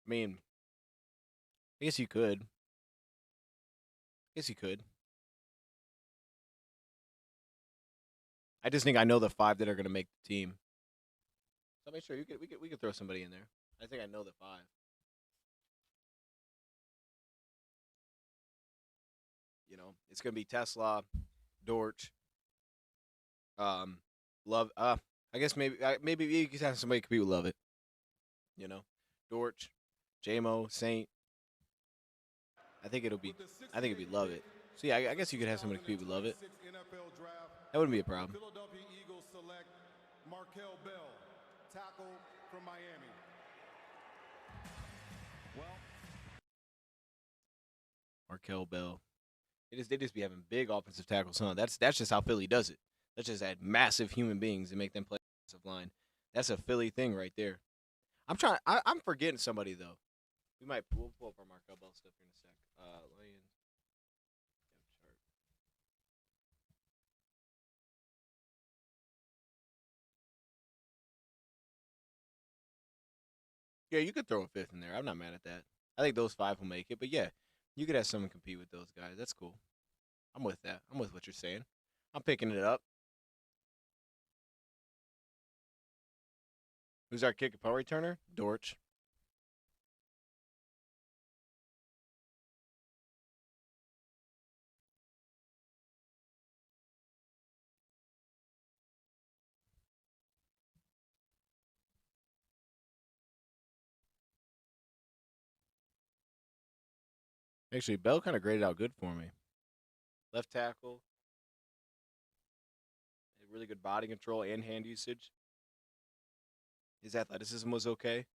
I mean, I guess you could. I just think I know the 5 that are gonna make the team. So make sure we could throw somebody in there. I think I know the 5. You know, it's gonna be Tesla, Dortch, Love. I guess maybe you could have somebody compete with Lovett. You know, Dortch, JMO, Saint. I think it'd be Lovett. So yeah, I guess you could have somebody compete with Lovett. That wouldn't be a problem. Philadelphia Eagles select Markel Bell, tackle from Miami. Well, Markel Bell. They just be having big offensive tackles, huh? That's just how Philly does it. Let's just add massive human beings and make them play offensive line. That's a Philly thing right there. I'm forgetting somebody though. We'll pull up our Markel Bell stuff here in a sec. Lions depth chart. Yeah, you could throw a 5th in there. I'm not mad at that. I think those 5 will make it, but yeah, you could have someone compete with those guys. That's cool. I'm with that. I'm with what you're saying. I'm picking it up. Who's our kick and punt returner? Dortch. Actually, Bell kind of graded out good for me. Left tackle. Really good body control and hand usage. His athleticism was okay.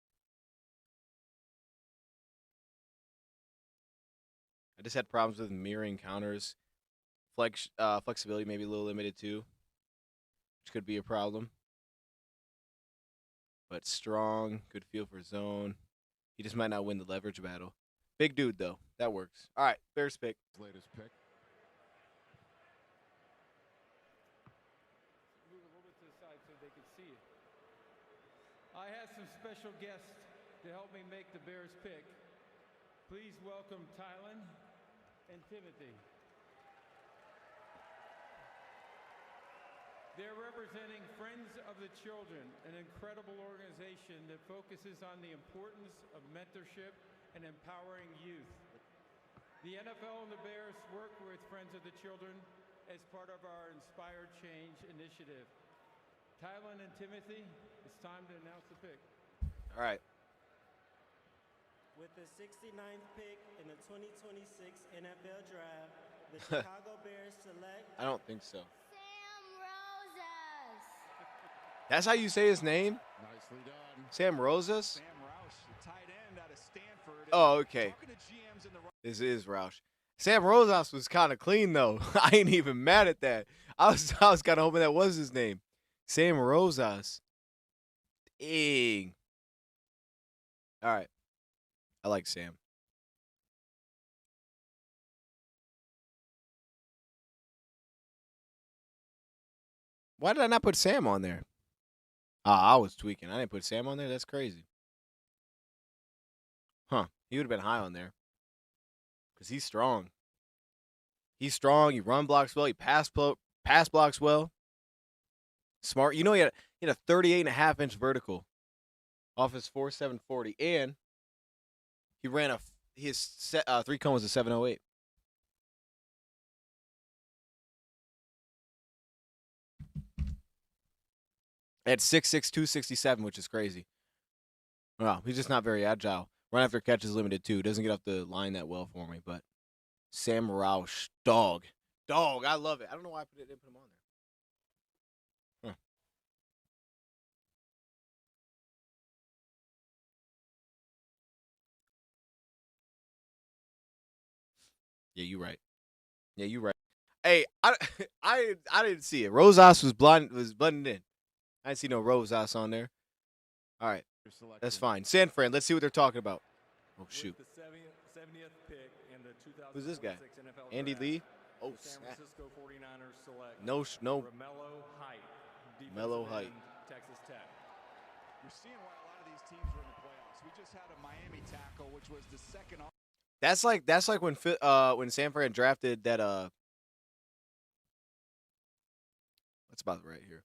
I just had problems with mirroring counters. Flexibility maybe a little limited too, which could be a problem. But strong, good feel for zone. He just might not win the leverage battle. Big dude, though. That works. All right, Bears pick. Latest pick. Move a little bit to the side so they can see it. I have some special guests to help me make the Bears pick. Please welcome Tylen and Timothy. They're representing Friends of the Children, an incredible organization that focuses on the importance of mentorship and empowering youth. The NFL and the Bears work with Friends of the Children as part of our Inspired Change initiative. Tylen and Timothy, it's time to announce the pick. All right. With the 69th pick in the 2026 NFL Draft, the Chicago Bears select... I don't think so. That's how you say his name? Nicely done. Sam Rosas? Sam Roush, the tight end out of Stanford. Oh, okay. This is Roush. Sam Rosas was kind of clean, though. I ain't even mad at that. I was kind of hoping that was his name. Sam Rosas. Dang. All right. I like Sam. Why did I not put Sam on there? I was tweaking. I didn't put Sam on there? That's crazy. Huh. He would have been high on there. Because he's strong. He's strong. He run blocks well. He pass blocks well. Smart. You know, he had a 38.5-inch vertical off his 4.7 40. And He ran his 3-cone was a 7.08. At 6'6", 267, which is crazy. Wow, he's just not very agile. Run after catch is limited too. Doesn't get off the line that well for me, but Sam Roush, dog. I love it. I don't know why I didn't put him on there. Huh. Yeah, you right. Hey, I didn't see it. Rosas was blending in. I didn't see no Rosas on there. All right, that's fine. San Fran, let's see what they're talking about. Oh shoot. With the 70th pick in the 2026 Who's this guy? NFL Andy draft, Lee? Oh, the San snap. Francisco 49ers select No. Romello Height, Mellow defensive Height. end, Texas Tech. You're seeing why a lot of these teams are in the playoffs. We just had a Miami tackle, which was the second. That's like when San Fran drafted that That's about right here.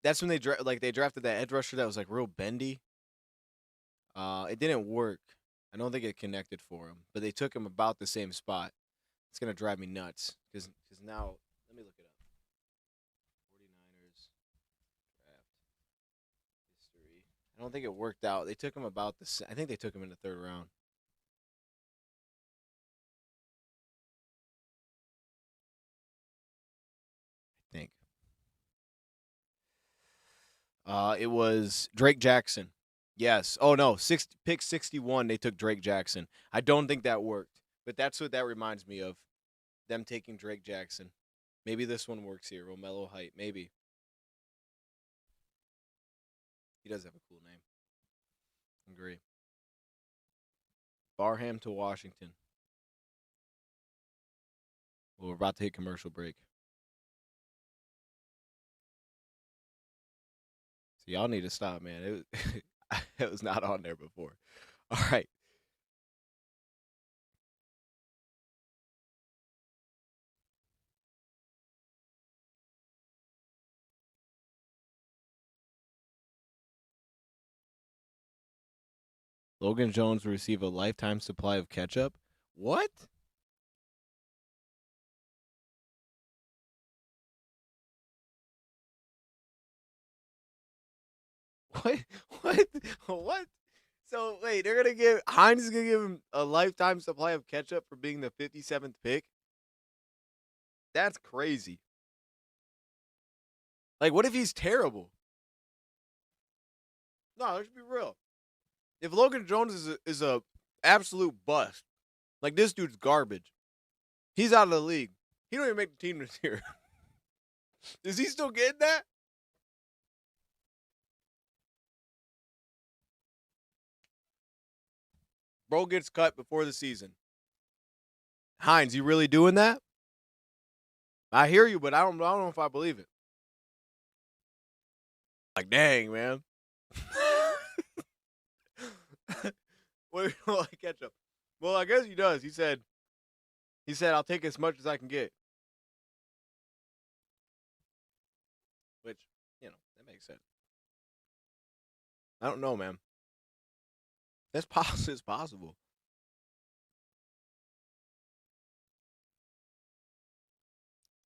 That's when they drafted that edge rusher that was like real bendy. It didn't work. I don't think it connected for him, but they took him about the same spot. It's gonna drive me nuts because now let me look it up. 49ers draft history. I don't think it worked out. They took him about the. I think they took him in the 3rd round. I think. It was Drake Jackson. Yes. Oh no, pick 61. They took Drake Jackson. I don't think that worked, but that's what that reminds me of. Them taking Drake Jackson. Maybe this one works here. Romello Height. Maybe. He does have a cool name. Agree. Barham to Washington. Well, we're about to hit commercial break. So y'all need to stop, man. It was not on there before. All right. Logan Jones will receive a lifetime supply of ketchup. What? What? So wait, Hines is gonna give him a lifetime supply of ketchup for being the 57th pick? That's crazy. Like, what if he's terrible? No, let's be real. If Logan Jones is a absolute bust, like this dude's garbage, he's out of the league. He don't even make the team this year. Is he still getting that? Bro gets cut before the season. Hines, you really doing that? I hear you, but I don't know if I believe it. Like, dang, man. What do you don't like ketchup? Well, I guess he does. He said, I'll take as much as I can get. Which, that makes sense. I don't know, man. It's possible.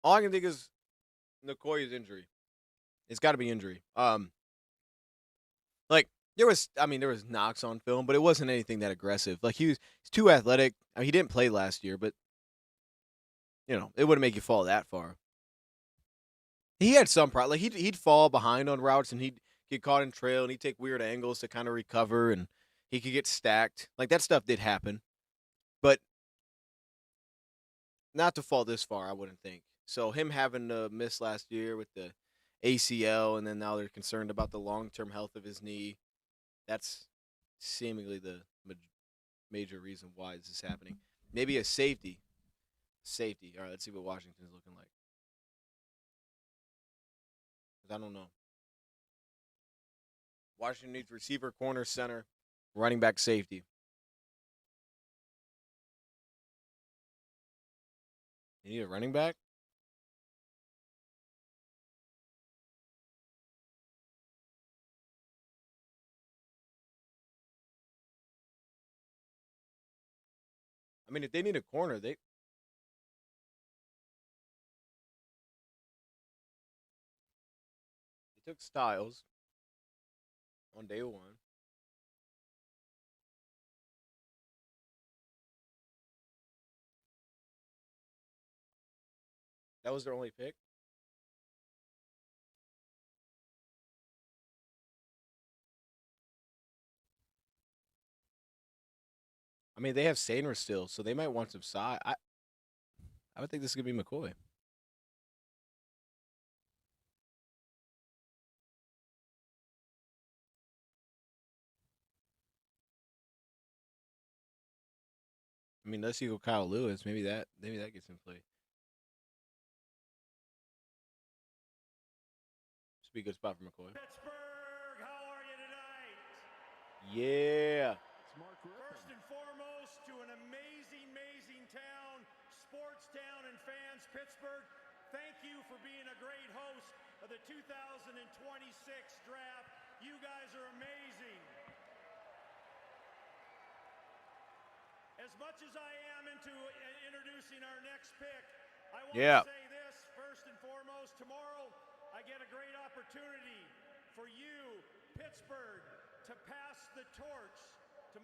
All I can think is Nicoya's injury. It's got to be injury. There was knocks on film, but it wasn't anything that aggressive. Like he's too athletic. I mean, he didn't play last year, but it wouldn't make you fall that far. He had some problem. Like he'd fall behind on routes and he'd get caught in trail and he'd take weird angles to kind of recover and he could get stacked. Like that stuff did happen, but not to fall this far, I wouldn't think. So him having to miss last year with the ACL and then now they're concerned about the long-term health of his knee. That's seemingly the major reason why this is happening. Maybe a safety. All right, let's see what Washington's looking like. Because I don't know. Washington needs receiver, corner, center, running back, safety. You need a running back? I mean, if they need a corner, they took Styles on day one. That was their only pick. I mean, they have Sainer still, so they might want some side. I would think this is gonna be McCoy. I mean, unless you go Kyle Lewis, maybe that gets in play. Should be a good spot for McCoy. Pittsburgh, how are you tonight? Yeah. First and foremost, to an amazing, amazing town, sports town and fans, Pittsburgh, thank you for being a great host of the 2026 draft. You guys are amazing. As much as I am into introducing our next pick, I want to say this first and foremost. Tomorrow, I get a great opportunity for you, Pittsburgh, to pass the torch to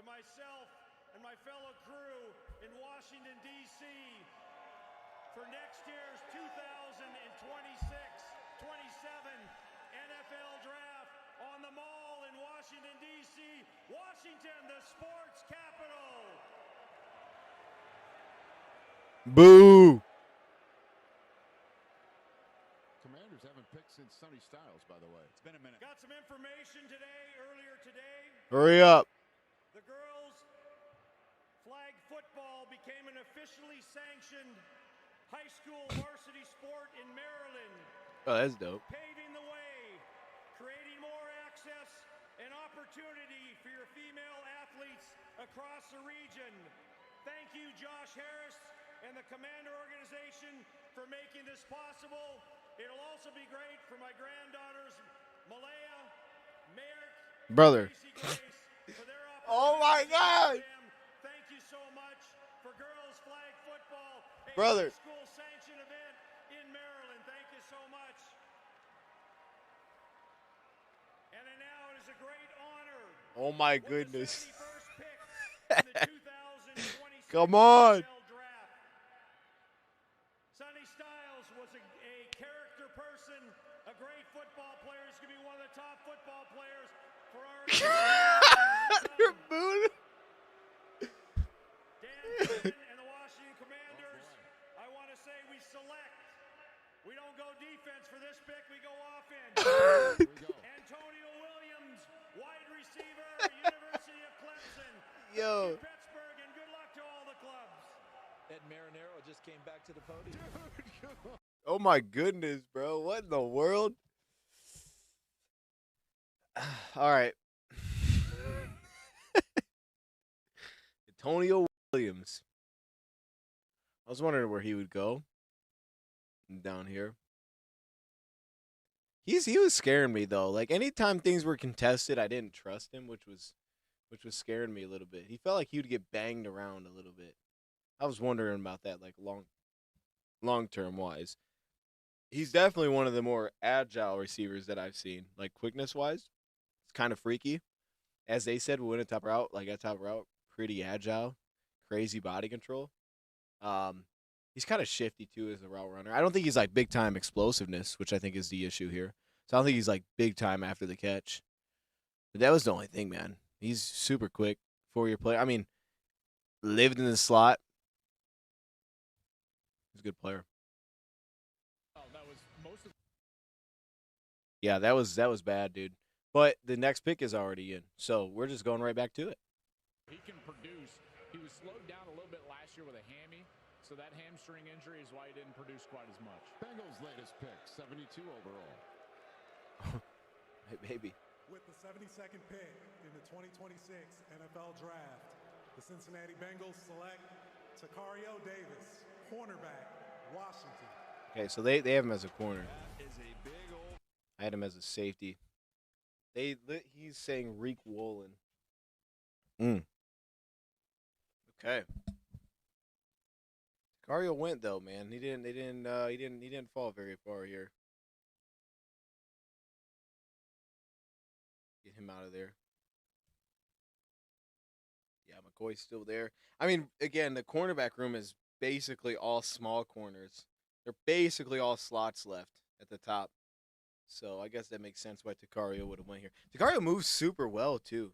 myself and my fellow crew in Washington, D.C. for next year's 2026-27 NFL Draft on the Mall in Washington, D.C. Washington, the sports capital. Boo. Commanders haven't picked since Sonny Styles, by the way. It's been a minute. Got some information earlier today. Hurry up. The girls' flag football became an officially sanctioned high school varsity sport in Maryland. Oh, that's dope. Paving the way, creating more access and opportunity for your female athletes across the region. Thank you, Josh Harris and the Commander organization, for making this possible. It'll also be great for my granddaughters, Malaya, Merrick, Brother. for their Oh my God. Thank you so much for girls flag football, a Brother. school sanctioned event in Maryland. Thank you so much. And now it is a great honor. Oh my goodness. In the 2026 Come on. NFL Draft. Sonny Styles was a character person, a great football player. He's going to be one of the top football players for our You're booing. Dan and the Washington Commanders, I want to say we select. We don't go defense for this pick. We go offense. Antonio Williams, wide receiver, University of Clemson. Yo. Pittsburgh, and good luck to all the clubs. Ed Marinaro just came back to the podium. Oh my goodness, bro. What in the world? All right. Antonio Williams. I was wondering where he would go. Down here. He was scaring me though. Like anytime things were contested, I didn't trust him, which was scaring me a little bit. He felt like he would get banged around a little bit. I was wondering about that, like long term wise. He's definitely one of the more agile receivers that I've seen. Like quickness wise, it's kind of freaky. As they said, we went a top route, like a top route, pretty agile, crazy body control. He's kind of shifty too as a route runner. I don't think he's like big time explosiveness, which I think is the issue here. So I don't think he's like big time after the catch. But that was the only thing, man. He's super quick, 4-year player. I mean, lived in the slot. He's a good player. Yeah, that was bad, dude. But the next pick is already in, so we're just going right back to it. He can produce. He was slowed down a little bit last year with a hammy, so that hamstring injury is why he didn't produce quite as much. Bengals' latest pick, 72 overall. Hey, baby. With the 72nd pick in the 2026 NFL Draft, the Cincinnati Bengals select Tacario Davis, cornerback, Washington. Okay, so they have him as a corner. I had him as a safety. He's saying Reek Woolen. Okay. Cario went though, man. He didn't fall very far here. Get him out of there. Yeah, McCoy's still there. I mean, again, the cornerback room is basically all small corners. They're basically all slots left at the top. So I guess that makes sense why Tacario would have went here. Tacario moves super well too,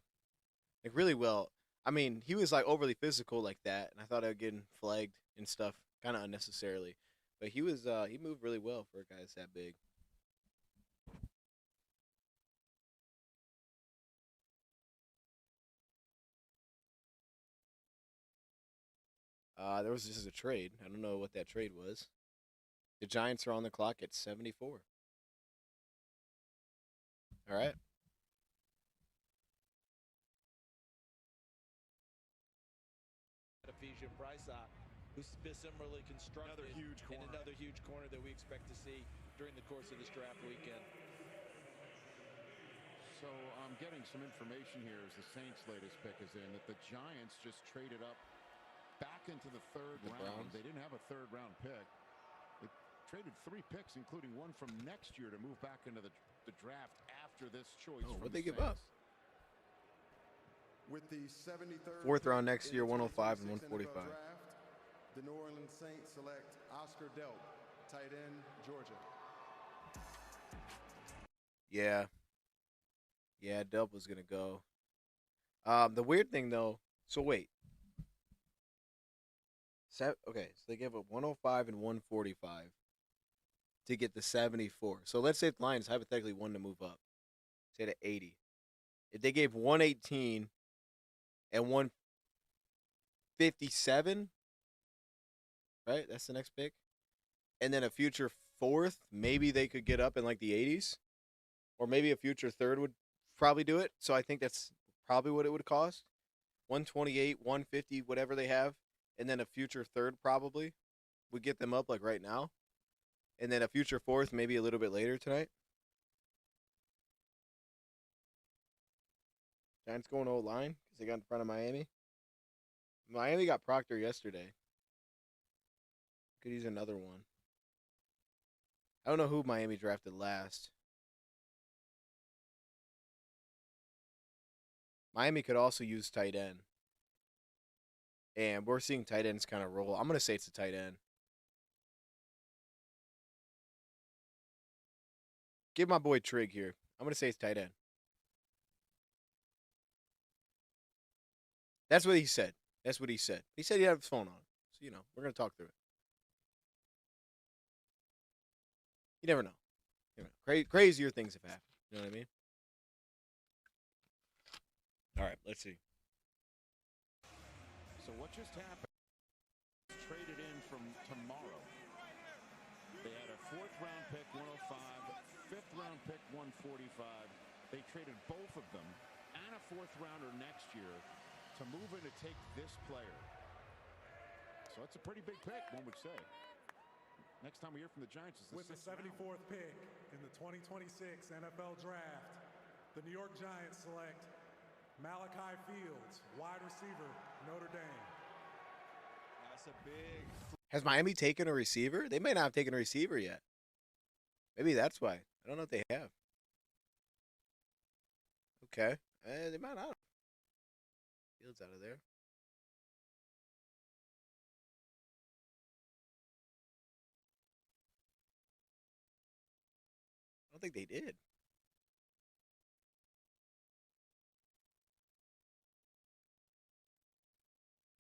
like really well. I mean, he was like overly physical like that, and I thought I would get flagged and stuff, kind of unnecessarily. But he moved really well for a guy that's that big. There was just a trade. I don't know what that trade was. The Giants are on the clock at 74. All right. Who's similarly constructed another huge corner that we expect to see during the course of this draft weekend. So I'm getting some information here as the Saints' latest pick is in that the Giants just traded up back into the third round. They didn't have a third-round pick. They traded 3 picks, including one from next year, to move back into the draft after this choice. Oh, what'd they give up? With the 73rd 4th round next year, 105 and 145. Draft, the New Orleans Saints select Oscar Delp, tight end, Georgia. Yeah, Delp was gonna go. The weird thing though. So wait. Okay, so they gave up 105 and 145 to get the 74. So let's say if the Lions hypothetically wanted to move up, say to 80. If they gave 118 and 157, right? That's the next pick. And then a future 4th, maybe they could get up in like the 80s. Or maybe a future 3rd would probably do it. So I think that's probably what it would cost. 128, 150, whatever they have. And then a future 3rd probably would get them up like right now. And then a future 4th maybe a little bit later tonight. Giants going O-line because they got in front of Miami. Miami got Proctor yesterday. Could use another one. I don't know who Miami drafted last. Miami could also use tight end. And we're seeing tight ends kind of roll. I'm going to say it's a tight end. Give my boy Trig here. I'm going to say it's tight end. That's what he said. That's what he said. He said he had his phone on. So, we're going to talk through it. You never know. Crazier things have happened. You know what I mean? All right, let's see. So what just happened? Traded in from tomorrow. They had a 4th-round pick, 105, 5th-round pick, 145. They traded both of them and a 4th-rounder next year to move in to take this player. So that's a pretty big pick, one would say. Next time we hear from the Giants is the with the 74th pick in the 2026 NFL Draft, the New York Giants select Malachi Fields, wide receiver, Notre Dame. That's a big. Has Miami taken a receiver? They may not have taken a receiver yet. Maybe that's why. I don't know if they have. Okay. They might not. Fields out of there. I don't think they did.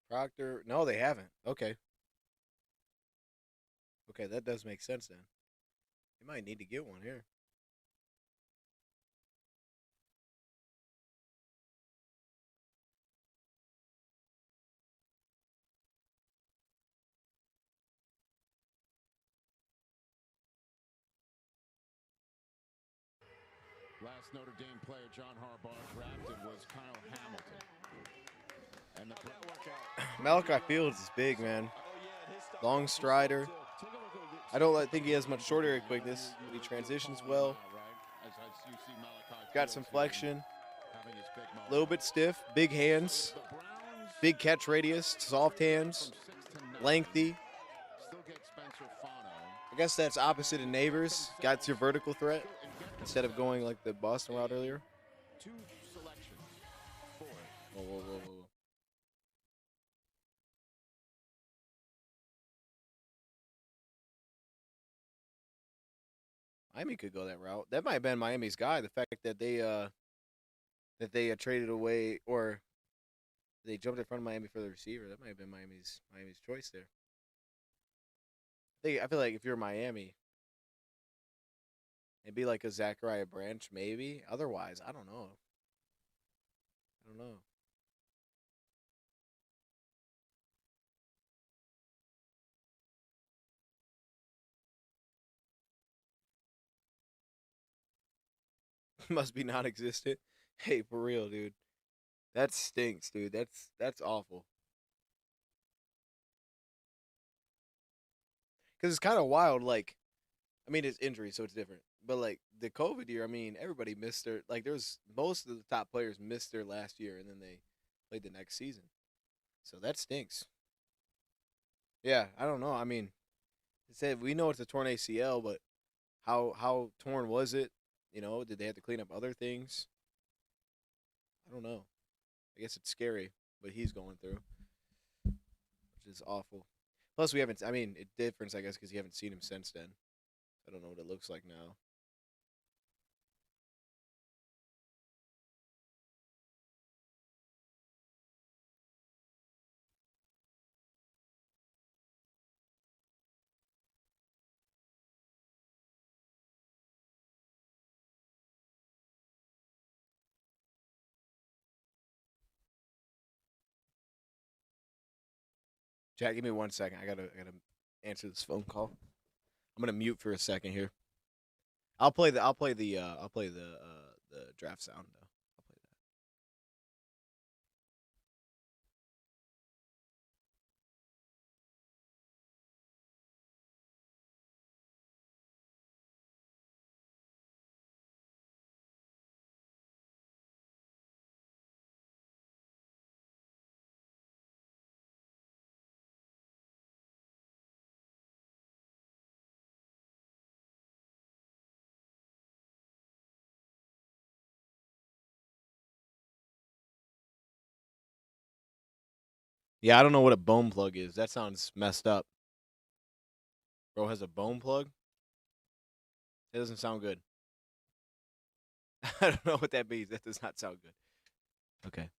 Proctor. No, they haven't. Okay. Okay, that does make sense then. They might need to get one here. Last Notre Dame player John Harbaugh drafted was Kyle Hamilton. And the Malachi Fields is big, man. Long strider. I don't think he has much short area quickness. He transitions well. As you see Malachi Got some flexion. A little bit stiff. Big hands. Big catch radius. Soft hands. Lengthy. I guess that's opposite of Neighbors. Got your vertical threat instead of going like the Boston route earlier. Whoa, whoa, whoa, whoa. Miami could go that route. That might have been Miami's guy. The fact that they traded away or they jumped in front of Miami for the receiver. That might have been Miami's choice there. I feel like if you're Miami, it'd be like a Zachariah Branch, maybe. Otherwise, I don't know. Must be non-existent. Hey, for real, dude. That stinks, dude. That's awful. Because it's kind of wild. Like, I mean, it's injury, so it's different. But like the COVID year, I mean, everybody missed their there was most of the top players missed their last year, and then they played the next season. So that stinks. Yeah, I don't know. I mean, it said we know it's a torn ACL, but how torn was it? You know, did they have to clean up other things? I don't know. I guess it's scary what he's going through, which is awful. Plus, we haven't. I mean, it difference, I guess, because you haven't seen him since then. I don't know what it looks like now. Jack, give me 1 second. I gotta answer this phone call. I'm gonna mute for a second here. I'll play the draft sound though. I'll play that. Yeah, I don't know what a bone plug is. That sounds messed up. Bro has a bone plug? It doesn't sound good. I don't know what that means. That does not sound good. Okay.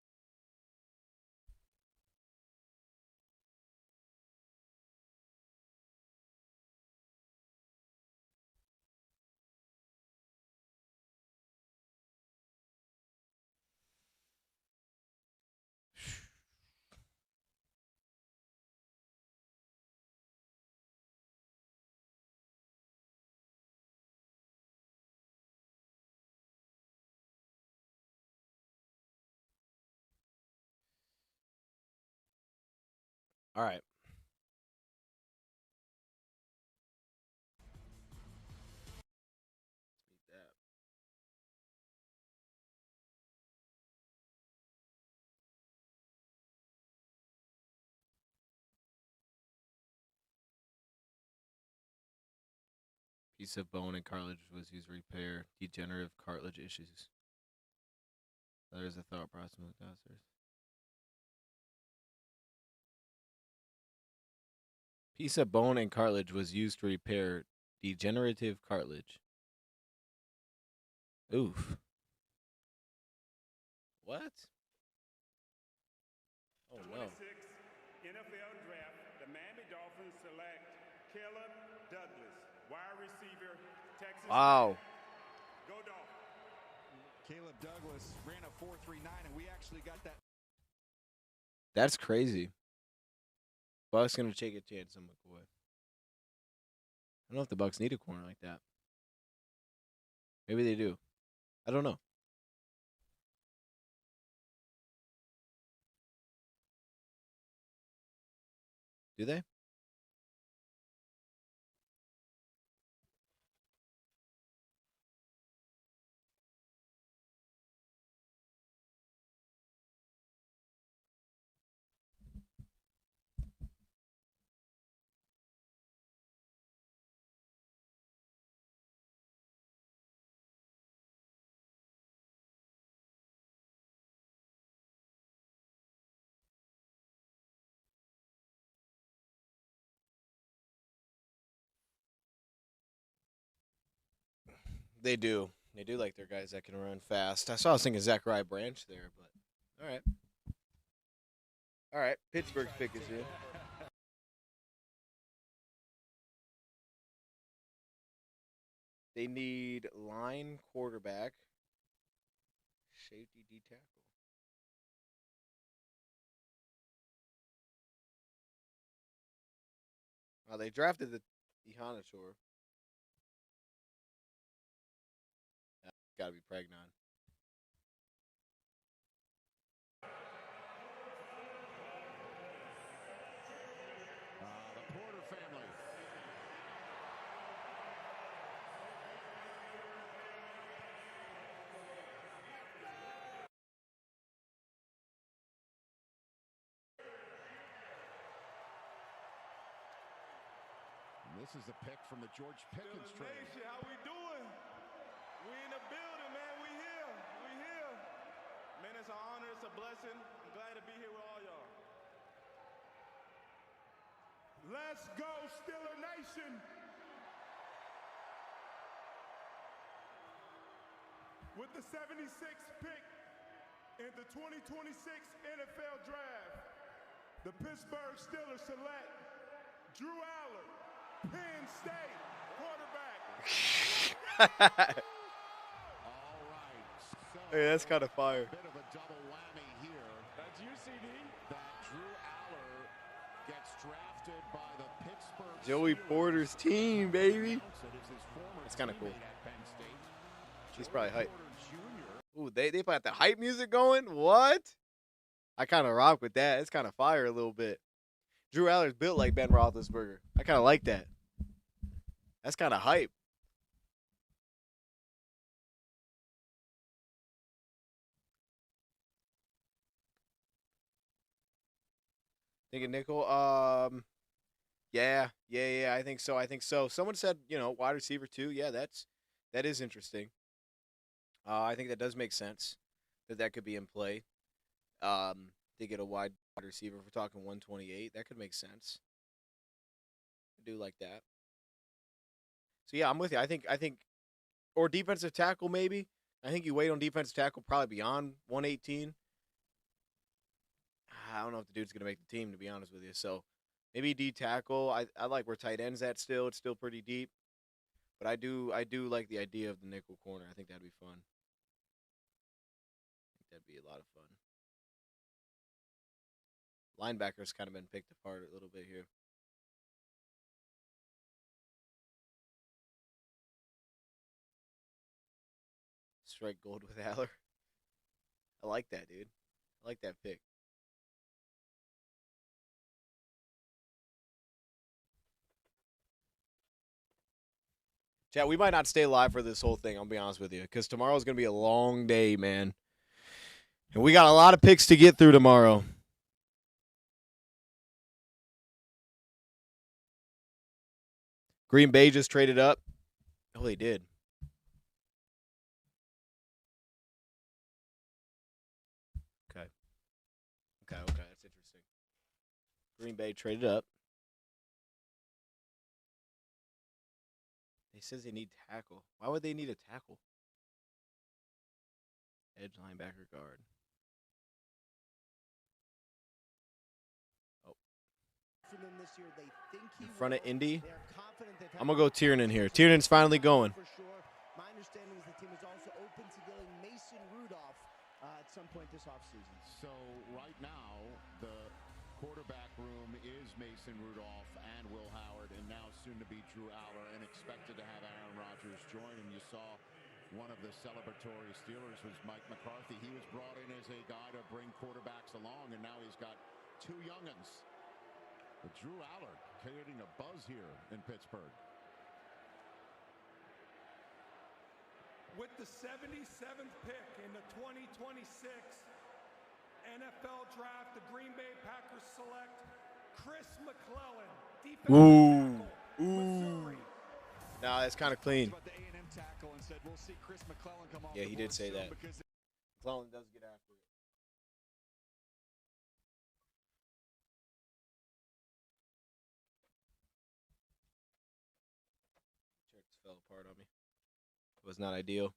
All right. Piece of bone and cartilage was used to repair degenerative cartilage issues. There's a thought process downstairs. Piece of bone and cartilage was used to repair degenerative cartilage. Oof. What? Oh no. NFL draft, the Miami Dolphins select Caleb Douglas, wide receiver, Texas. Wow. Go Dolphins. Caleb Douglas ran a 4.39, and we actually got that. That's crazy. Bucks gonna take a chance on McCoy. I don't know if the Bucks need a corner like that. Maybe they do. I don't know. Do they? They do. They do like their guys that can run fast. I was thinking Zachariah Branch there, but all right. All right. Pittsburgh's pick is in. They need line, quarterback, safety, D tackle. They drafted the Ihanator. Got to be Pregnon. The Porter family. And this is the pick from the George Pickens trade. Nation, how we doing? We in the building, man. We here. We here. Man, it's an honor. It's a blessing. I'm glad to be here with all y'all. Let's go, Steeler Nation. With the 76th pick in the 2026 NFL Draft, the Pittsburgh Steelers select Drew Aller, Penn State quarterback. All right. So Hey, that's kind of fire. a bit of a double whammy here. That's UCD. That Drew Aller gets drafted by the Pittsburgh Joey Steelers. Porter's team, baby. It is his former That's kind of cool. teammate at Penn State. He's probably hype. Porter Jr. Ooh, they got the hype music going? What? I kind of rock with that. It's kind of fire a little bit. Drew Aller's built like Ben Roethlisberger. I kind of like that. That's kind of hype. Thinking nickel. Yeah. I think so. Someone said, wide receiver too. Yeah, that is interesting. I think that does make sense that could be in play. To get a wide receiver, if we're talking 128, that could make sense. I do like that. So yeah, I'm with you. I think, or defensive tackle maybe. I think you wait on defensive tackle probably beyond 118. I don't know if the dude's gonna make the team, to be honest with you. So maybe D tackle. I like where tight end's at still. It's still pretty deep. But I do like the idea of the nickel corner. I think that'd be fun. I think that'd be a lot of fun. Linebacker's kind of been picked apart a little bit here. Strike gold with Aller. I like that, dude. I like that pick. Chat, we might not stay live for this whole thing, I'll be honest with you, because tomorrow's going to be a long day, man. And we got a lot of picks to get through tomorrow. Green Bay just traded up. Oh, they did. Okay. That's interesting. Green Bay traded up. He says they need tackle. Why would they need a tackle? Edge, linebacker, guard. Oh. In front of Indy. I'm going to go Tiernan here. Tiernan's finally going. My understanding is the team is also open to getting Mason Rudolph at some point this offseason. So right now, the quarterback room is Mason Rudolph and Will Howard, and now soon to be Drew Aller, and expected to have Aaron Rodgers join. And you saw one of the celebratory Steelers was Mike McCarthy. He was brought in as a guy to bring quarterbacks along, and now he's got two young'uns. But Drew Aller creating a buzz here in Pittsburgh. With the 77th pick in the 2026 NFL Draft, the Green Bay Packers select Chris McClellan, defensive tackle, Missouri. Nah, that's kind of clean. About the A&M tackle and said, we'll see Chris McClellan come off Yeah, the he board did say soon that. because McClellan does get after it. Checks fell apart on me. Was not ideal.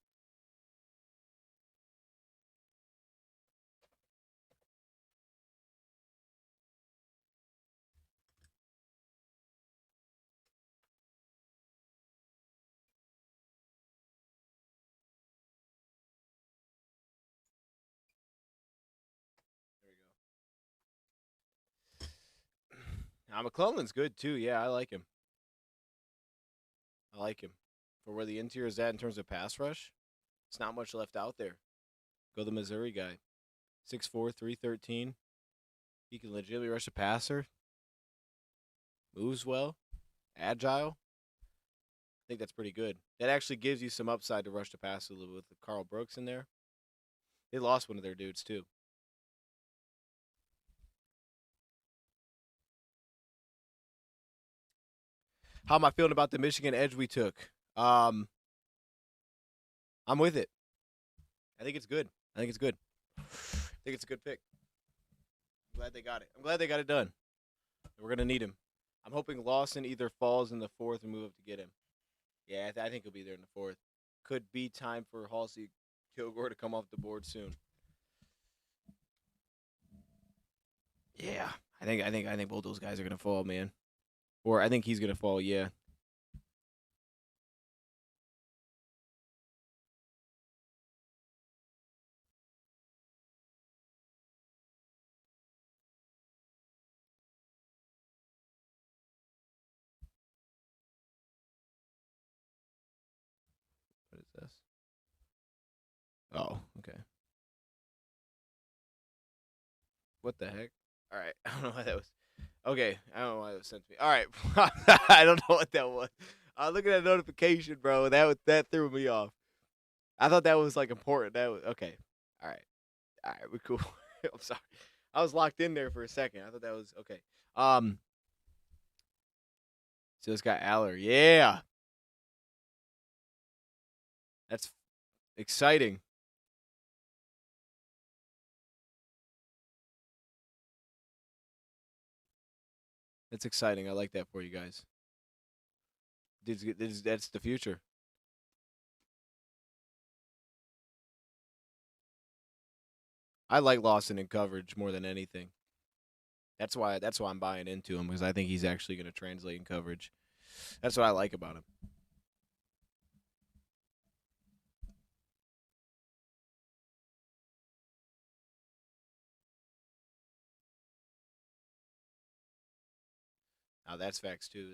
Now, McClellan's good too. Yeah, I like him. For where the interior is at in terms of pass rush, it's not much left out there. Go the Missouri guy. 6'4", 313. He can legitimately rush a passer. Moves well. Agile. I think that's pretty good. That actually gives you some upside to rush the pass a little with Carl Brooks in there. They lost one of their dudes too. How am I feeling about the Michigan edge we took? I'm with it. I think it's good. I think it's a good pick. I'm glad they got it. I'm glad they got it done. We're going to need him. I'm hoping Lawson either falls in the 4th and move up to get him. Yeah, I think he'll be there in the 4th. Could be time for Halsey Kilgore to come off the board soon. Yeah, I think both those guys are going to fall, man. Or I think he's going to fall, yeah. What is this? Oh, okay. What the heck? All right, I don't know why that was. Okay, I don't know why that was sent to me. All right, I don't know what that was. I was looking at a notification, bro. That threw me off. I thought that was like important. That was okay. All right, we're cool. I'm sorry. I was locked in there for a second. I thought that was okay. So this guy Aller, yeah, that's exciting. That's exciting. I like that for you guys. That's the future. I like Lawson in coverage more than anything. That's why I'm buying into him, because I think he's actually going to translate in coverage. That's what I like about him. Now that's facts too.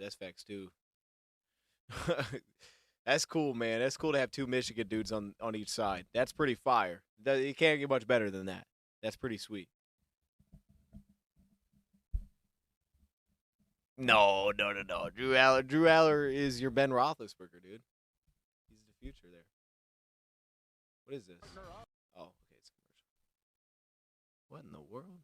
That's cool, man. That's cool to have two Michigan dudes on each side. That's pretty fire. You can't get much better than that. That's pretty sweet. No. Drew Aller is your Ben Roethlisberger, dude. He's the future there. What is this? Oh, okay, it's commercial. What in the world?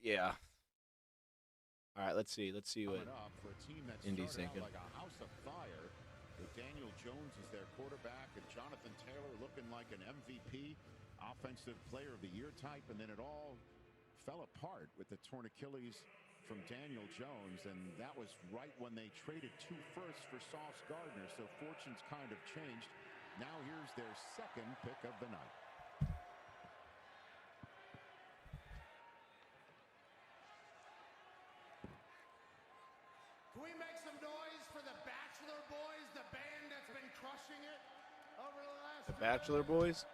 Yeah. All right, let's see what Indy's thinking. Like a house of fire, with Daniel Jones as their quarterback and Jonathan Taylor looking like an MVP, offensive player of the year type, and then it all fell apart with the torn Achilles from Daniel Jones, and that was right when they traded 2 firsts for Sauce Gardner, so fortunes kind of changed. Now here's their second pick of the night. Can we make some noise for the Bachelor Boys, the band that's been crushing it over the last... The Bachelor Boys?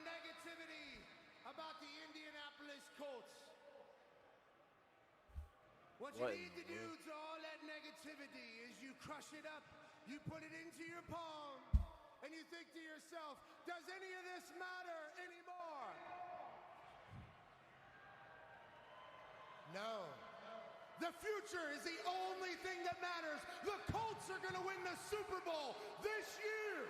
Negativity about the Indianapolis Colts. What you need to do to all that negativity is you crush it up, you put it into your palm, and you think to yourself, does any of this matter anymore? No. The future is the only thing that matters. The Colts are going to win the Super Bowl this year.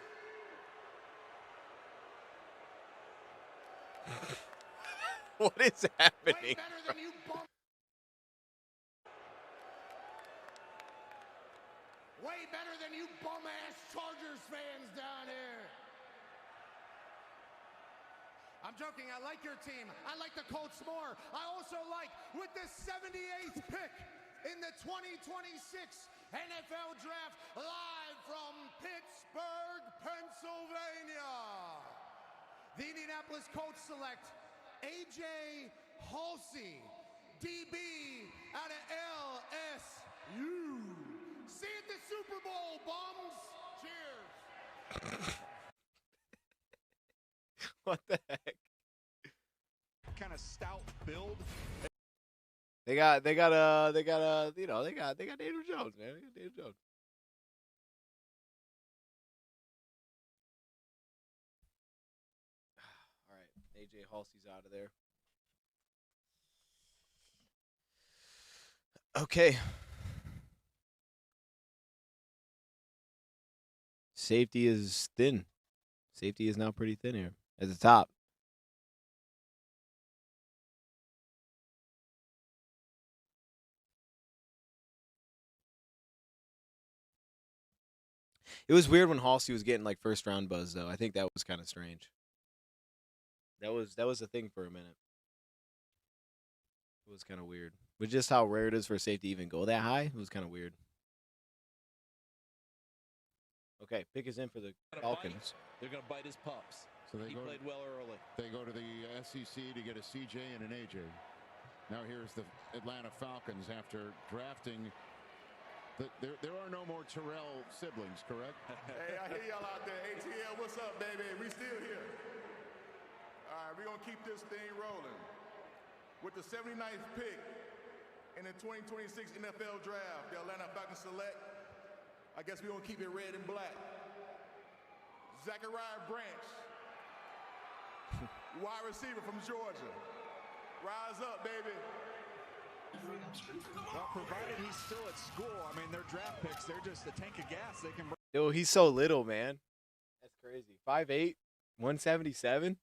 What is happening? Way better than you bum-ass Chargers fans down here. I'm joking. I like your team. I like the Colts more. I also like, with the 78th pick in the 2026 NFL Draft, live from Pittsburgh, Pennsylvania, the Indianapolis Colts select A.J. Halsey, DB out of LSU. See you at the Super Bowl, bums. Cheers. What the heck? Kind of stout build. They got Daniel Jones, man. They got Daniel Jones. All right, AJ Halsey's out of there. Okay. Safety is thin. Safety is now pretty thin here at the top. It was weird when Halsey was getting like first round buzz though. I think that was kind of strange. That was a thing for a minute. It was kind of weird. But just how rare it is for a safety to even go that high, it was kind of weird. Okay, pick is in for the Falcons. They're going to bite his pups. So he played well early. They go to the SEC to get a CJ and an AJ. Now here's the Atlanta Falcons after drafting. There are no more Terrell siblings, correct? Hey, I hear y'all out there. ATL, what's up, baby? We still here. All right, we're going to keep this thing rolling. With the 79th pick in the 2026 NFL Draft, the Atlanta Falcons select, I guess we're going to keep it red and black. Zachariah Branch, wide receiver from Georgia. Rise up, baby. Well, provided he's still at school, I mean, their draft picks, they're just a tank of gas. They can. Yo, he's so little, man. That's crazy. 5'8", 177.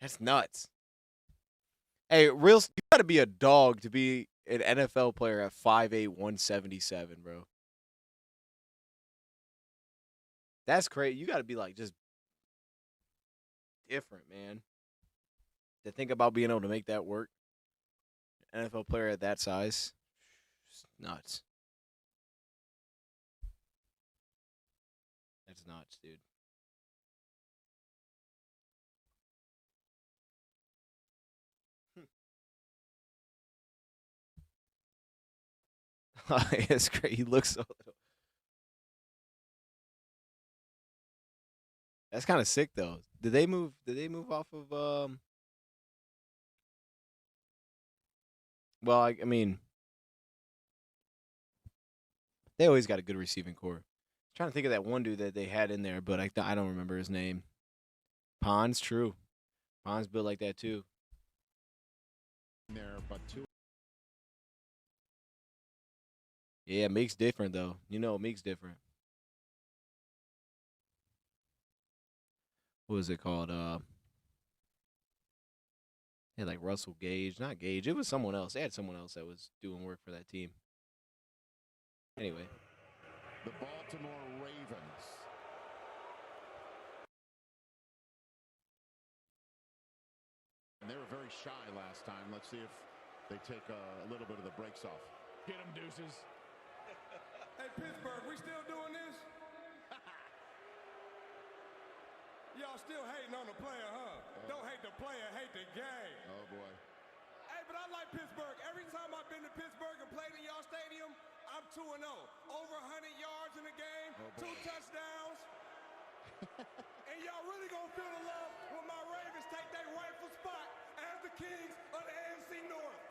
That's nuts. Hey, you got to be a dog to be an NFL player at 5'8", 177, bro. That's crazy. You got to be like just different, man. To think about being able to make that work. NFL player at that size. It's nuts. That's nuts, dude. It's great. He looks so little. That's kind of sick, though. Did they move off of Well, I mean, they always got a good receiving core. I'm trying to think of that one dude that they had in there, but I don't remember his name. Pond's true. Pond's built like that too. There, but two. Yeah, Meek's different though. You know, Meek's different. What was it called? They had like Russell Gage, not Gage. It was someone else. They had someone else that was doing work for that team. Anyway. The Baltimore Ravens. And they were very shy last time. Let's see if they take a little bit of the brakes off. Get them, deuces. Hey, Pittsburgh, we still doing this? Y'all still hating on the player, huh? Don't hate the player, hate the game. Oh, boy. Hey, but I like Pittsburgh. Every time I've been to Pittsburgh and played in y'all stadium, I'm 2-0. Over 100 yards in the game, 2 touchdowns. And y'all really gonna feel the love when my Ravens take their rightful spot as the kings of the AFC North.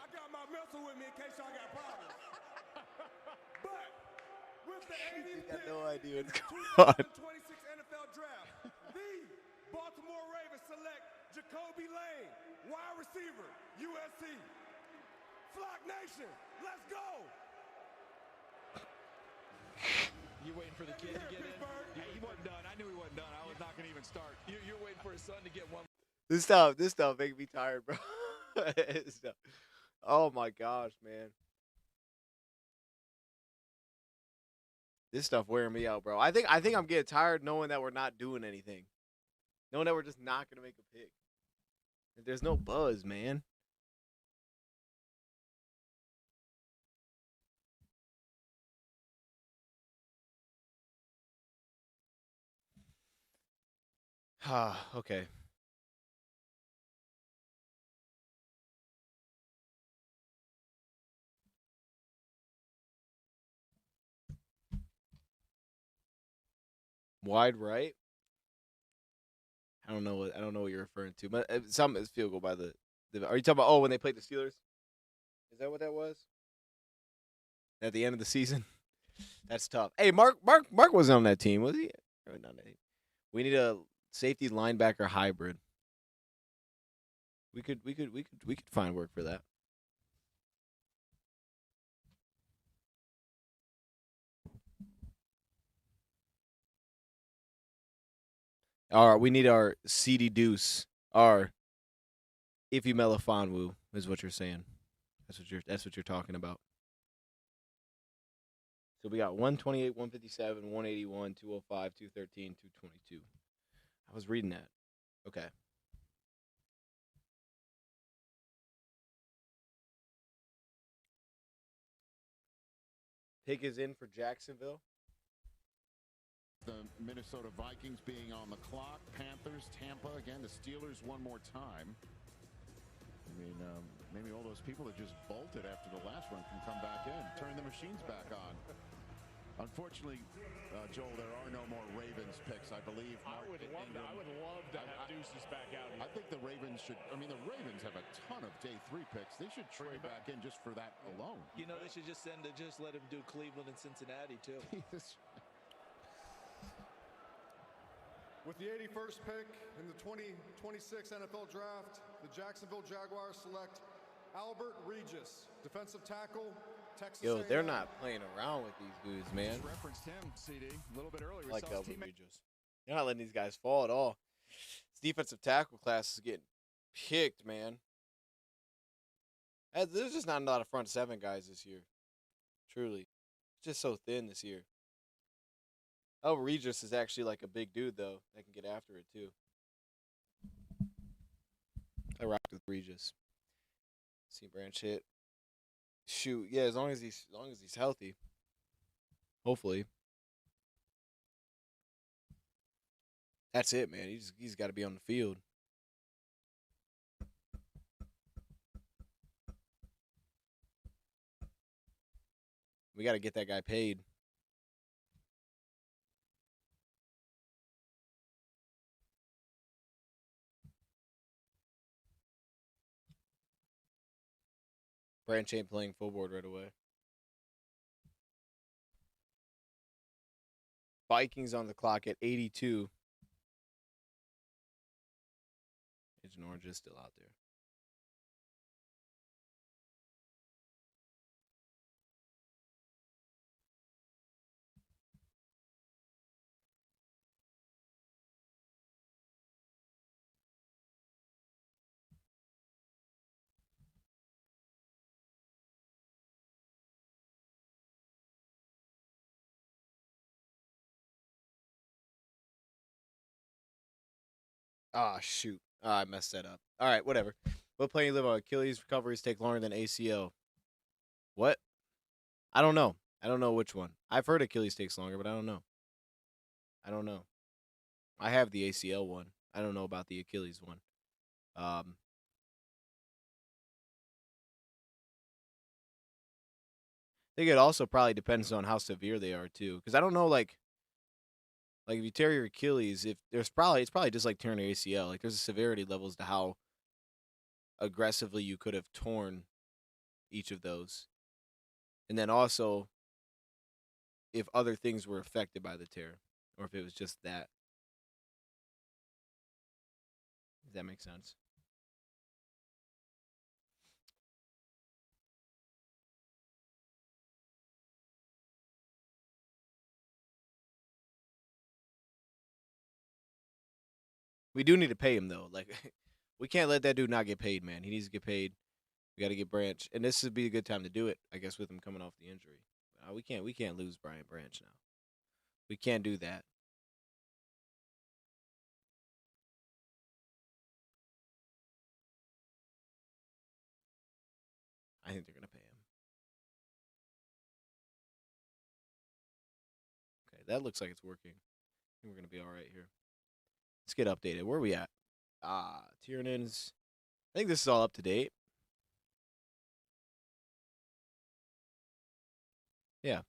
I got my missile with me in case y'all got problems. But with the 80th pick, no idea what's going on. 2026 NFL Draft, the Baltimore Ravens select Jacoby Lane, wide receiver, USC. Flock Nation, let's go. You waiting for the kid to get in? He wasn't done. I knew he wasn't done. I was not going to even start. You're waiting for his son to get one. This stuff makes me tired, bro. Oh my gosh, man. This stuff wearing me out, bro. I think I'm getting tired knowing that we're not doing anything. Knowing that we're just not gonna make a pick. There's no buzz, man. Okay. Wide right. I don't know what you're referring to, but some is field goal by the. Are you talking about when they played the Steelers? Is that what that was? At the end of the season, that's tough. Hey, Mark wasn't on that team, was he? Or not that team. We need a safety linebacker hybrid. We could find work for that. All right, we need our CD Deuce, our Iffy Melifonwu is what you're saying. That's what you're talking about. So we got 128, 157, 181, 205, 213, 222. I was reading that. Okay. Pick is in for Jacksonville. The Minnesota Vikings being on the clock. Panthers, Tampa, again, the Steelers one more time. I mean, maybe all those people that just bolted after the last one can come back in, turn the machines back on. Unfortunately, Joel, there are no more Ravens picks, I believe. I would love to have Deuces back out here. I think the Ravens should. I mean, the Ravens have a ton of day 3 picks. They should trade back in just for that alone. You know, they should just let him do Cleveland and Cincinnati too. With the 81st pick in the 2026 NFL Draft, the Jacksonville Jaguars select Albert Regis, defensive tackle, Texas Yo, A&M. they're not playing around with these dudes, man. Just referenced him, CD, a little bit earlier. Like Albert Regis. They're not letting these guys fall at all. This defensive tackle class is getting picked, man. There's just not a lot of front seven guys this year. Truly. It's just so thin this year. Oh, Regis is actually like a big dude, though. That can get after it, too. I rocked with Regis. See Branch hit. Shoot, yeah, as long as he's healthy. Hopefully. That's it, man. He's got to be on the field. We got to get that guy paid. Branch ain't playing full board right away. Vikings on the clock at 82. Agent Orange is still out there. Ah, shoot. I messed that up. All right, whatever. What play you live on? Achilles recoveries take longer than ACL. What? I don't know. I don't know which one. I've heard Achilles takes longer, but I don't know. I have the ACL one. I don't know about the Achilles one. I think it also probably depends on how severe they are too, because I don't know, like if you tear your Achilles, it's probably just like tearing your ACL. Like there's a severity level as to how aggressively you could have torn each of those, and then also if other things were affected by the tear, or if it was just that. Does that make sense? We do need to pay him though. Like, we can't let that dude not get paid, man. He needs to get paid. We got to get Branch, and this would be a good time to do it, I guess, with him coming off the injury. We can't lose Brian Branch now. We can't do that. I think they're gonna pay him. Okay, that looks like it's working. I think we're gonna be all right here. Let's get updated. Where are we at? Tiernan's. I think this is all up to date. Yeah.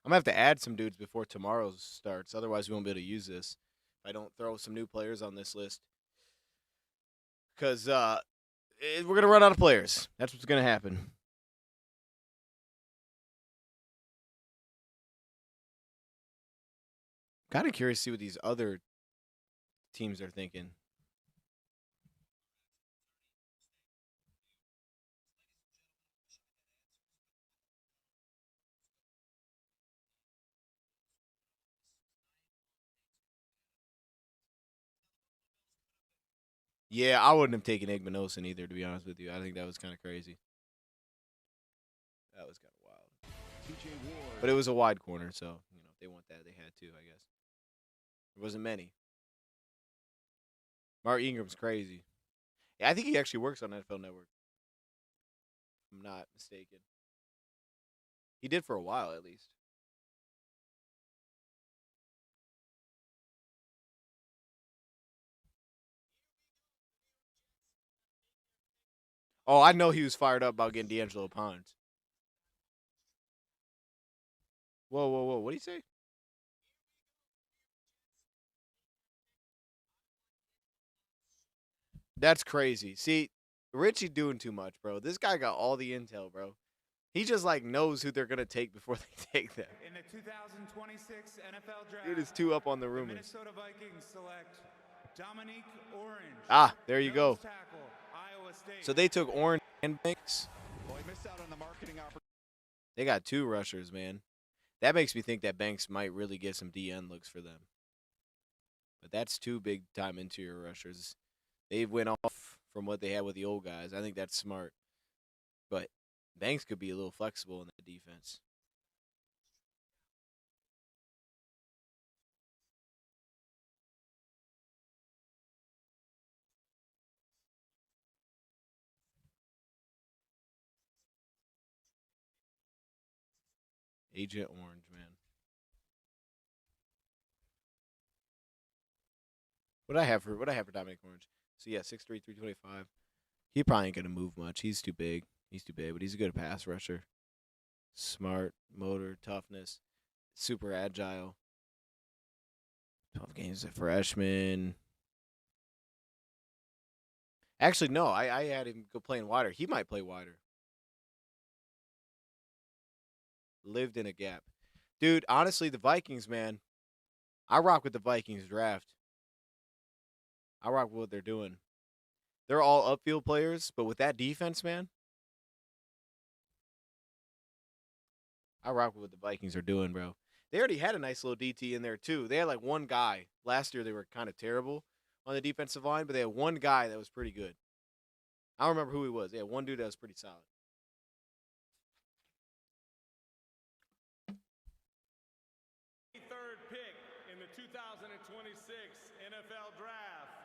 I'm going to have to add some dudes before tomorrow starts. Otherwise, we won't be able to use this if I don't throw some new players on this list. Because we're going to run out of players. That's what's going to happen. Kind of curious to see what these other teams are thinking. Yeah, I wouldn't have taken Igmanosin either, to be honest with you. I think that was kind of crazy. That was kind of wild. But it was a wide corner, so if they want that, they had to, I guess. There wasn't many. Mark Ingram's crazy. Yeah, I think he actually works on NFL Network. If I'm not mistaken. He did for a while, at least. Oh, I know he was fired up about getting D'Angelo Ponds. Whoa. What did he say? That's crazy. See, Richie doing too much, bro. This guy got all the intel, bro. He just knows who they're gonna take before they take them. In the 2026 NFL Draft, It is too up on the the rumors. Minnesota Vikings select Dominique Orange. Ah, there you go. nose tackle, Iowa State. So they took Orange and Banks. Well, he missed out on the marketing opportunity. They got two rushers, man. That makes me think that Banks might really get some DN looks for them. But that's two big-time interior rushers. They went off from what they had with the old guys. I think that's smart. But Banks could be a little flexible in that defense. Agent Orange, man. What I have for Dominic Orange? So yeah, 6'3", 325. He probably ain't gonna move much. He's too big. But he's a good pass rusher. Smart, motor, toughness, super agile. 12 games as a freshman. Actually, no, I had him go playing wider. He might play wider. Lived in a gap. Dude, honestly, the Vikings, man, I rock with the Vikings draft. I rock with what they're doing. They're all upfield players, but with that defense, man, I rock with what the Vikings are doing, bro. They already had a nice little DT in there, too. They had one guy. Last year, they were kind of terrible on the defensive line, but they had one guy that was pretty good. I don't remember who he was. They had one dude that was pretty solid. Third pick in the 2026 NFL Draft.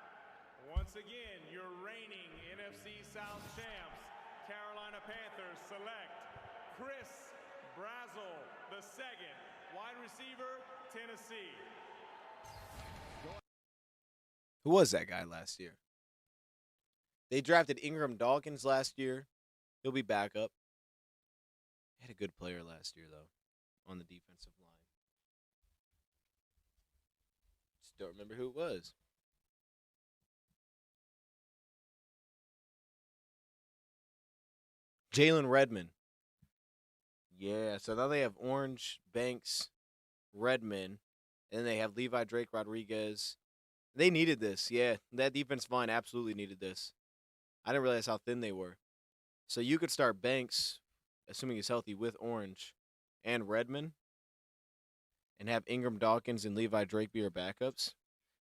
Once again, your reigning NFC South champs, Carolina Panthers, select Chris Brazzell, the second, wide receiver, Tennessee. Who was that guy last year? They drafted Ingram Dawkins last year. He'll be back up. They had a good player last year, though, on the defensive line. Just don't remember who it was. Jalen Redmond. Yeah, so now they have Orange, Banks, Redmond, and then they have Levi Drake Rodriguez. They needed this, yeah. That defensive line absolutely needed this. I didn't realize how thin they were. So you could start Banks, assuming he's healthy, with Orange and Redmond. and have Ingram, Dawkins, and Levi Drake be our backups.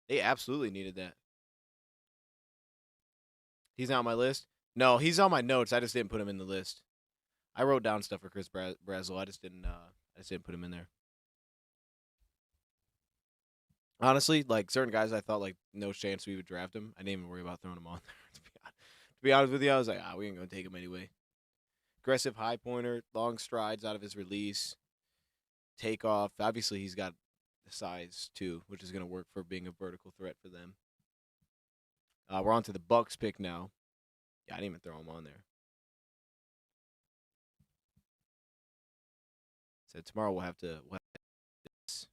They absolutely needed that. He's not on my list? No, he's on my notes. I just didn't put him in the list. I wrote down stuff for Chris Brazel. I just didn't put him in there. Honestly, like certain guys I thought like no chance we would draft him. I didn't even worry about throwing him on there. To be honest with you, I was like, we ain't gonna take him anyway. Aggressive high pointer, long strides out of his release, takeoff. Obviously, he's got the size too, which is gonna work for being a vertical threat for them. We're on to the Bucks pick now. Yeah, I didn't even throw him on there. So tomorrow we'll have to this.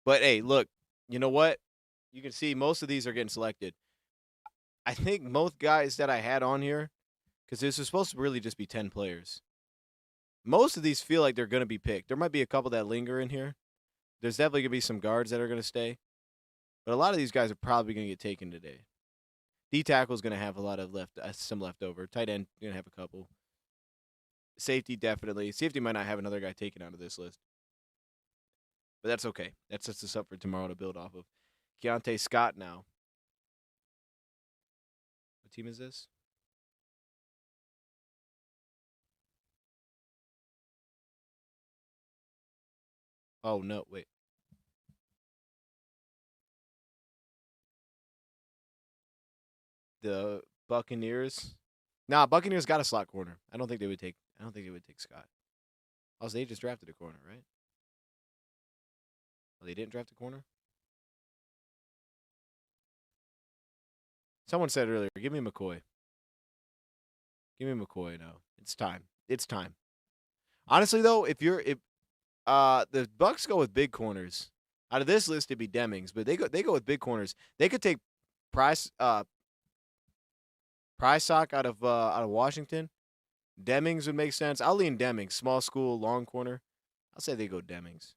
But hey, look, you know what? You can see most of these are getting selected. I think most guys that I had on here, because this is supposed to really just be 10 players. Most of these feel like they're going to be picked. There might be a couple that linger in here. There's definitely going to be some guards that are going to stay. But a lot of these guys are probably going to get taken today. D-tackle is going to have a lot of some leftover. Tight end going to have a couple. Safety definitely. Safety might not have another guy taken out of this list. But that's okay. That sets us up for tomorrow to build off of. Keontae Scott now. What team is this? Oh, no, wait. The Buccaneers. Nah, Buccaneers got a slot corner. I don't think they would take Scott. Also, they just drafted a corner, right? Oh, they didn't draft a corner? Someone said earlier, give me McCoy. Give me McCoy now. It's time. It's time. Honestly, though, if the Bucks go with big corners, out of this list it'd be Demings, but they go with big corners. They could take Prysock out of Washington. Demings would make sense. I'll lean Demings. Small school, long corner. I'll say they go Demings.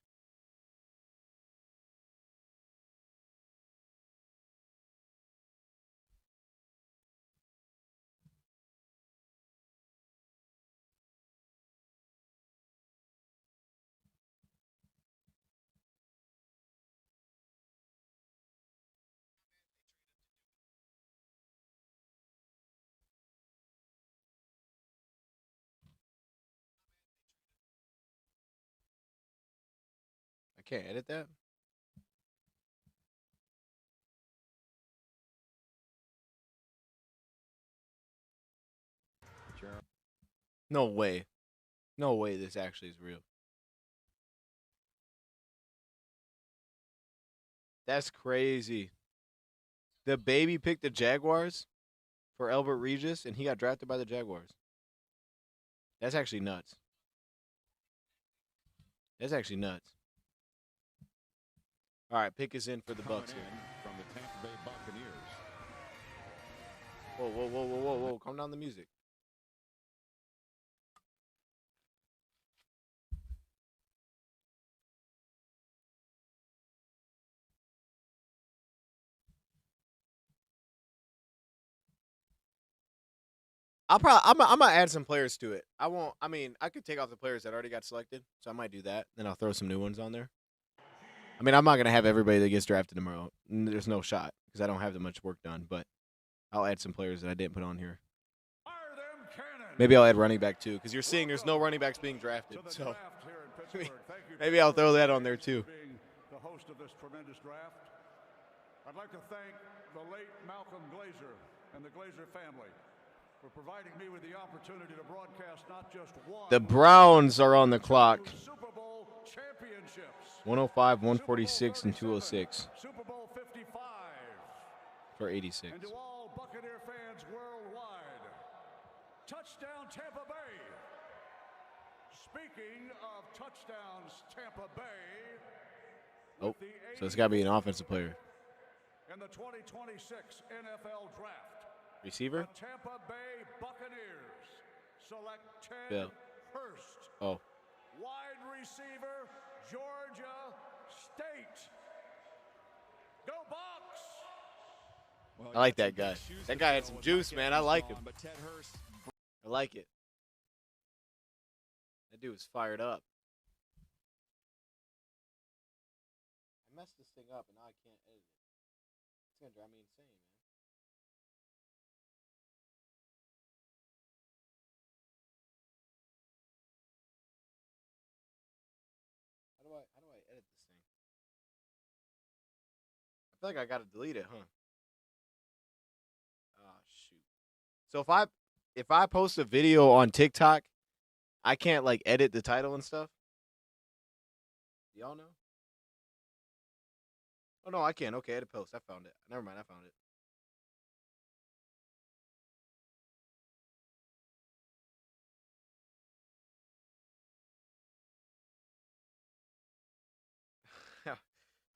I can't edit that. No way. No way this actually is real. That's crazy. The baby picked the Jaguars for Albert Regis, and he got drafted by the Jaguars. That's actually nuts. That's actually nuts. All right, pick is in for the Bucks here. From the Tampa Bay Buccaneers. Whoa. Calm down the music. I'm gonna add some players to it. I could take off the players that already got selected, so I might do that. Then I'll throw some new ones on there. I mean, I'm not gonna have everybody that gets drafted tomorrow. There's no shot because I don't have that much work done. But I'll add some players that I didn't put on here. Maybe I'll add running back too, because you're seeing there's no running backs being drafted. So maybe I'll throw that on there too. The host of this tremendous draft. I'd like to thank the late Malcolm Glazer and the Glazer family for providing me with the opportunity to broadcast not just one. The Browns are on the clock. Super Bowl championships. 105, 146, and 206. Super Bowl 55. For 86. And to all Buccaneer fans worldwide, touchdown Tampa Bay. Speaking of touchdowns Tampa Bay. Oh, so it's got to be an offensive player. In the 2026 NFL Draft. Receiver? The Tampa Bay Buccaneers select Ted Bill. Hurst. Oh. Wide receiver, Georgia State. Go Bucks! Well, I like that guy. That guy had some juice, man. I like him. I like it. That dude was fired up. thing up, and now I can't edit it. It's gonna drive me insane, man. How do I edit this thing? I feel like I gotta delete it, huh? Oh shoot. So if I post a video on TikTok, I can't like edit the title and stuff. Y'all know? Oh no, I can. Okay, edit post. I found it. Never mind, I found it.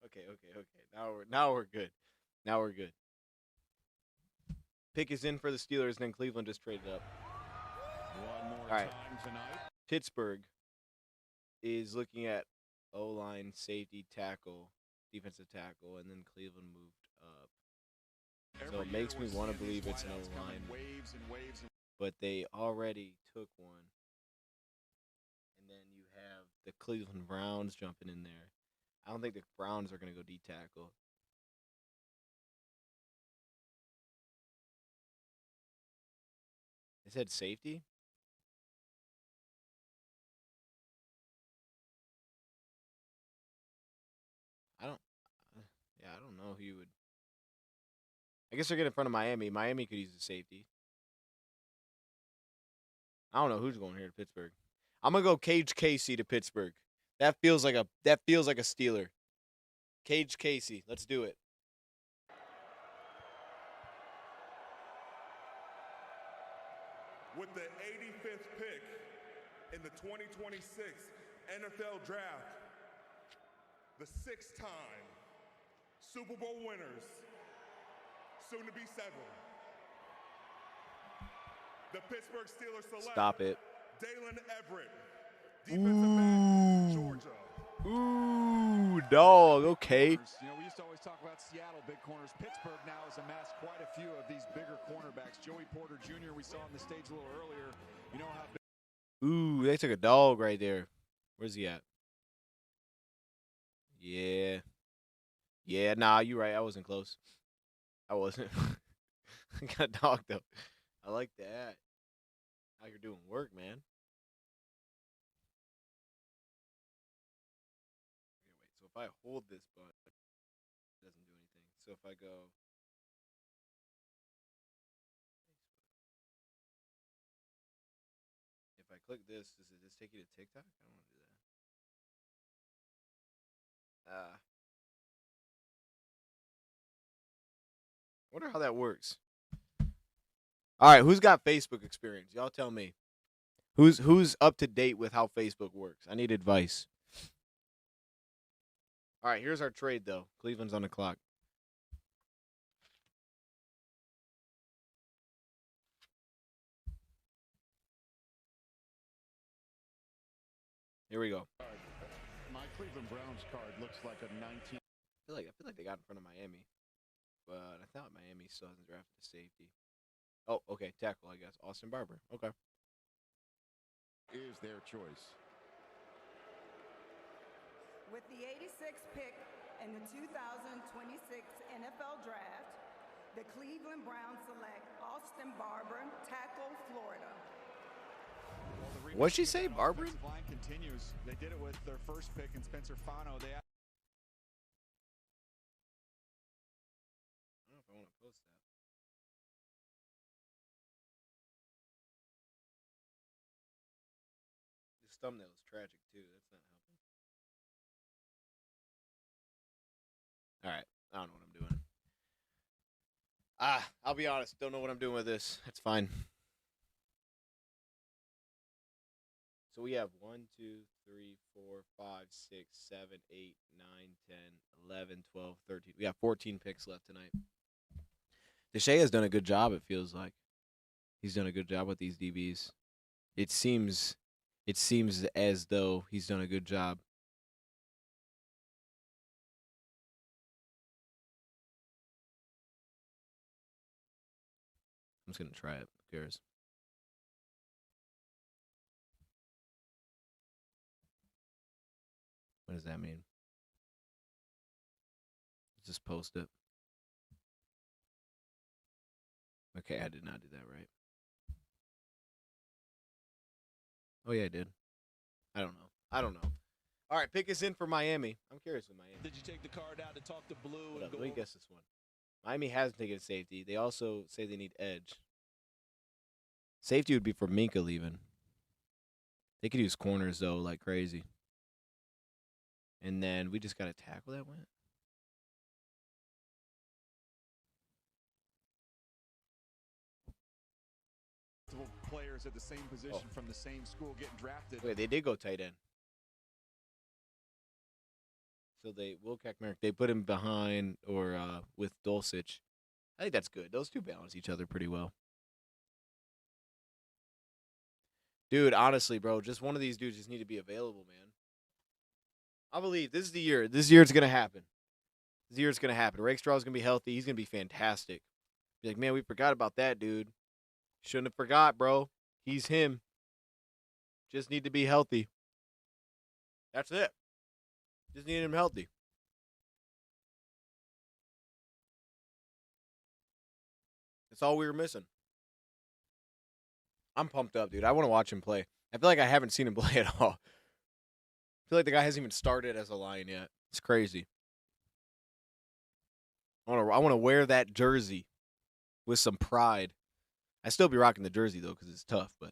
Okay. Now we're good. Now we're good. Pick is in for the Steelers, and then Cleveland just traded up. One more All right. time tonight. Pittsburgh is looking at O-line, safety, tackle, defensive tackle, and then Cleveland moved up. So it makes me want to believe it's an O-line, but they already took one. And then you have the Cleveland Browns jumping in there. I don't think the Browns are going to go D-tackle. They said safety? I don't know who you would. I guess they're getting in front of Miami. Miami could use a safety. I don't know who's going here to Pittsburgh. I'm gonna go Cage Casey to Pittsburgh. That feels like a Steeler. Cage Casey, let's do it. With the 85th pick in the 2026 NFL Draft, the 6-time Super Bowl winners, soon to be 7. The Pittsburgh Steelers select. Stop it. Dalen Everett, defensive back, Georgia. Ooh, dog. Okay. You know, we used to always talk about Seattle big corners. Pittsburgh now has amassed quite a few of these bigger cornerbacks. Joey Porter Jr. we saw on the stage a little earlier. You know how big. Ooh, they took a dog right there. Where's he at? Yeah. Yeah, nah, you're right. I wasn't close. I wasn't. I got a dog, though. I like that. How you're doing work, man. Okay, wait. So if I hold this button, it doesn't do anything. So if I go... If I click this, does it just take you to TikTok? I don't want to do that. Wonder how that works. All right, who's got Facebook experience? Y'all tell me. Who's up to date with how Facebook works? I need advice. All right, here's our trade though. Cleveland's on the clock. Here we go. My Cleveland Browns card looks like a 19. I feel like they got in front of Miami, but I thought Miami still hasn't drafted a safety. Oh, okay, tackle, I guess. Austin Barber. Okay. Is their choice. With the 86th pick in the 2026 NFL Draft, the Cleveland Browns select Austin Barber, tackle, Florida. What'd she say, Barber? Line continues. They did it with their first pick in Spencer Fano. They. I don't know if I want to post that. This thumbnail is tragic too. That's not helping. All right, I don't know what I'm doing. I'll be honest. Don't know what I'm doing with this. That's fine. So we have 1, 2, 3, 4, 5, 6, 7, 8, 9, 10, 11, 12, 13. We got 14 picks left tonight. Deshae has done a good job, it feels like. He's done a good job with these DBs. It seems as though he's done a good job. I'm just going to try it. Who cares? What does that mean? just post it. Okay, I did not do that right. Oh, yeah, I did. I don't know. All right, pick us in for Miami. I'm curious with Miami. Did you take the card out to talk to Blue? Let me guess this one. Miami has taken a safety. They also say they need edge. Safety would be for Minka leaving. They could use corners, though, like crazy. And then we just got to tackle that one. Players at the same position from the same school getting drafted. Wait, they did go tight end. So they put him behind or with Dulcich. I think that's good. Those two balance each other pretty well. Dude, honestly, bro, just one of these dudes just need to be available, man. I believe this is the year. This year it's going to happen. This year it's going to happen. Rakestraw's going to be healthy. He's going to be fantastic. Be like, man, we forgot about that dude. Shouldn't have forgot, bro. He's him. Just need to be healthy. That's it. Just need him healthy. That's all we were missing. I'm pumped up, dude. I want to watch him play. I feel like I haven't seen him play at all. I feel like the guy hasn't even started as a Lion yet. It's crazy. I want to wear that jersey with some pride. I still be rocking the jersey, though, because it's tough, but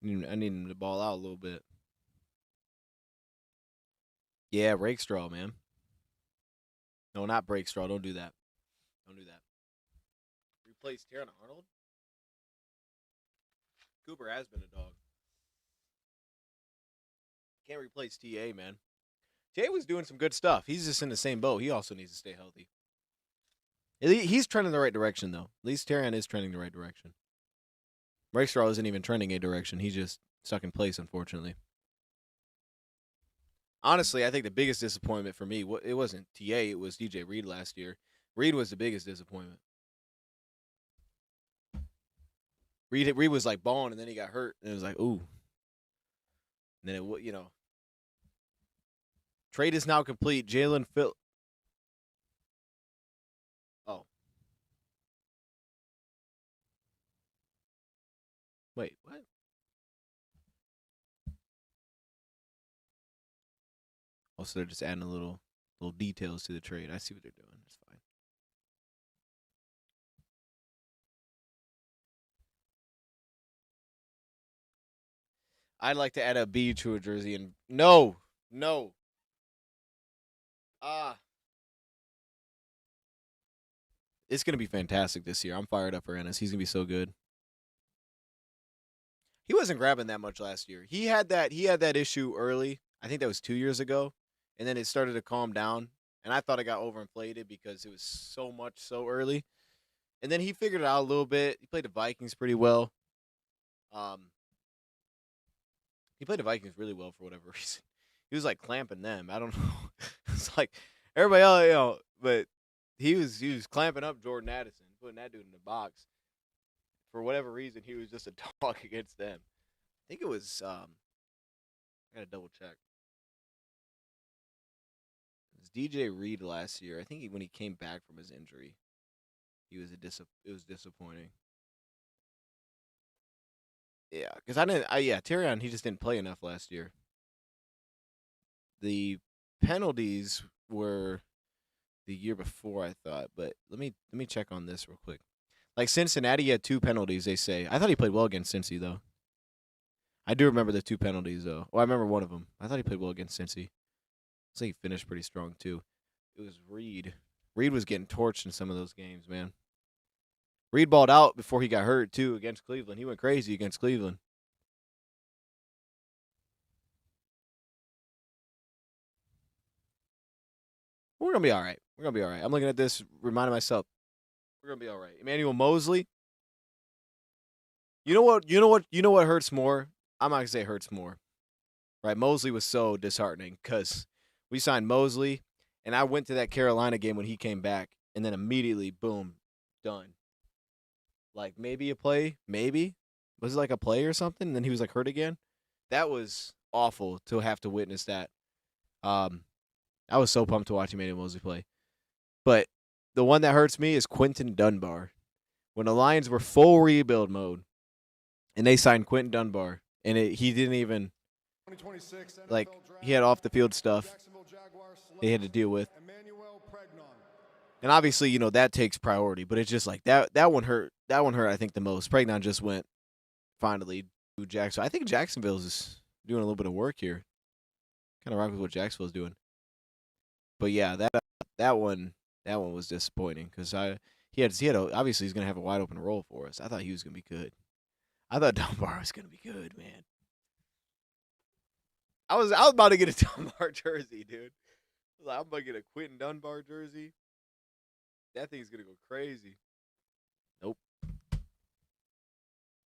I need him to ball out a little bit. Yeah, Rakestraw, man. No, not Breakstraw. Don't do that. Don't do that. Replace Taron Arnold? Cooper has been a dog. Can't replace TA, man. TA was doing some good stuff. He's just in the same boat. He also needs to stay healthy. He's trending the right direction, though. At least Taron is trending the right direction. Rakestraw isn't even trending a direction. He's just stuck in place, unfortunately. Honestly, I think the biggest disappointment for me, it wasn't TA, it was DJ Reed last year. Reed was the biggest disappointment. Reed was like balling, and then he got hurt, and it was like, ooh. And then trade is now complete. Jalen Phil. Oh. Wait, what? Also, they're just adding a little details to the trade. I see what they're doing. It's fine. I'd like to add a B to a jersey and no. It's gonna be fantastic this year. I'm fired up for Ennis. He's gonna be so good. He wasn't grabbing that much last year. He had that issue early. I think that was 2 years ago. And then it started to calm down. And I thought it got overinflated because it was so much so early. And then he figured it out a little bit. He played the Vikings pretty well. He played the Vikings really well for whatever reason. He was like clamping them. I don't know. It's like everybody else, but he was clamping up Jordan Addison, putting that dude in the box. For whatever reason, he was just a dog against them. I think it was I gotta double check. It was DJ Reed last year. I think when he came back from his injury, it was disappointing. Yeah, because Tyrion, he just didn't play enough last year. The penalties were the year before, I thought, but let me check on this real quick. Like Cincinnati had 2 penalties, they say. I thought he played well against Cincy, though. I do remember the 2 penalties, though. Well, I remember one of them. I thought he played well against Cincy. I think he finished pretty strong, too. It was Reed. Reed was getting torched in some of those games, man. Reed balled out before he got hurt, too, against Cleveland. He went crazy against Cleveland. We're going to be all right. I'm looking at this, reminding myself, we're going to be all right. Emmanuel Mosley. You know what hurts more? I'm not going to say hurts more. Right? Mosley was so disheartening because we signed Mosley, and I went to that Carolina game when he came back, and then immediately, boom, done. Like, maybe a play, maybe. Was it like a play or something? And then he was, like, hurt again? That was awful to have to witness that. I was so pumped to watch Emmanuel Mosley play. But the one that hurts me is Quentin Dunbar. When the Lions were full rebuild mode, and they signed Quentin Dunbar, and he didn't even, like, he had off-the-field stuff they had to deal with. And obviously, you know, that takes priority, but it's just like that one hurt. That one hurt, I think, the most. Pregnon just went finally to Jacksonville. I think Jacksonville's doing a little bit of work here. Kind of rock with what Jacksonville's doing. But yeah, that one was disappointing because obviously he's gonna have a wide open role for us. I thought he was gonna be good. I thought Dunbar was gonna be good, man. I was about to get a Dunbar jersey, dude. I'm about to get a Quentin Dunbar jersey. That thing's gonna go crazy. Nope.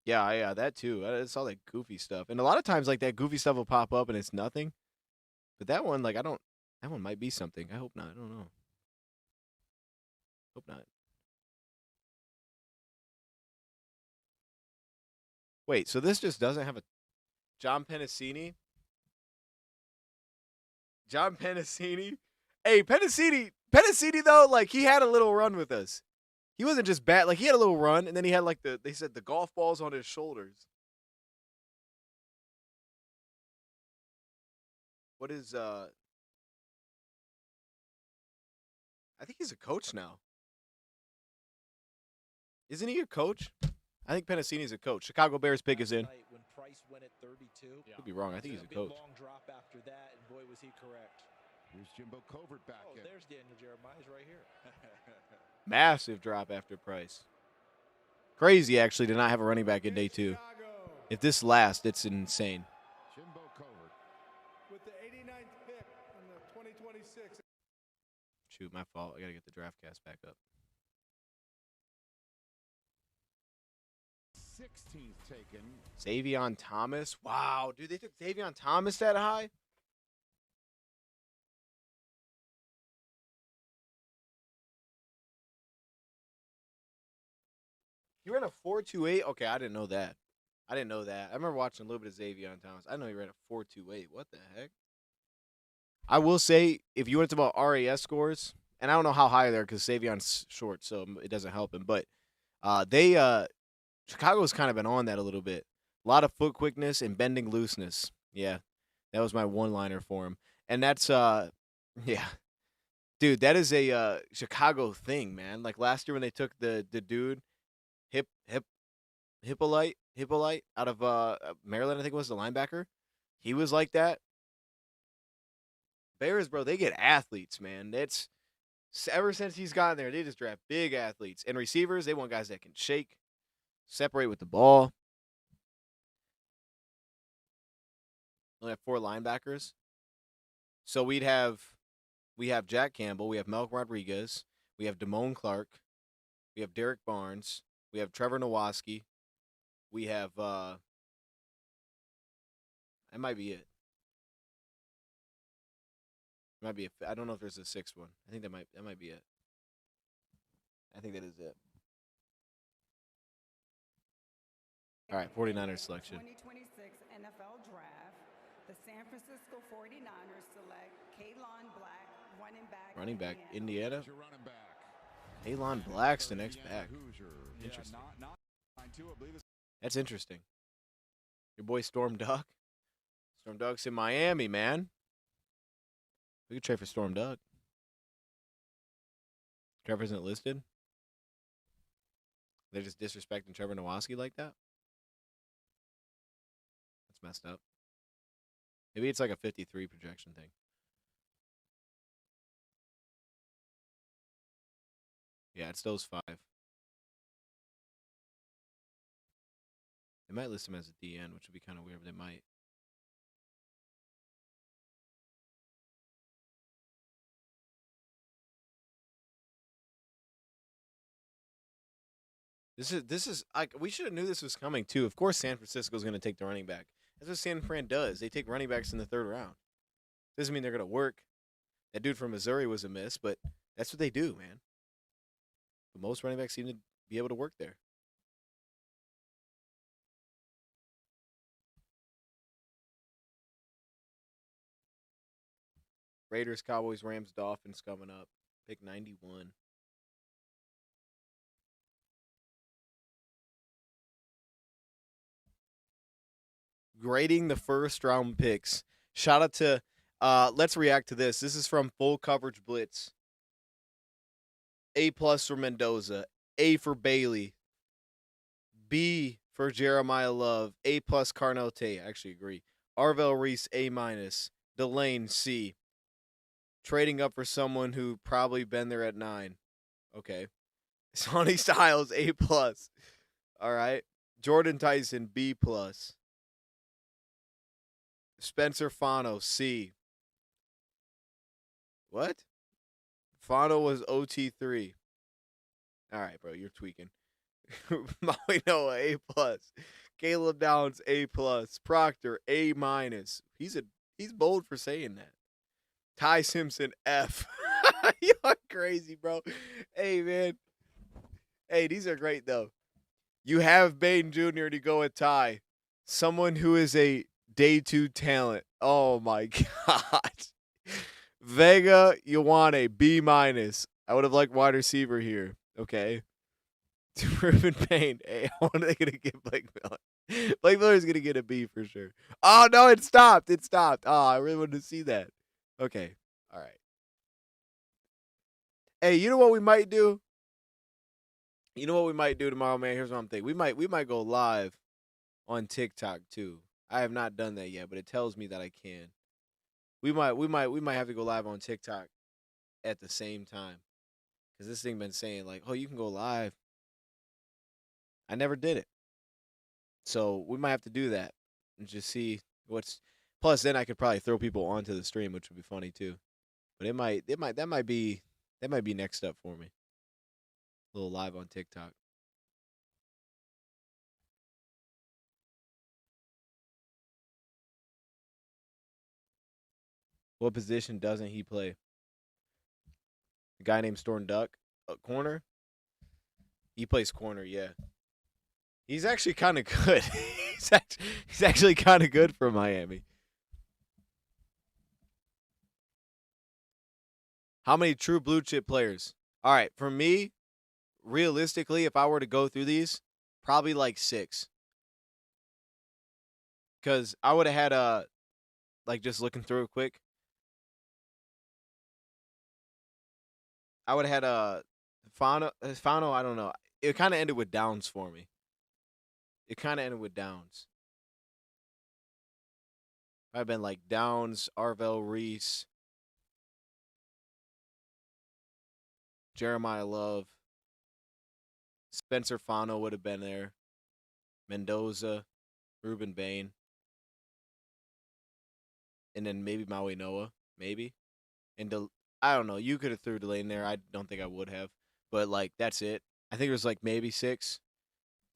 Yeah, that too. I saw that goofy stuff, and a lot of times like that goofy stuff will pop up and it's nothing. But that one, like, that one might be something. I hope not. I don't know. Hope not. Wait, so this just doesn't have a John Pennicini? John Pennicini? Hey, Pennicini, though, like, he had a little run with us. He wasn't just bad. Like, he had a little run, and then he had, like, they said the golf balls on his shoulders. What is, I think he's a coach now. Isn't he a coach? I think Pennicini's a coach. Chicago Bears pick is in. When Price went at 32. Could be wrong. I think he's a coach. Long drop after that, and boy, was he correct. Here's Jimbo Covert back in. There's Daniel Jeremiah's right here. Massive drop after Price. Crazy, actually, to not have a running back in day 2. If this lasts, it's insane. Jimbo Covert. With the 89th pick in the 2026. Shoot, my fault. I got to get the draft cast back up. 16th taken. Xavion Thomas. Wow, dude, they took Xavion Thomas that high? He ran a 4.28? Okay, I didn't know that. I remember watching a little bit of Xavion Thomas. I know he ran a 4.28. What the heck? I will say, if you want to talk about RAS scores, and I don't know how high they're because Xavion's short, so it doesn't help him, but Chicago's kind of been on that a little bit. A lot of foot quickness and bending looseness. Yeah, that was my one-liner for him. And that's, yeah. Dude, that is a Chicago thing, man. Like last year when they took the dude, Hippolyte out of Maryland, I think it was the linebacker. He was like that. Bears, bro, they get athletes, man. That's ever since he's gotten there, they just draft big athletes. And receivers, they want guys that can shake, separate with the ball. Only have 4 linebackers. So we have Jack Campbell, we have Malcolm Rodriguez, we have Damone Clark, we have Derek Barnes, we have Trevor Nowaski, we have that might be it. I don't know if there's a 6th one. I think that might be it. I think that is it. All right, 49ers selection. 2026 NFL Draft, the San Francisco 49ers select Kaylon Black, running back, Indiana. Kaylon Black's the next back. Interesting. That's interesting. Your boy Storm Duck. Storm Duck's in Miami, man. We could trade for Storm Duck. Trevor isn't listed. They're just disrespecting Trevor Nowaski like that. That's messed up. Maybe it's like a 53 projection thing. Yeah, it's those 5. They might list him as a DN, which would be kind of weird, but they might. This is like we should have knew this was coming too. Of course, San Francisco's going to take the running back. That's what San Fran does. They take running backs in the 3rd round. Doesn't mean they're going to work. That dude from Missouri was a miss, but that's what they do, man. But most running backs seem to be able to work there. Raiders, Cowboys, Rams, Dolphins coming up. Pick 91. Grading the first round picks. Shout out to let's react to this. This is from Full Coverage Blitz. A+ for Mendoza, A for Bailey, B for Jeremiah Love, A+ Carnell Tate. I actually agree. Arvell Reese, A-. Delane, C. Trading up for someone who probably been there at 9. Okay. Sonny Styles, A+. All right. Jordan Tyson, B+. Spencer Fano, C. What? Fano was OT3. All right, bro, you're tweaking. Maui Noah, A+. Caleb Downs, A+. Proctor, A-. He's bold for saying that. Ty Simpson, F. You're crazy, bro. Hey, man. Hey, these are great, though. You have Bain Jr. to go with Ty. Someone who is a day 2 talent. Oh, my God. Vega, you want a B-. I would have liked wide receiver here. Okay. Ruben Payne, A. What are they going to give Blake Miller? Blake Miller's going to get a B for sure. Oh, no, it stopped. It stopped. Oh, I really wanted to see that. Okay. All right. Hey, you know what we might do? You know what we might do tomorrow, man? Here's what I'm thinking. We might go live on TikTok too. I have not done that yet, but it tells me that I can. We might have to go live on TikTok at the same time. Cuz this thing been saying like, "Oh, you can go live." I never did it. So, we might have to do that and just see what's plus then I could probably throw people onto the stream, which would be funny too. But that might be next up for me. A little live on TikTok. What position doesn't he play? A guy named Storm Duck, corner. He plays corner, yeah. He's actually kind of good. he's actually kind of good for Miami. How many true blue chip players? All right, for me, realistically, if I were to go through these, probably like 6. Because I would have had like just looking through it quick. I would have had Fano, I don't know. It kind of ended with Downs for me. I've been like Downs, Arvell Reese, Jeremiah Love, Spencer Fano would have been there, Mendoza, Ruben Bain, and then maybe Maui Noah, maybe. And I don't know. You could have threw Delane there. I don't think I would have. But, like, that's it. I think it was, like, maybe 6,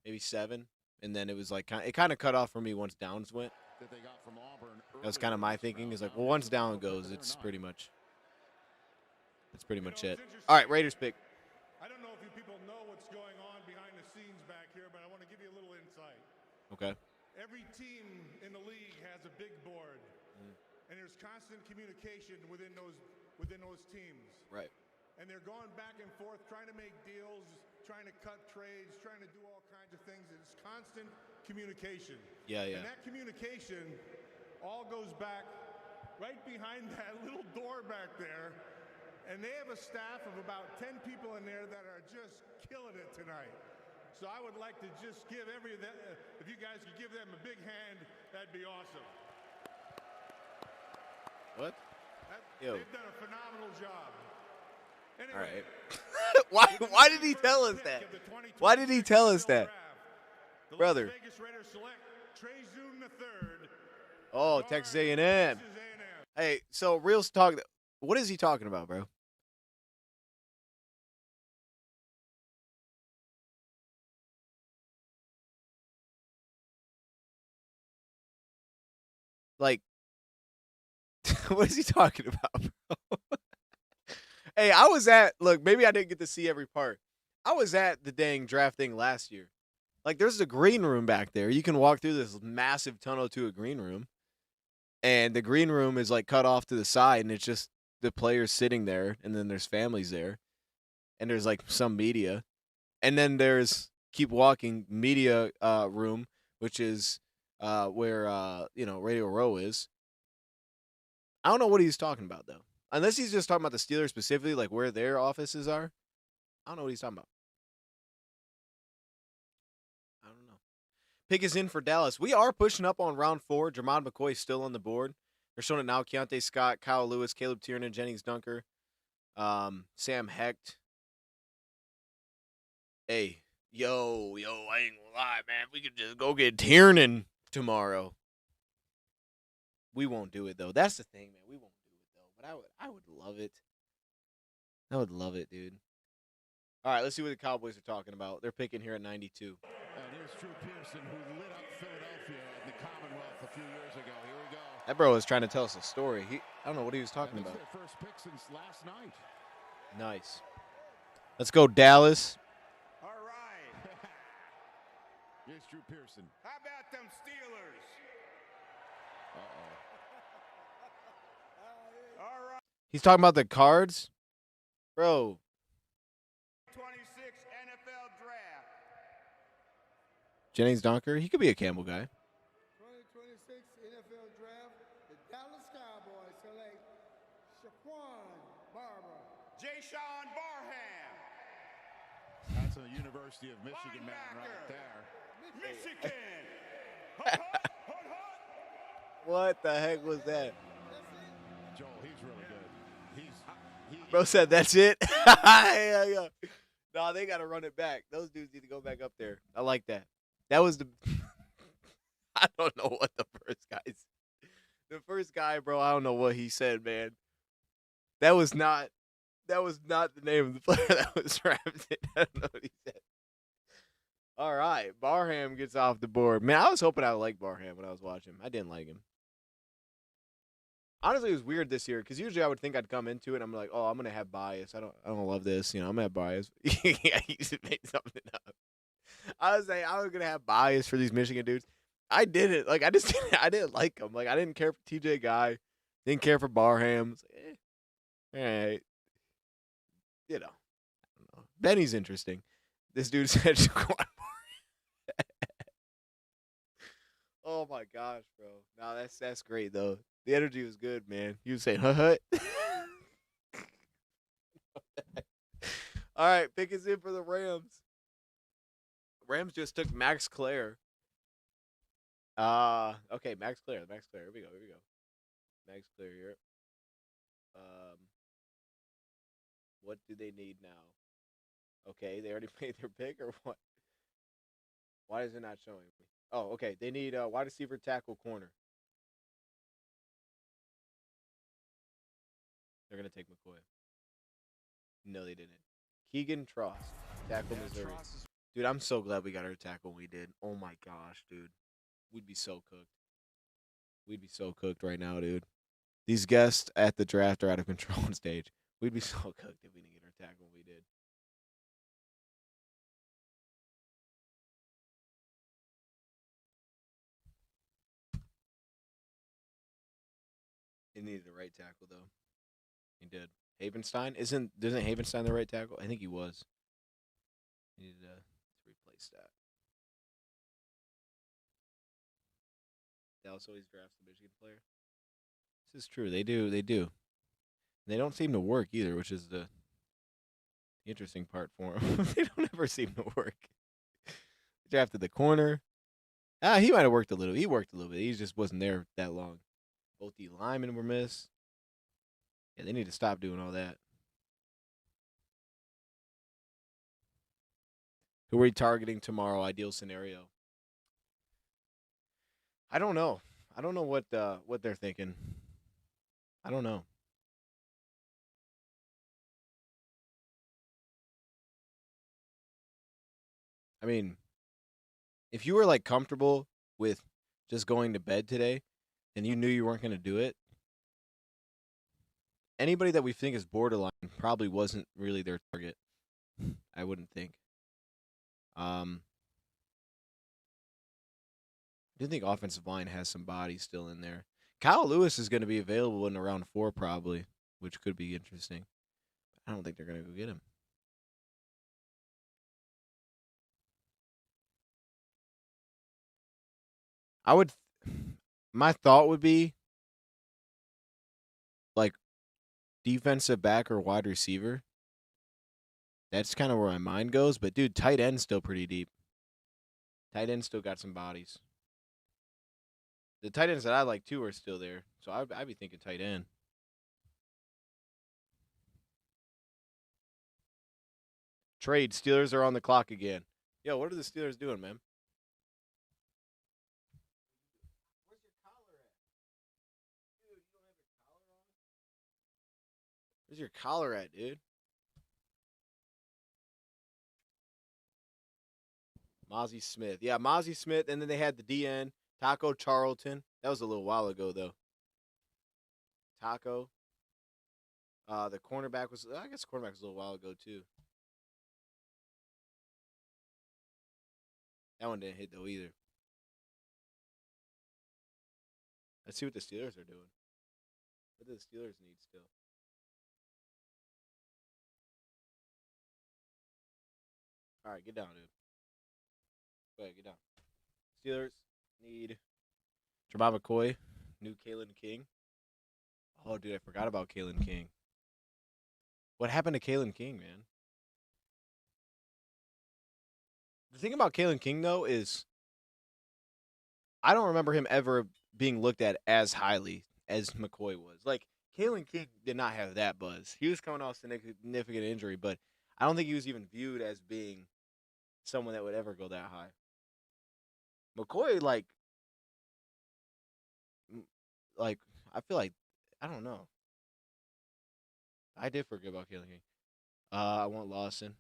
maybe 7. And then it was, like, it kind of cut off for me once Downs went. That was kind of my thinking. Is like, well, once Down goes, it's pretty much it. All right, Raiders pick. I don't know if you people know what's going on behind the scenes back here, but I want to give you a little insight. Okay. Every team in the league has a big board, and there's constant communication within those teams. Right. And they're going back and forth, trying to make deals, trying to cut trades, trying to do all kinds of things. It's constant communication. Yeah. And that communication all goes back right behind that little door back there. And they have a staff of about 10 people in there that are just killing it tonight. So I would like to just give if you guys could give them a big hand, that'd be awesome. What? They've done a phenomenal job. Anyway, all right. Why did he tell us that? Why did he tell us that? Brother. Vegas Raiders select Trezun III. Oh, Texas A&M. Hey, so Real's talking. What is he talking about, bro? Like, what is he talking about, bro? Hey, maybe I didn't get to see every part. I was at the dang draft thing last year. Like, there's a green room back there. You can walk through this massive tunnel to a green room. And the green room is, like, cut off to the side, and it's just the players sitting there, and then there's families there, and there's like some media, and then there's keep walking media room, which is where Radio Row is. I don't know what he's talking about though, unless he's just talking about the Steelers specifically, like where their offices are. I don't know what he's talking about. I don't know. Pick is in for Dallas. We are pushing up on round 4. Jermod McCoy still on the board. They're showing it now. Keontae Scott, Kyle Lewis, Caleb Tiernan, Jennings Dunker, Sam Hecht. Hey, yo, I ain't gonna lie, man. We could just go get Tiernan tomorrow. We won't do it, though. That's the thing, man. We won't do it, though. But I would love it. I would love it, dude. All right, let's see what the Cowboys are talking about. They're picking here at 92. And here's Drew Pearson, who lit up Philadelphia in the Commonwealth a few years ago. Here we go. That bro was trying to tell us a story. I don't know what he was talking about. Their first pick since last night. Nice. Let's go, Dallas. All right. Here's Drew Pearson. How about them Steelers? All right. He's talking about the Cards? Bro. 26 NFL Draft. Jennings Donker, he could be a Campbell guy. 2026 NFL Draft, the Dallas Cowboys select Shaquan Barber. Jayshon Barham. That's a University of Michigan man right there. Michigan. What the heck was that? Joel, he's really good. Bro said that's it. Yeah. No, they got to run it back. Those dudes need to go back up there. I like that. That was the I don't know what the first guy said. The first guy, bro, I don't know what he said, man. That was not the name of the player that was drafted. I don't know what he said. All right, Barham gets off the board. Man, I was hoping I would like Barham when I was watching him. I didn't like him. Honestly, it was weird this year because usually I would think I'd come into it and I'm like, oh, I'm gonna have bias. I don't love this. I'm gonna have bias. Yeah, he just made something up. I was like, I was gonna have bias for these Michigan dudes. I didn't. Like, I didn't like them. Like, I didn't care for TJ Guy. Didn't care for Barham. Like, all right. I don't know. Benny's interesting. This dude said Shaquan Barham. Oh my gosh, bro. No, that's great though. The energy was good, man. You was saying hut. All right, pick is in for the Rams. Rams just took Max Clare. Okay, Max Clare. Here we go. Max Clare here. What do they need now? Okay, they already made their pick or what? Why is it not showing me? Oh, okay. They need wide receiver, tackle, corner. They're going to take McCoy. No, they didn't. Keegan Tross, tackle Missouri. Dude, I'm so glad we got our tackle when we did. Oh, my gosh, dude. We'd be so cooked. We'd be so cooked right now, dude. These guests at the draft are out of control on stage. We'd be so cooked if we didn't get our tackle when we did. He needed the right tackle, though. He did. Havenstein? Isn't Havenstein the right tackle? I think he was. He needed to replace that. Dallas always drafts the Michigan player. This is true. They do. They don't seem to work either, which is the interesting part for them. They don't ever seem to work. Drafted the corner. He might have worked a little. He worked a little bit. He just wasn't there that long. Both the linemen were missed. Yeah, they need to stop doing all that. Who are we targeting tomorrow? Ideal scenario. I don't know. I don't know what they're thinking. I don't know. I mean, if you were like comfortable with just going to bed today and you knew you weren't going to do it, anybody that we think is borderline probably wasn't really their target. I wouldn't think. I do think offensive line has some bodies still in there. Kyle Lewis is going to be available in around 4 probably. which could be interesting. I don't think they're going to go get him. My thought would be like defensive back or wide receiver. That's kind of where my mind goes. But, dude, tight end's still pretty deep. Tight end still got some bodies. The tight ends that I like, too, are still there. So I'd be thinking tight end. Trade. Steelers are on the clock again. Yo, what are the Steelers doing, man? Where's your collar at, dude? Mozzie Smith. Yeah, Mozzie Smith, and then they had the DN, Taco Charlton. That was a little while ago, though. Taco. The cornerback was, I guess the cornerback was a little while ago, too. That one didn't hit, though, either. Let's see what the Steelers are doing. What do the Steelers need still? All right, get down, dude. Go ahead, get down. Steelers need Jermar McCoy, new Kalen King. Oh, dude, I forgot about Kalen King. What happened to Kalen King, man? The thing about Kalen King, though, is I don't remember him ever being looked at as highly as McCoy was. Like, Kalen King did not have that buzz. He was coming off significant injury, but I don't think he was even viewed as being someone that would ever go that high. McCoy, like I feel like, I don't know. I did forget about Kalen King. I want Lawson.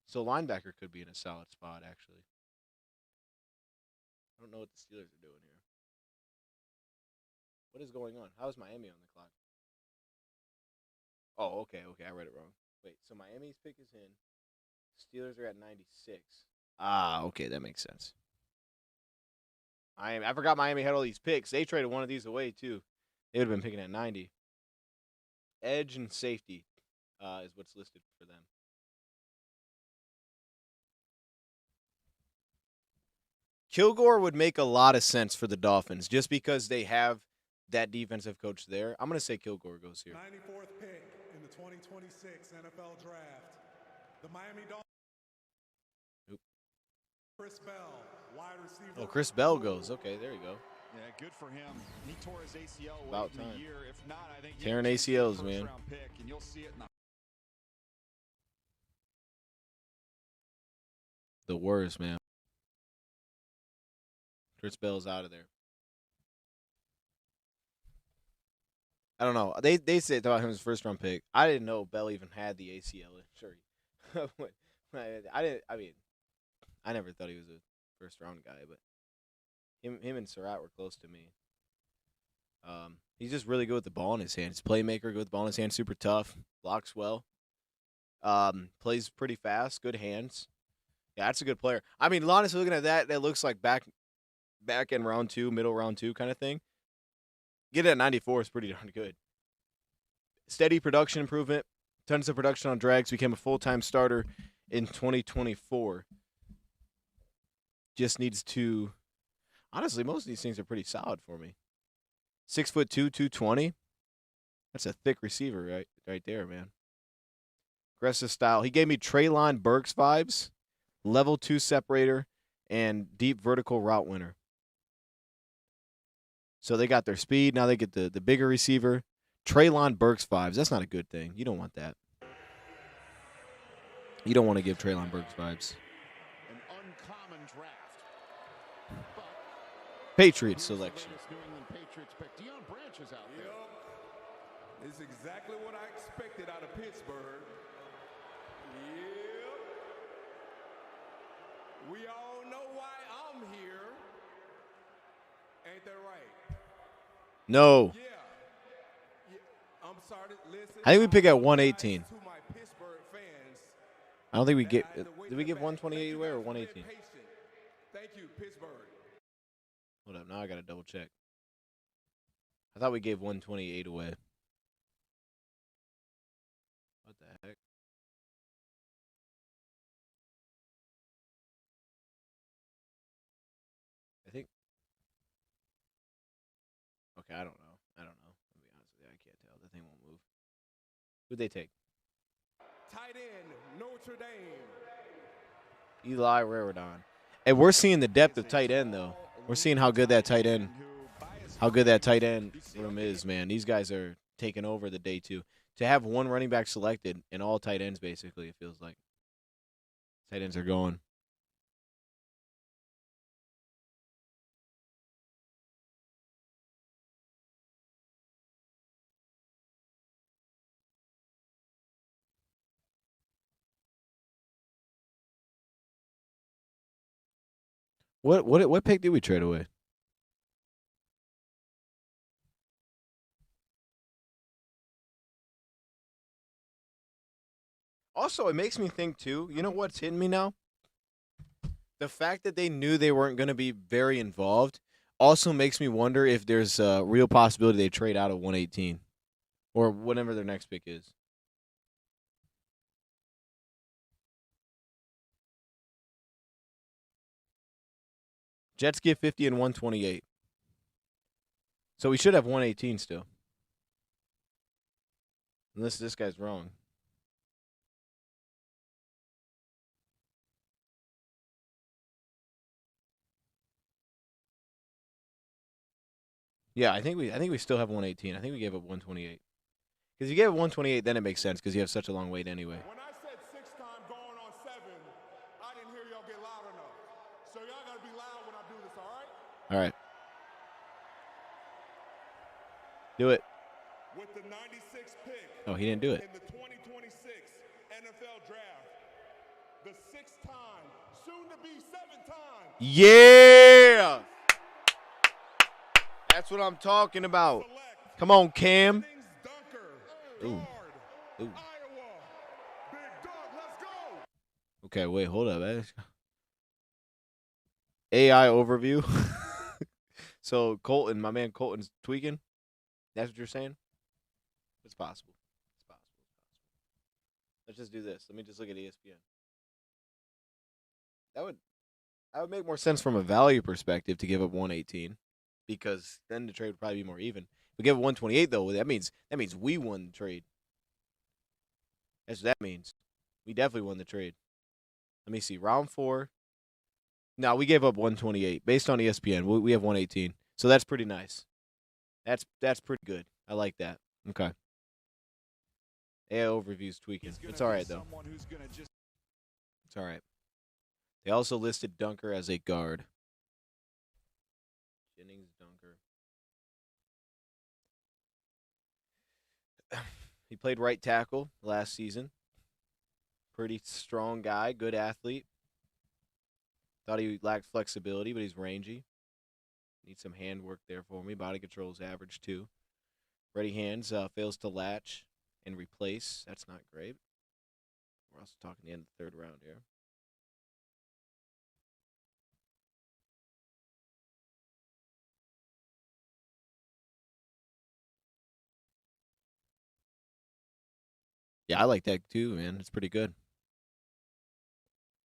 So linebacker could be in a solid spot, actually. I don't know what the Steelers are doing here. What is going on? How is Miami on the clock? Oh, okay, I read it wrong. Wait, so Miami's pick is in. Steelers are at 96. Ah, okay, that makes sense. I forgot Miami had all these picks. They traded one of these away, too. They would have been picking at 90. Edge and safety is what's listed for them. Kilgore would make a lot of sense for the Dolphins just because they have that defensive coach there. I'm going to say Kilgore goes here. 94th pick in the 2026 NFL Draft. The Miami Dolphins. Chris Bell, wide receiver. Oh, Chris Bell goes. Okay, there you go. Yeah, good for him. He tore his ACL About late in time. the year. If not, I think tearing ACLs, man. Pick, and you'll see it in the worst, man. Chris Bell's out of there. I don't know. They said about him as first round pick. I didn't know Bell even had the ACL injury. I never thought he was a first round guy, but him and Surratt were close to me. He's just really good with the ball in his hand. He's a playmaker, good with the ball in his hand, super tough, blocks well. Plays pretty fast, good hands. Yeah, that's a good player. I mean, honestly, looking at that looks like back in round 2, middle round 2 kind of thing. Get it at 94 is pretty darn good. Steady production improvement, tons of production on drags, became a full-time starter in 2024. Just needs to, honestly, most of these things are pretty solid for me. 6'2", 220. That's a thick receiver right there, man. Aggressive style. He gave me Treylon Burks vibes, level 2 separator, and deep vertical route winner. So they got their speed. Now they get the bigger receiver. Treylon Burks vibes. That's not a good thing. You don't want that. You don't want to give Treylon Burks vibes. An uncommon draft. Patriots selection. New England Patriots pick. Deion Branch is out there. It's exactly what I expected out of Pittsburgh. Yep. We all know why I'm here. Ain't that right? No. Yeah. I'm sorry. Listen. I think we pick at 118. To my Pittsburgh fans, I don't think we get. Did we give 128 away or 118? Thank you, Pittsburgh. Hold up. Now I got to double check. I thought we gave 128 away. Okay, I don't know. I'll be honest with you. I can't tell. The thing won't move. Who'd they take? Tight end, Notre Dame. Eli Raridon. And we're seeing the depth of tight end, though. We're seeing how good that tight end room is, man. These guys are taking over the day two. To have one running back selected and all tight ends, basically, it feels like. Tight ends are going. What pick did we trade away? Also, it makes me think, too, you know what's hitting me now? The fact that they knew they weren't going to be very involved also makes me wonder if there's a real possibility they trade out of 118 or whatever their next pick is. Jets get 50 and 128. So we should have 118 still. Unless this guy's wrong. Yeah, I think we still have 118. I think we gave up 128. Because if you gave up 128, then it makes sense because you have such a long wait anyway. When I said 6 time going on 7, I didn't hear y'all get loud enough. So y'all got to be loud when I do this, all right? All right. Do it. With the 96th pick. Oh, he didn't do it. In the 2026 NFL Draft, the 6th time, soon to be 7th time. Yeah! That's what I'm talking about. Come on, Cam. Ooh. Okay, wait, hold up. AI overview. So, Colton, my man Colton's tweaking. That's what you're saying? It's possible. It's possible. Let's just do this. Let me just look at ESPN. That would make more sense from a value perspective to give up 118. Because then the trade would probably be more even. If we give 128 though, that means we won the trade. That's what that means. We definitely won the trade. Let me see. Round 4. No, we gave up 128 based on ESPN. We have 118, so that's pretty nice. That's pretty good. I like that. Okay. AI overview's tweaking. It's all right though. It's all right. They also listed Dunker as a guard. Jennings Dunker. He played right tackle last season. Pretty strong guy, good athlete. Thought he lacked flexibility, but he's rangy. Needs some handwork there for me. Body control is average too. Ready hands, fails to latch and replace. That's not great. We're also talking the end of the 3rd round here. Yeah, I like that too, man. It's pretty good.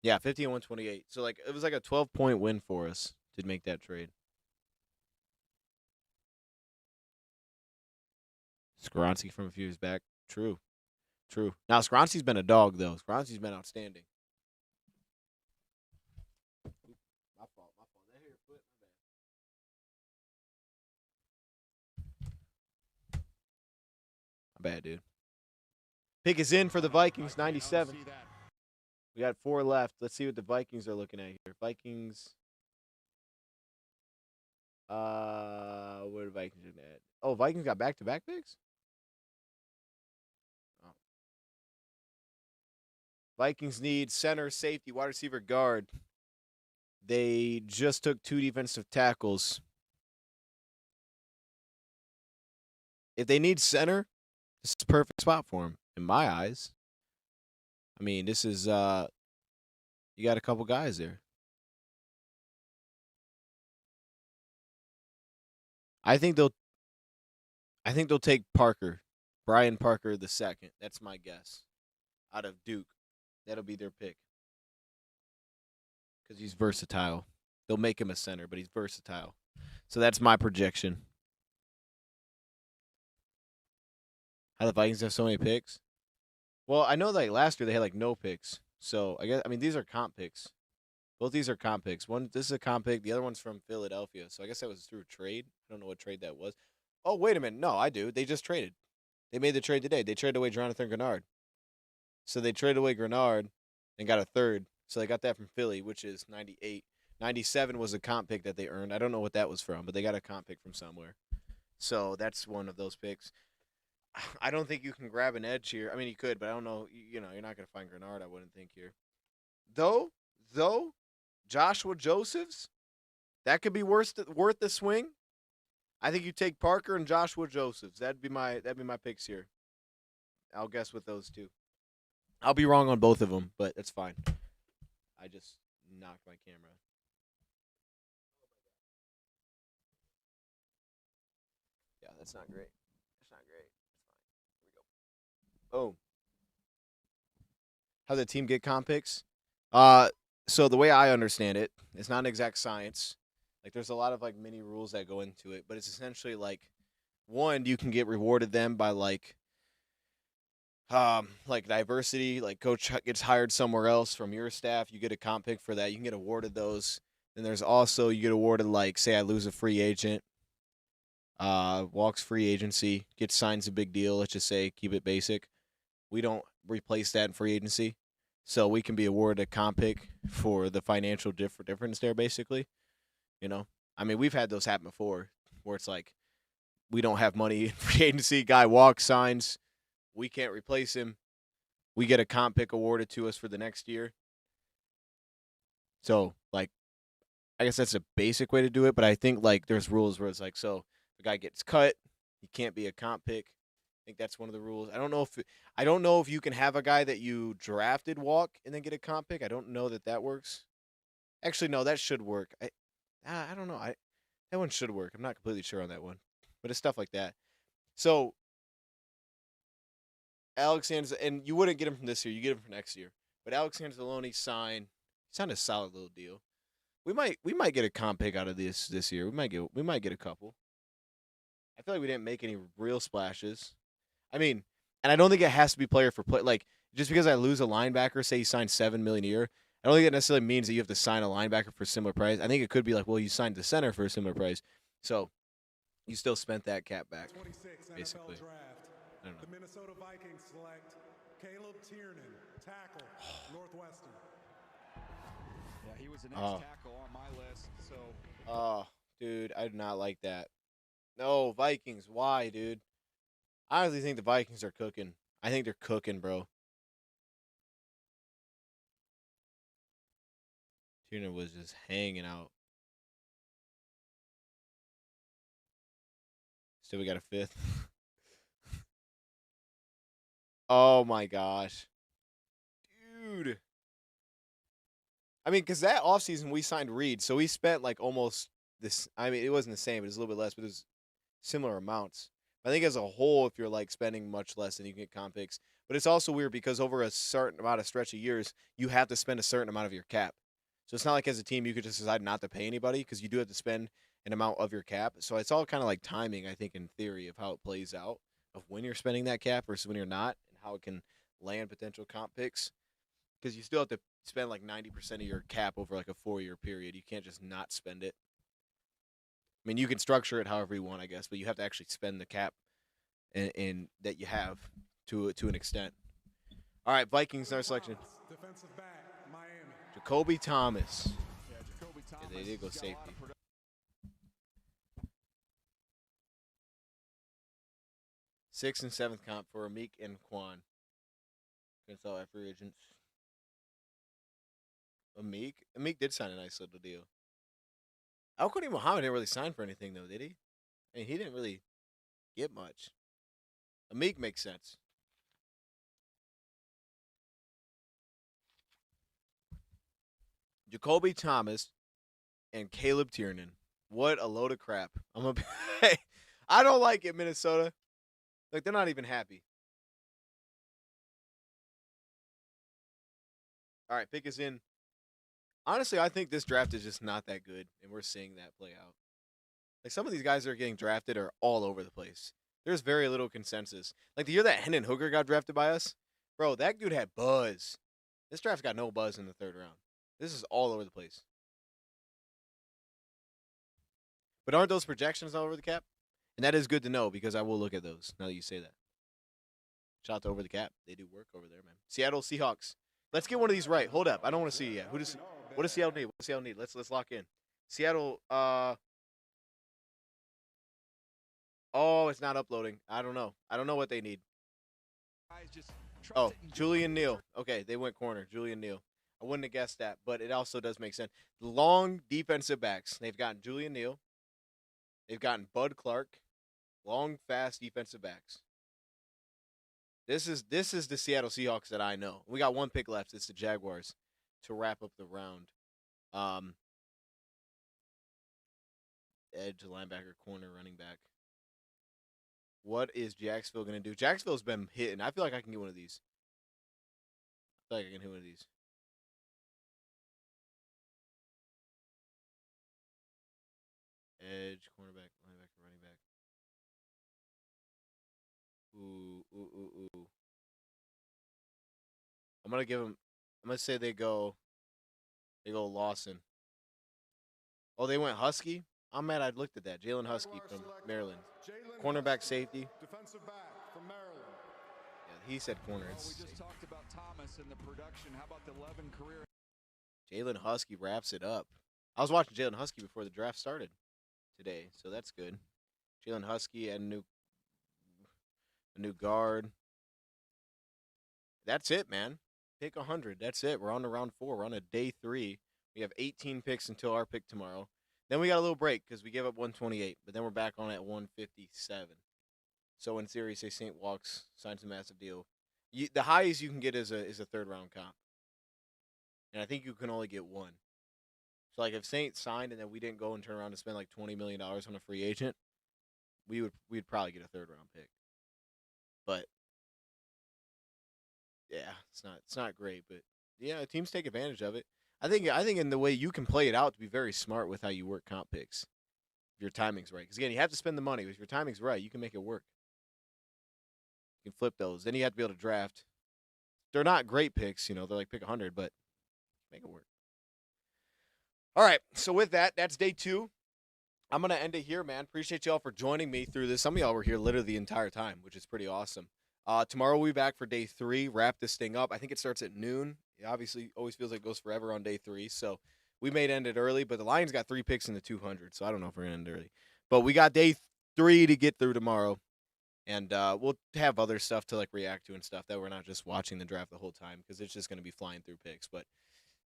Yeah, 50 and 128. So it was like a 12-point win for us to make that trade. Skoronski from a few years back. True. Now, Skoronski's been a dog, though. Skoronski's been outstanding. My fault. That hit your foot? My bad, dude. Pick is in for the Vikings, 97. We got 4 left. Let's see what the Vikings are looking at here. Vikings. What are the Vikings looking at? Oh, Vikings got back-to-back picks? Oh. Vikings need center, safety, wide receiver, guard. They just took 2 defensive tackles. If they need center, this is a perfect spot for him, in my eyes. I mean, this is you got a couple guys there. I think they'll take Parker, Brian Parker the second. That's my guess. Out of Duke, that'll be their pick because he's versatile. They'll make him a center, but he's versatile. So that's my projection. How the Vikings have so many picks? Well, I know like last year they had like no picks. So I mean these are comp picks. Both these are comp picks. This is a comp pick. The other one's from Philadelphia. So I guess that was through trade. I don't know what trade that was. Oh, wait a minute. No, I do. They just traded. They made the trade today. They traded away Jonathan Grenard. So they traded away Grenard and got a third. So they got that from Philly, which is 98. 97 was a comp pick that they earned. I don't know what that was from, but they got a comp pick from somewhere. So that's one of those picks. I don't think you can grab an edge here. I mean, you could, but I don't know. You're not going to find Grenard, I wouldn't think here. Though, Joshua Josephs, that could be worth the swing. I think you take Parker and Joshua Josephs. That'd be my picks here. I'll guess with those two. I'll be wrong on both of them, but that's fine. I just knocked my camera. Yeah, that's not great. That's not great. It's fine. Here we go. Oh. How the team get comp picks? So the way I understand it, it's not an exact science. Like there's a lot of like mini rules that go into it, but it's essentially like one, you can get rewarded them by like diversity, like coach gets hired somewhere else from your staff, you get a comp pick for that. You can get awarded those. Then there's also you get awarded like say I lose a free agent, walks free agency, gets signs a big deal, let's just say keep it basic. We don't replace that in free agency. So we can be awarded a comp pick for the financial difference there, basically. I mean, we've had those happen before where it's like we don't have money in free agency. Guy walks, signs. We can't replace him. We get a comp pick awarded to us for the next year. So, like, I guess that's a basic way to do it. But I think, like, there's rules where it's like, so the guy gets cut. He can't be a comp pick. I think that's one of the rules. I don't know if you can have a guy that you drafted walk and then get a comp pick. I don't know that works. Actually, no, that should work. I don't know. That one should work. I'm not completely sure on that one, but it's stuff like that. So Alexander, and you wouldn't get him from this year. You get him from next year. But Alex Anzalone signed a solid little deal. We might get a comp pick out of this year. We might get a couple. I feel like we didn't make any real splashes. I mean, and I don't think it has to be player for play. Like just because I lose a linebacker, say he signed $7 million a year, I don't think it necessarily means that you have to sign a linebacker for a similar price. I think it could be like, well, you signed the center for a similar price, so you still spent that cap back, basically. Draft. I don't know. The Minnesota Vikings select Caleb Tiernan, tackle, Northwestern. Yeah, he was the next tackle on my list. So. Oh, dude, I do not like that. No, Vikings. Why, dude? I honestly think the Vikings are cooking. I think they're cooking, bro. Tiernan was just hanging out. Still, we got a fifth. Oh, my gosh. Dude. I mean, because that offseason we signed Reed, so we spent like almost this. I mean, it wasn't the same. It was a little bit less, but it was similar amounts. I think as a whole, if you're like spending much less, then you can get comp picks. But it's also weird because over a certain amount of stretch of years, you have to spend a certain amount of your cap. So it's not like as a team you could just decide not to pay anybody because you do have to spend an amount of your cap. So it's all kind of like timing, I think, in theory, of how it plays out, of when you're spending that cap versus when you're not, and how it can land potential comp picks. Because you still have to spend like 90% of your cap over like a 4-year period. You can't just not spend it. I mean, you can structure it however you want, I guess, but you have to actually spend the cap in that you have to an extent. All right, Vikings, our selection. Defensive back, Miami. Jacoby Thomas. Yeah, Jacoby Thomas. Yeah, they did go safety. 6th and 7th comp for Amik and Quan. Against all our free agents. Amik did sign a nice little deal. Al-Quadri Muhammad didn't really sign for anything, though, did he? I mean, he didn't really get much. Amik makes sense. Jacoby Thomas and Caleb Tiernan. What a load of crap. I don't like it, Minnesota. Like, they're not even happy. All right, pick us in. Honestly, I think this draft is just not that good, and we're seeing that play out. Like, some of these guys that are getting drafted are all over the place. There's very little consensus. Like the year that Hendon Hooker got drafted by us, bro, that dude had buzz. This draft's got no buzz in the third round. This is all over the place. But aren't those projections all over the cap? And that is good to know because I will look at those now that you say that. Shout out to Over the Cap. They do work over there, man. Seattle Seahawks. Let's get one of these right. Hold up. I don't want to see it yet. What does Seattle need? What does Seattle need? Let's lock in. Seattle, oh, it's not uploading. I don't know. I don't know what they need. Oh, Julian Neal. Okay, they went corner. Julian Neal. I wouldn't have guessed that, but it also does make sense. Long defensive backs. They've gotten Julian Neal. They've gotten Bud Clark. Long, fast defensive backs. This is the Seattle Seahawks that I know. We got one pick left. It's the Jaguars to wrap up the round. Edge, linebacker, corner, running back. What is Jacksonville going to do? Jacksonville's been hitting. I feel like I can get one of these. I feel like I can hit one of these. Edge, cornerback, linebacker, running back. Ooh. I'm going to give them. I'm going to say they go Lawson. Oh, they went Husky? I'm mad I looked at that. Jalen Husky from Maryland. Cornerback, safety. Defensive back from Maryland. Yeah, he said corner. We just talked about Thomas and the production. How about the 11 career? Jalen Husky wraps it up. I was watching Jalen Husky before the draft started today, so that's good. Jalen Husky and a new guard. That's it, man. Pick 100. That's it. We're on to round 4. We're on to day 3. We have 18 picks until our pick tomorrow. Then we got a little break because we gave up 128, but then we're back on at 157. So in theory, say St. Walks signs a massive deal. The highest you can get is a third round comp, and I think you can only get one. So like if Saint signed and then we didn't go and turn around and spend like $20 million on a free agent, we'd probably get a third round pick. But yeah, it's not great, but yeah, teams take advantage of it. I think in the way you can play it out to be very smart with how you work comp picks. If your timing's right. Because, again, you have to spend the money. If your timing's right, you can make it work. You can flip those. Then you have to be able to draft. They're not great picks. They're like pick 100, but make it work. All right, so with that, that's day 2. I'm going to end it here, man. Appreciate y'all for joining me through this. Some of y'all were here literally the entire time, which is pretty awesome. Tomorrow we'll be back for day 3, wrap this thing up. I think it starts at noon. It obviously always feels like it goes forever on day 3, so we may end it early, but the Lions got 3 picks in the 200, so I don't know if we're going to end early. But we got day 3 to get through tomorrow, and we'll have other stuff to like react to and stuff that we're not just watching the draft the whole time because it's just going to be flying through picks. But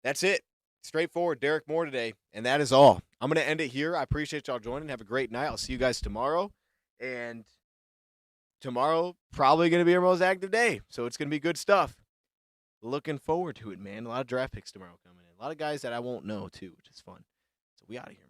that's it. Straightforward, Derrick Moore today, and that is all. I'm going to end it here. I appreciate y'all joining. Have a great night. I'll see you guys tomorrow, and tomorrow probably going to be our most active day, so it's going to be good stuff. Looking forward to it, man. A lot of draft picks tomorrow coming in. A lot of guys that I won't know, too, which is fun. So we out of here, man.